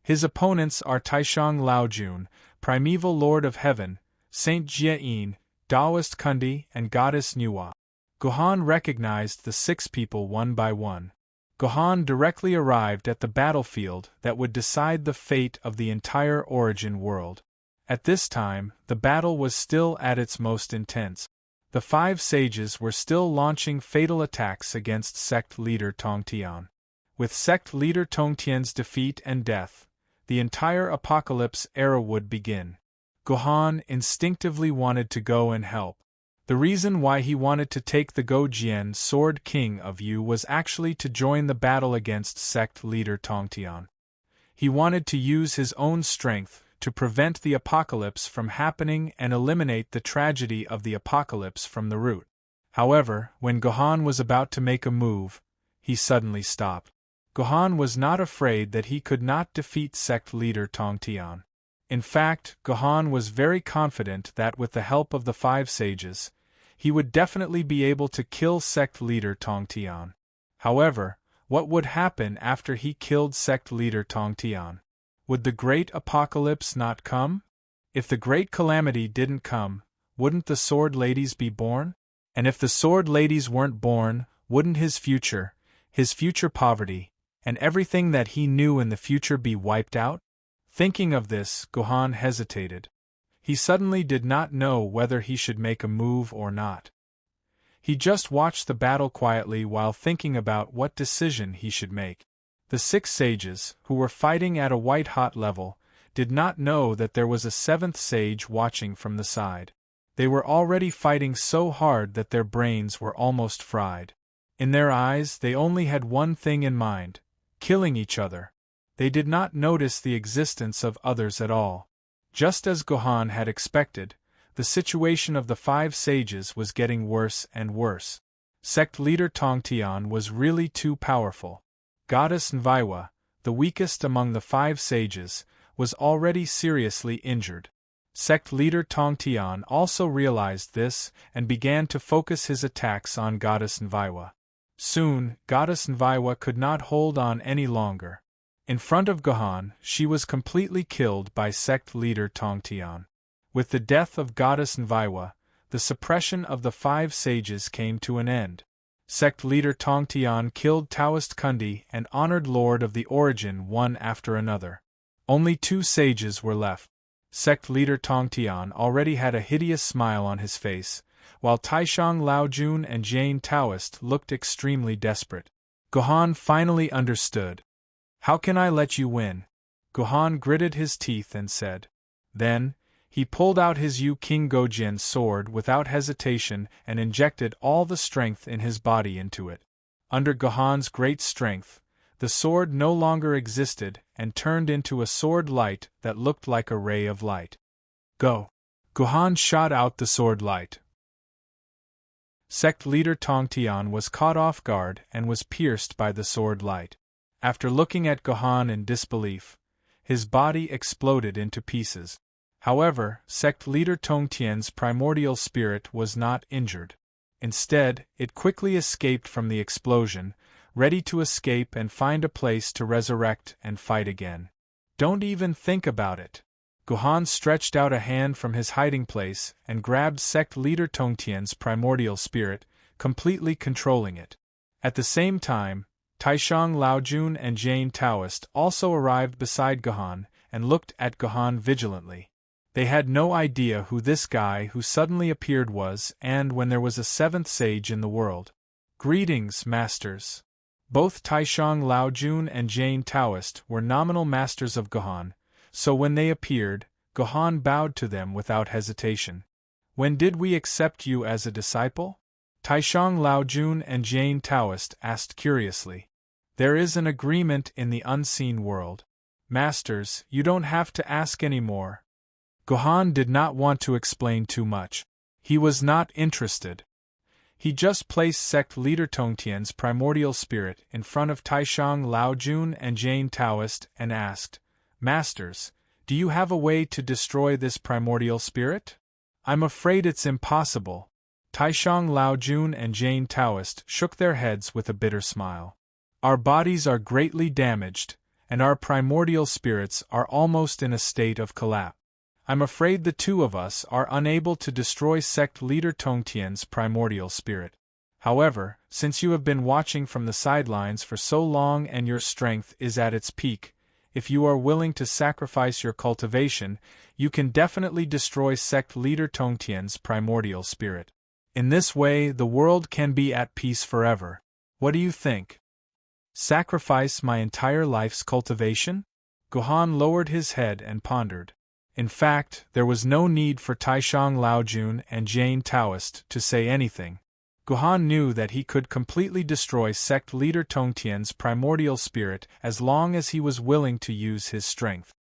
His opponents are Taishang Laojun, primeval lord of heaven, Saint Jieyin, Taoist Kundi, and goddess Nuwa. Gohan recognized the 6 people one by one. Gohan directly arrived at the battlefield that would decide the fate of the entire origin world. At this time, the battle was still at its most intense. The 5 sages were still launching fatal attacks against sect leader Tongtian. With sect leader Tongtian's defeat and death, the entire apocalypse era would begin. Gohan instinctively wanted to go and help. The reason why he wanted to take the Gojin Sword King of Yu was actually to join the battle against sect leader Tongtian. He wanted to use his own strength to prevent the apocalypse from happening and eliminate the tragedy of the apocalypse from the root. However, when Gohan was about to make a move, he suddenly stopped. Gohan was not afraid that he could not defeat sect leader Tongtian. In fact, Gohan was very confident that with the help of the 5 sages, he would definitely be able to kill sect leader Tongtian. However, what would happen after he killed sect leader Tongtian? Would the great apocalypse not come? If the great calamity didn't come, wouldn't the sword ladies be born? And if the sword ladies weren't born, wouldn't his future poverty, and everything that he knew in the future be wiped out? Thinking of this, Gohan hesitated. He suddenly did not know whether he should make a move or not. He just watched the battle quietly while thinking about what decision he should make. The 6 sages, who were fighting at a white-hot level, did not know that there was a 7th sage watching from the side. They were already fighting so hard that their brains were almost fried. In their eyes they only had one thing in mind: killing each other. They did not notice the existence of others at all. Just as Gohan had expected, the situation of the 5 sages was getting worse and worse. Sect leader Tongtian was really too powerful. Goddess Nviwa, the weakest among the 5 sages, was already seriously injured. Sect leader Tongtian also realized this and began to focus his attacks on Goddess Nviwa. Soon, Goddess Nviwa could not hold on any longer. In front of Gohan, she was completely killed by sect leader Tongtian. With the death of Goddess Nviwa, the suppression of the 5 sages came to an end. Sect leader Tongtian killed Taoist Kundi and honored Lord of the Origin one after another. Only 2 sages were left. Sect leader Tongtian already had a hideous smile on his face, while Taishang Laojun and Jane Taoist looked extremely desperate. Gohan finally understood. "How can I let you win?" Gohan gritted his teeth and said. Then, he pulled out his Yu King Gojin sword without hesitation and injected all the strength in his body into it. Under Gohan's great strength, the sword no longer existed and turned into a sword light that looked like a ray of light. Go! Gohan shot out the sword light. Sect leader Tongtian was caught off guard and was pierced by the sword light. After looking at Gohan in disbelief, his body exploded into pieces. However, sect leader Tongtian's primordial spirit was not injured. Instead, it quickly escaped from the explosion, ready to escape and find a place to resurrect and fight again. Don't even think about it. Gohan stretched out a hand from his hiding place and grabbed sect leader Tongtian's primordial spirit, completely controlling it. At the same time, Taishang Laojun and Jane Taoist also arrived beside Gohan and looked at Gohan vigilantly. They had no idea who this guy who suddenly appeared was and when there was a 7th sage in the world. Greetings, masters. Both Taishang Laojun and Jane Taoist were nominal masters of Gohan, so when they appeared, Gohan bowed to them without hesitation. When did we accept you as a disciple? Taishang Laojun and Jane Taoist asked curiously. There is an agreement in the unseen world. Masters, you don't have to ask anymore. Gohan did not want to explain too much. He was not interested. He just placed sect leader Tongtian's primordial spirit in front of Taishang Laojun and Jane Taoist and asked, Masters, do you have a way to destroy this primordial spirit? I'm afraid it's impossible. Taishang Laojun and Jane Taoist shook their heads with a bitter smile. Our bodies are greatly damaged, and our primordial spirits are almost in a state of collapse. I'm afraid the 2 of us are unable to destroy sect leader Tongtian's primordial spirit. However, since you have been watching from the sidelines for so long and your strength is at its peak, if you are willing to sacrifice your cultivation, you can definitely destroy sect leader Tongtian's primordial spirit. In this way, the world can be at peace forever. What do you think? Sacrifice my entire life's cultivation? Gohan lowered his head and pondered. In fact, there was no need for Taishang Laojun and Jane Taoist to say anything. Gohan knew that he could completely destroy sect leader Tongtian's primordial spirit as long as he was willing to use his strength.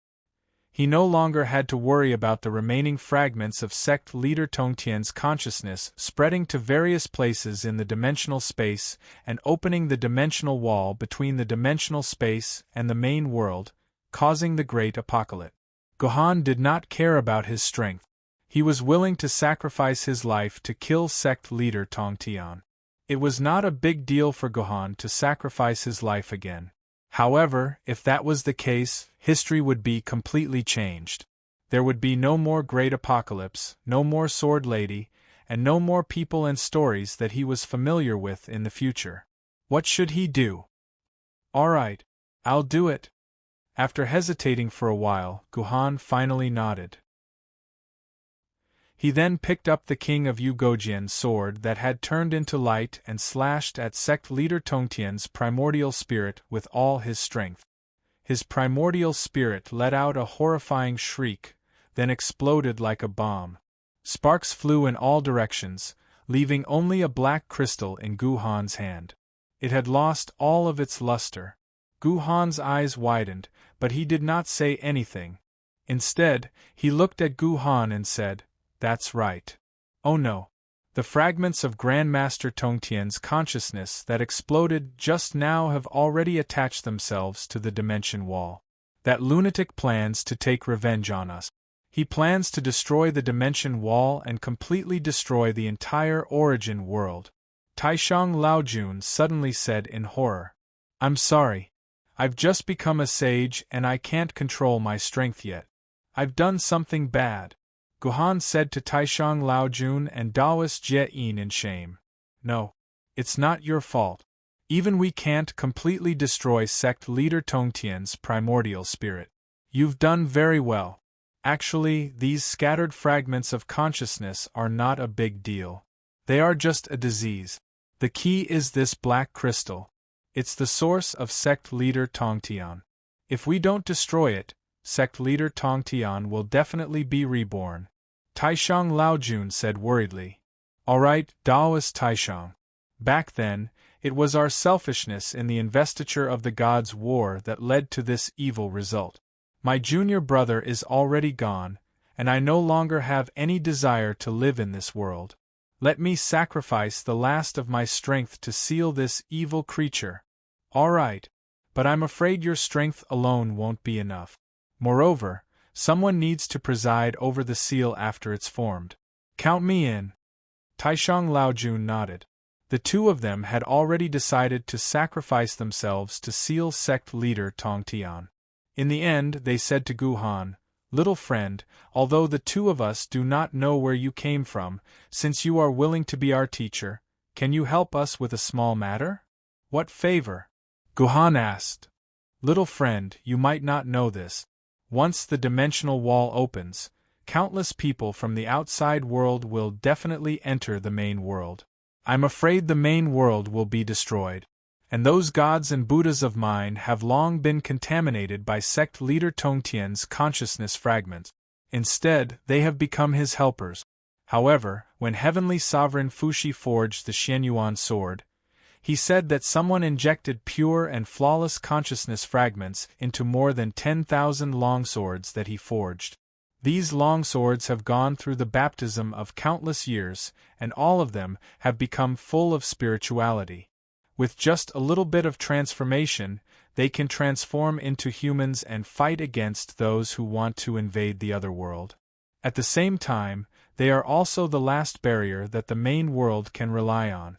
He no longer had to worry about the remaining fragments of sect leader Tongtian's consciousness spreading to various places in the dimensional space and opening the dimensional wall between the dimensional space and the main world, causing the great apocalypse. Gohan did not care about his strength. He was willing to sacrifice his life to kill sect leader Tongtian. It was not a big deal for Gohan to sacrifice his life again. However, if that was the case, history would be completely changed. There would be no more great apocalypse, no more sword lady, and no more people and stories that he was familiar with in the future. What should he do? All right, I'll do it. After hesitating for a while, Guhan finally nodded. He then picked up the King of Ugojian's sword that had turned into light and slashed at sect leader Tongtian's primordial spirit with all his strength. His primordial spirit let out a horrifying shriek, then exploded like a bomb. Sparks flew in all directions, leaving only a black crystal in Guhan's hand. It had lost all of its luster. Guhan's eyes widened, but he did not say anything. Instead, he looked at Guhan and said, "That's right." Oh no. The fragments of Grandmaster Tongtian's consciousness that exploded just now have already attached themselves to the dimension wall. That lunatic plans to take revenge on us. He plans to destroy the dimension wall and completely destroy the entire origin world. Taishang Laojun suddenly said in horror. I'm sorry. I've just become a sage and I can't control my strength yet. I've done something bad. Guhan said to Taishang Laojun and Daoist Jie-in in shame. No. It's not your fault. Even we can't completely destroy sect leader Tongtian's primordial spirit. You've done very well. Actually, these scattered fragments of consciousness are not a big deal. They are just a disease. The key is this black crystal. It's the source of sect leader Tongtian. If we don't destroy it, sect leader Tongtian will definitely be reborn. Taishang Laojun said worriedly. Alright, Daoist Taishang. Back then, it was our selfishness in the investiture of the gods' war that led to this evil result. My junior brother is already gone, and I no longer have any desire to live in this world. Let me sacrifice the last of my strength to seal this evil creature. Alright, but I'm afraid your strength alone won't be enough. Moreover, someone needs to preside over the seal after it's formed. Count me in. Taishang Laojun nodded. The two of them had already decided to sacrifice themselves to seal sect leader Tongtian. In the end, they said to Guhan, Little friend, although the two of us do not know where you came from, since you are willing to be our teacher, can you help us with a small matter? What favor? Guhan asked. Little friend, you might not know this. Once the dimensional wall opens, countless people from the outside world will definitely enter the main world. I'm afraid the main world will be destroyed. And those gods and Buddhas of mine have long been contaminated by sect leader Tongtian's consciousness fragments. Instead, they have become his helpers. However, when Heavenly Sovereign Fuxi forged the Xianyuan sword, he said that someone injected pure and flawless consciousness fragments into more than 10,000 longswords that he forged. These longswords have gone through the baptism of countless years, and all of them have become full of spirituality. With just a little bit of transformation, they can transform into humans and fight against those who want to invade the other world. At the same time, they are also the last barrier that the main world can rely on.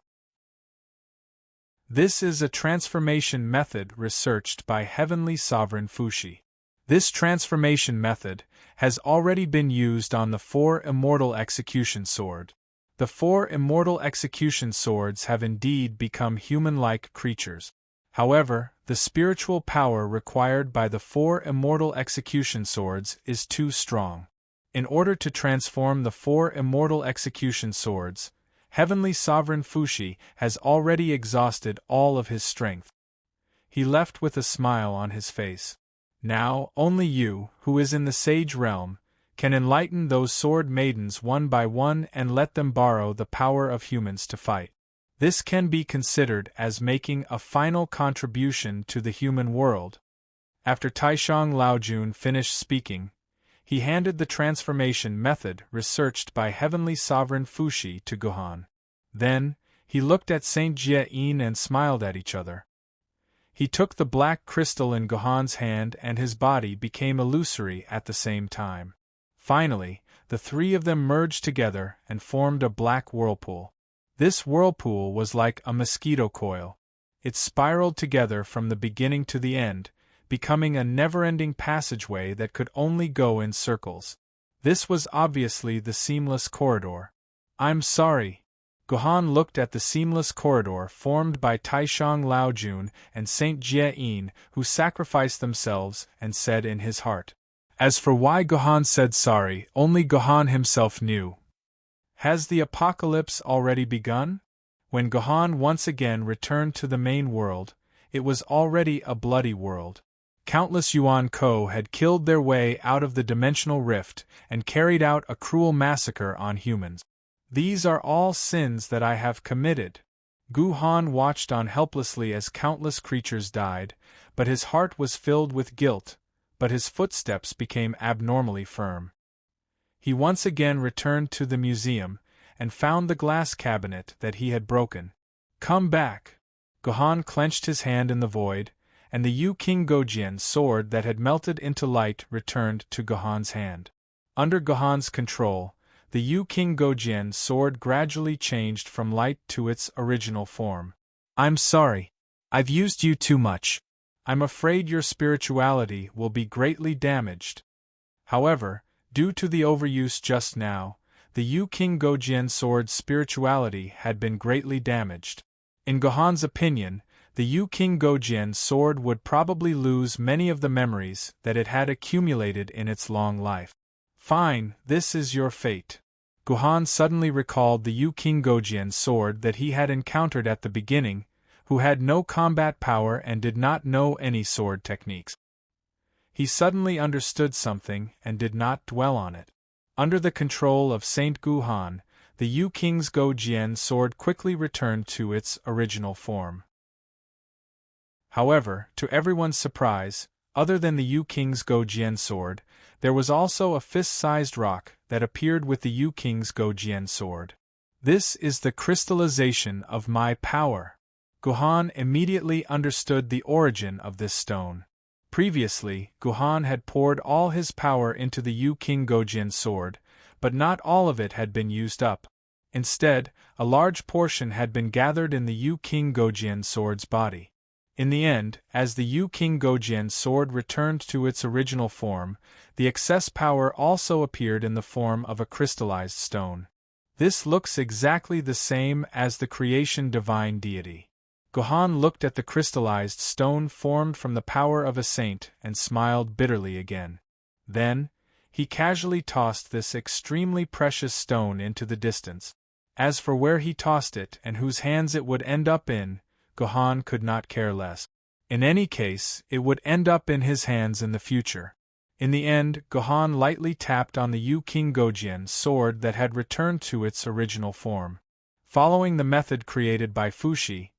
This is a transformation method researched by Heavenly Sovereign Fuxi. This transformation method has already been used on the 4 immortal execution sword. The 4 immortal execution swords have indeed become human-like creatures. However, the spiritual power required by the 4 immortal execution swords is too strong. In order to transform the 4 immortal execution swords, Heavenly Sovereign Fuxi has already exhausted all of his strength. He left with a smile on his face. Now, only you, who is in the sage realm, can enlighten those sword maidens one by one and let them borrow the power of humans to fight. This can be considered as making a final contribution to the human world. After Taishang Laojun finished speaking, he handed the transformation method researched by Heavenly Sovereign Fuxi to Guhan. Then, he looked at Saint Jie-in and smiled at each other. He took the black crystal in Guhan's hand and his body became illusory at the same time. Finally, the three of them merged together and formed a black whirlpool. This whirlpool was like a mosquito coil. It spiraled together from the beginning to the end, becoming a never-ending passageway that could only go in circles. This was obviously the seamless corridor. I'm sorry. Gohan looked at the seamless corridor formed by Taishang Laojun and Saint Jie-in, who sacrificed themselves, and said in his heart. As for why Gohan said sorry, only Gohan himself knew. Has the apocalypse already begun? When Gohan once again returned to the main world, it was already a bloody world. Countless Yuan Ko had killed their way out of the dimensional rift and carried out a cruel massacre on humans. These are all sins that I have committed. Gohan watched on helplessly as countless creatures died, but his heart was filled with guilt, but his footsteps became abnormally firm. He once again returned to the museum, and found the glass cabinet that he had broken. Come back! Gohan clenched his hand in the void, and the Yu King Gojian sword that had melted into light returned to Gohan's hand. Under Gohan's control, the Yu King Gojian sword gradually changed from light to its original form. I'm sorry. I've used you too much. I'm afraid your spirituality will be greatly damaged. However, due to the overuse just now, the Yu King Gojian sword's spirituality had been greatly damaged. In Gohan's opinion, the Yu King Gojian sword would probably lose many of the memories that it had accumulated in its long life. Fine, this is your fate. Gohan suddenly recalled the Yu King Gojian sword that he had encountered at the beginning, who had no combat power and did not know any sword techniques. He suddenly understood something and did not dwell on it. Under the control of Saint Gohan, the Yu King's Gojian sword quickly returned to its original form. However, to everyone's surprise, other than the Yu King's Gojian sword, there was also a fist-sized rock that appeared with the Yu King's Gojian sword. This is the crystallization of my power. Gohan immediately understood the origin of this stone. Previously, Gohan had poured all his power into the Yu King Gojian sword, but not all of it had been used up. Instead, a large portion had been gathered in the Yu King Gojian sword's body. In the end, as the Yu King Gojian sword returned to its original form, the excess power also appeared in the form of a crystallized stone. This looks exactly the same as the creation divine deity. Gohan looked at the crystallized stone formed from the power of a saint and smiled bitterly again. Then, he casually tossed this extremely precious stone into the distance. As for where he tossed it and whose hands it would end up in, Gohan could not care less. In any case, it would end up in his hands in the future. In the end, Gohan lightly tapped on the Yu King Gojian sword that had returned to its original form. Following the method created by Fushi,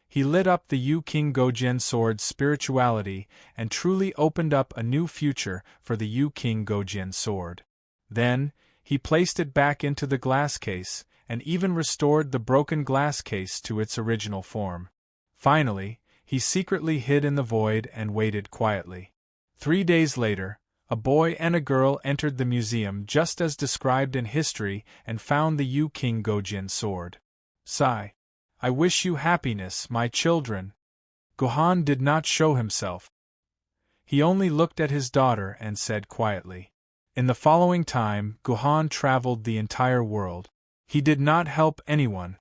he lit up the Yu King Gojian sword's spirituality and truly opened up a new future for the Yu King Gojian sword. Then, he placed it back into the glass case, and even restored the broken glass case to its original form. Finally, he secretly hid in the void and waited quietly. 3 days later, a boy and a girl entered the museum just as described in history and found the Yu King Gojian sword. Sigh. I wish you happiness, my children. Gohan did not show himself. He only looked at his daughter and said quietly. In the following time, Gohan traveled the entire world. He did not help anyone.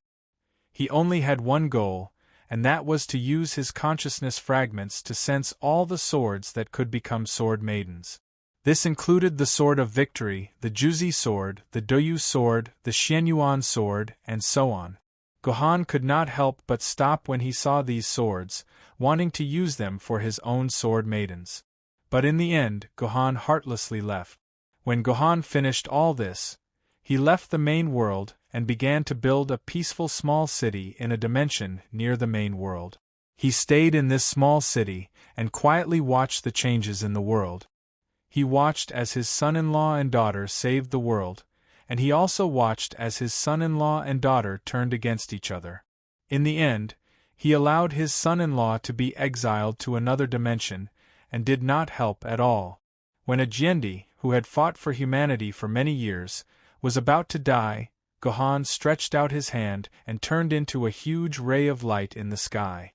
He only had one goal, and that was to use his consciousness fragments to sense all the swords that could become sword maidens. This included the Sword of Victory, the Juzi sword, the Doyu sword, the Xianyuan sword, and so on. Gohan could not help but stop when he saw these swords, wanting to use them for his own sword maidens. But in the end, Gohan heartlessly left. When Gohan finished all this, he left the main world and began to build a peaceful small city in a dimension near the main world. He stayed in this small city and quietly watched the changes in the world. He watched as his son-in-law and daughter saved the world, and he also watched as his son-in-law and daughter turned against each other. In the end, he allowed his son-in-law to be exiled to another dimension, and did not help at all. When a Jiendi, who had fought for humanity for many years, was about to die, Gohan stretched out his hand and turned into a huge ray of light in the sky.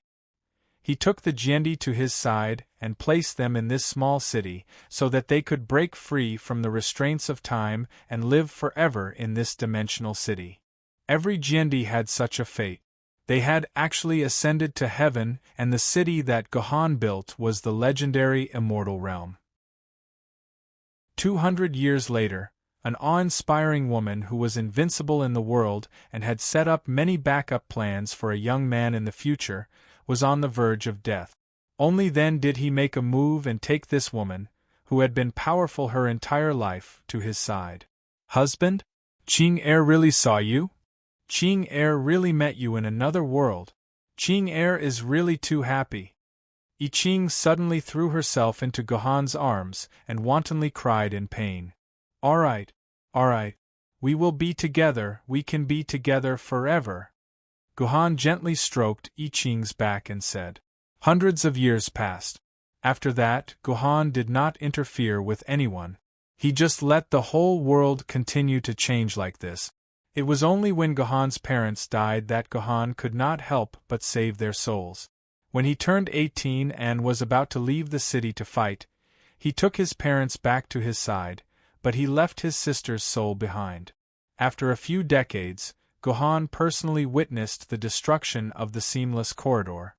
He took the Jiendi to his side and placed them in this small city so that they could break free from the restraints of time and live forever in this dimensional city. Every Jiendi had such a fate. They had actually ascended to heaven, and the city that Gohan built was the legendary Immortal Realm. 200 years later, an awe-inspiring woman who was invincible in the world and had set up many backup plans for a young man in the future, was on the verge of death. Only then did he make a move and take this woman, who had been powerful her entire life, to his side. Husband? Ching Er really saw you? Ching Er really met you in another world. Ching Er is really too happy. I Ching suddenly threw herself into Gohan's arms and wantonly cried in pain. All right. We will be together, we can be together forever. Gohan gently stroked I Ching's back and said. Hundreds of years passed. After that, Gohan did not interfere with anyone. He just let the whole world continue to change like this. It was only when Gohan's parents died that Gohan could not help but save their souls. When he turned 18 and was about to leave the city to fight, he took his parents back to his side, but he left his sister's soul behind. After a few decades, Gohan personally witnessed the destruction of the Seamless Corridor.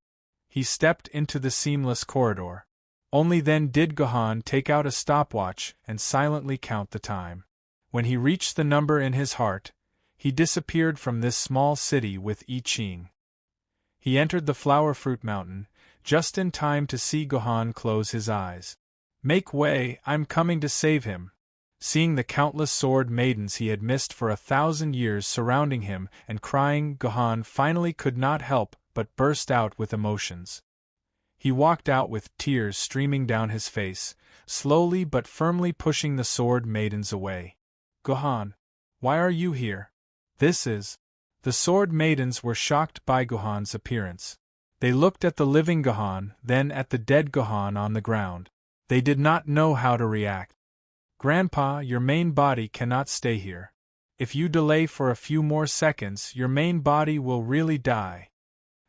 He stepped into the Seamless Corridor. Only then did Gohan take out a stopwatch and silently count the time. When he reached the number in his heart, he disappeared from this small city with I Ching. He entered the Flower Fruit Mountain, just in time to see Gohan close his eyes. Make way, I'm coming to save him. Seeing the countless sword maidens he had missed for 1,000 years surrounding him and crying, Gohan finally could not help but burst out with emotions. He walked out with tears streaming down his face, slowly but firmly pushing the sword maidens away. Gohan, why are you here? This is... The sword maidens were shocked by Gohan's appearance. They looked at the living Gohan, then at the dead Gohan on the ground. They did not know how to react. Grandpa, your main body cannot stay here. If you delay for a few more seconds, your main body will really die.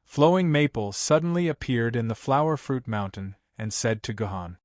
Flowing Maple suddenly appeared in the Flower Fruit Mountain and said to Gohan,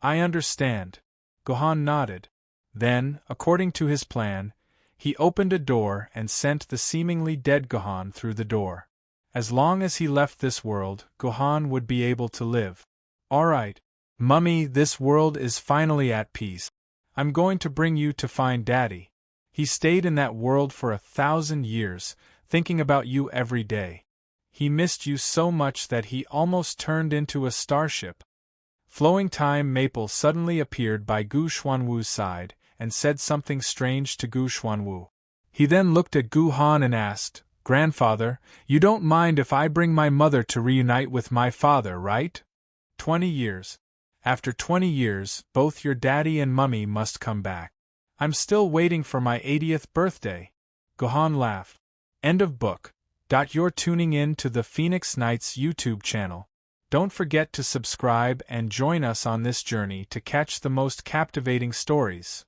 I understand. Gohan nodded. Then, according to his plan, he opened a door and sent the seemingly dead Gohan through the door. As long as he left this world, Gohan would be able to live. All right, Mummy, this world is finally at peace. I'm going to bring you to find Daddy. He stayed in that world for 1,000 years, thinking about you every day. He missed you so much that he almost turned into a starship. Flowing Time Maple suddenly appeared by Gu Xuanwu's side and said something strange to Gu Xuanwu. He then looked at Gu Han and asked, Grandfather, you don't mind if I bring my mother to reunite with my father, right? 20 years. After 20 years, both your daddy and mummy must come back. I'm still waiting for my 80th birthday. Gohan laughed. End of book. You're tuning in to the Phoenix Knights YouTube channel. Don't forget to subscribe and join us on this journey to catch the most captivating stories.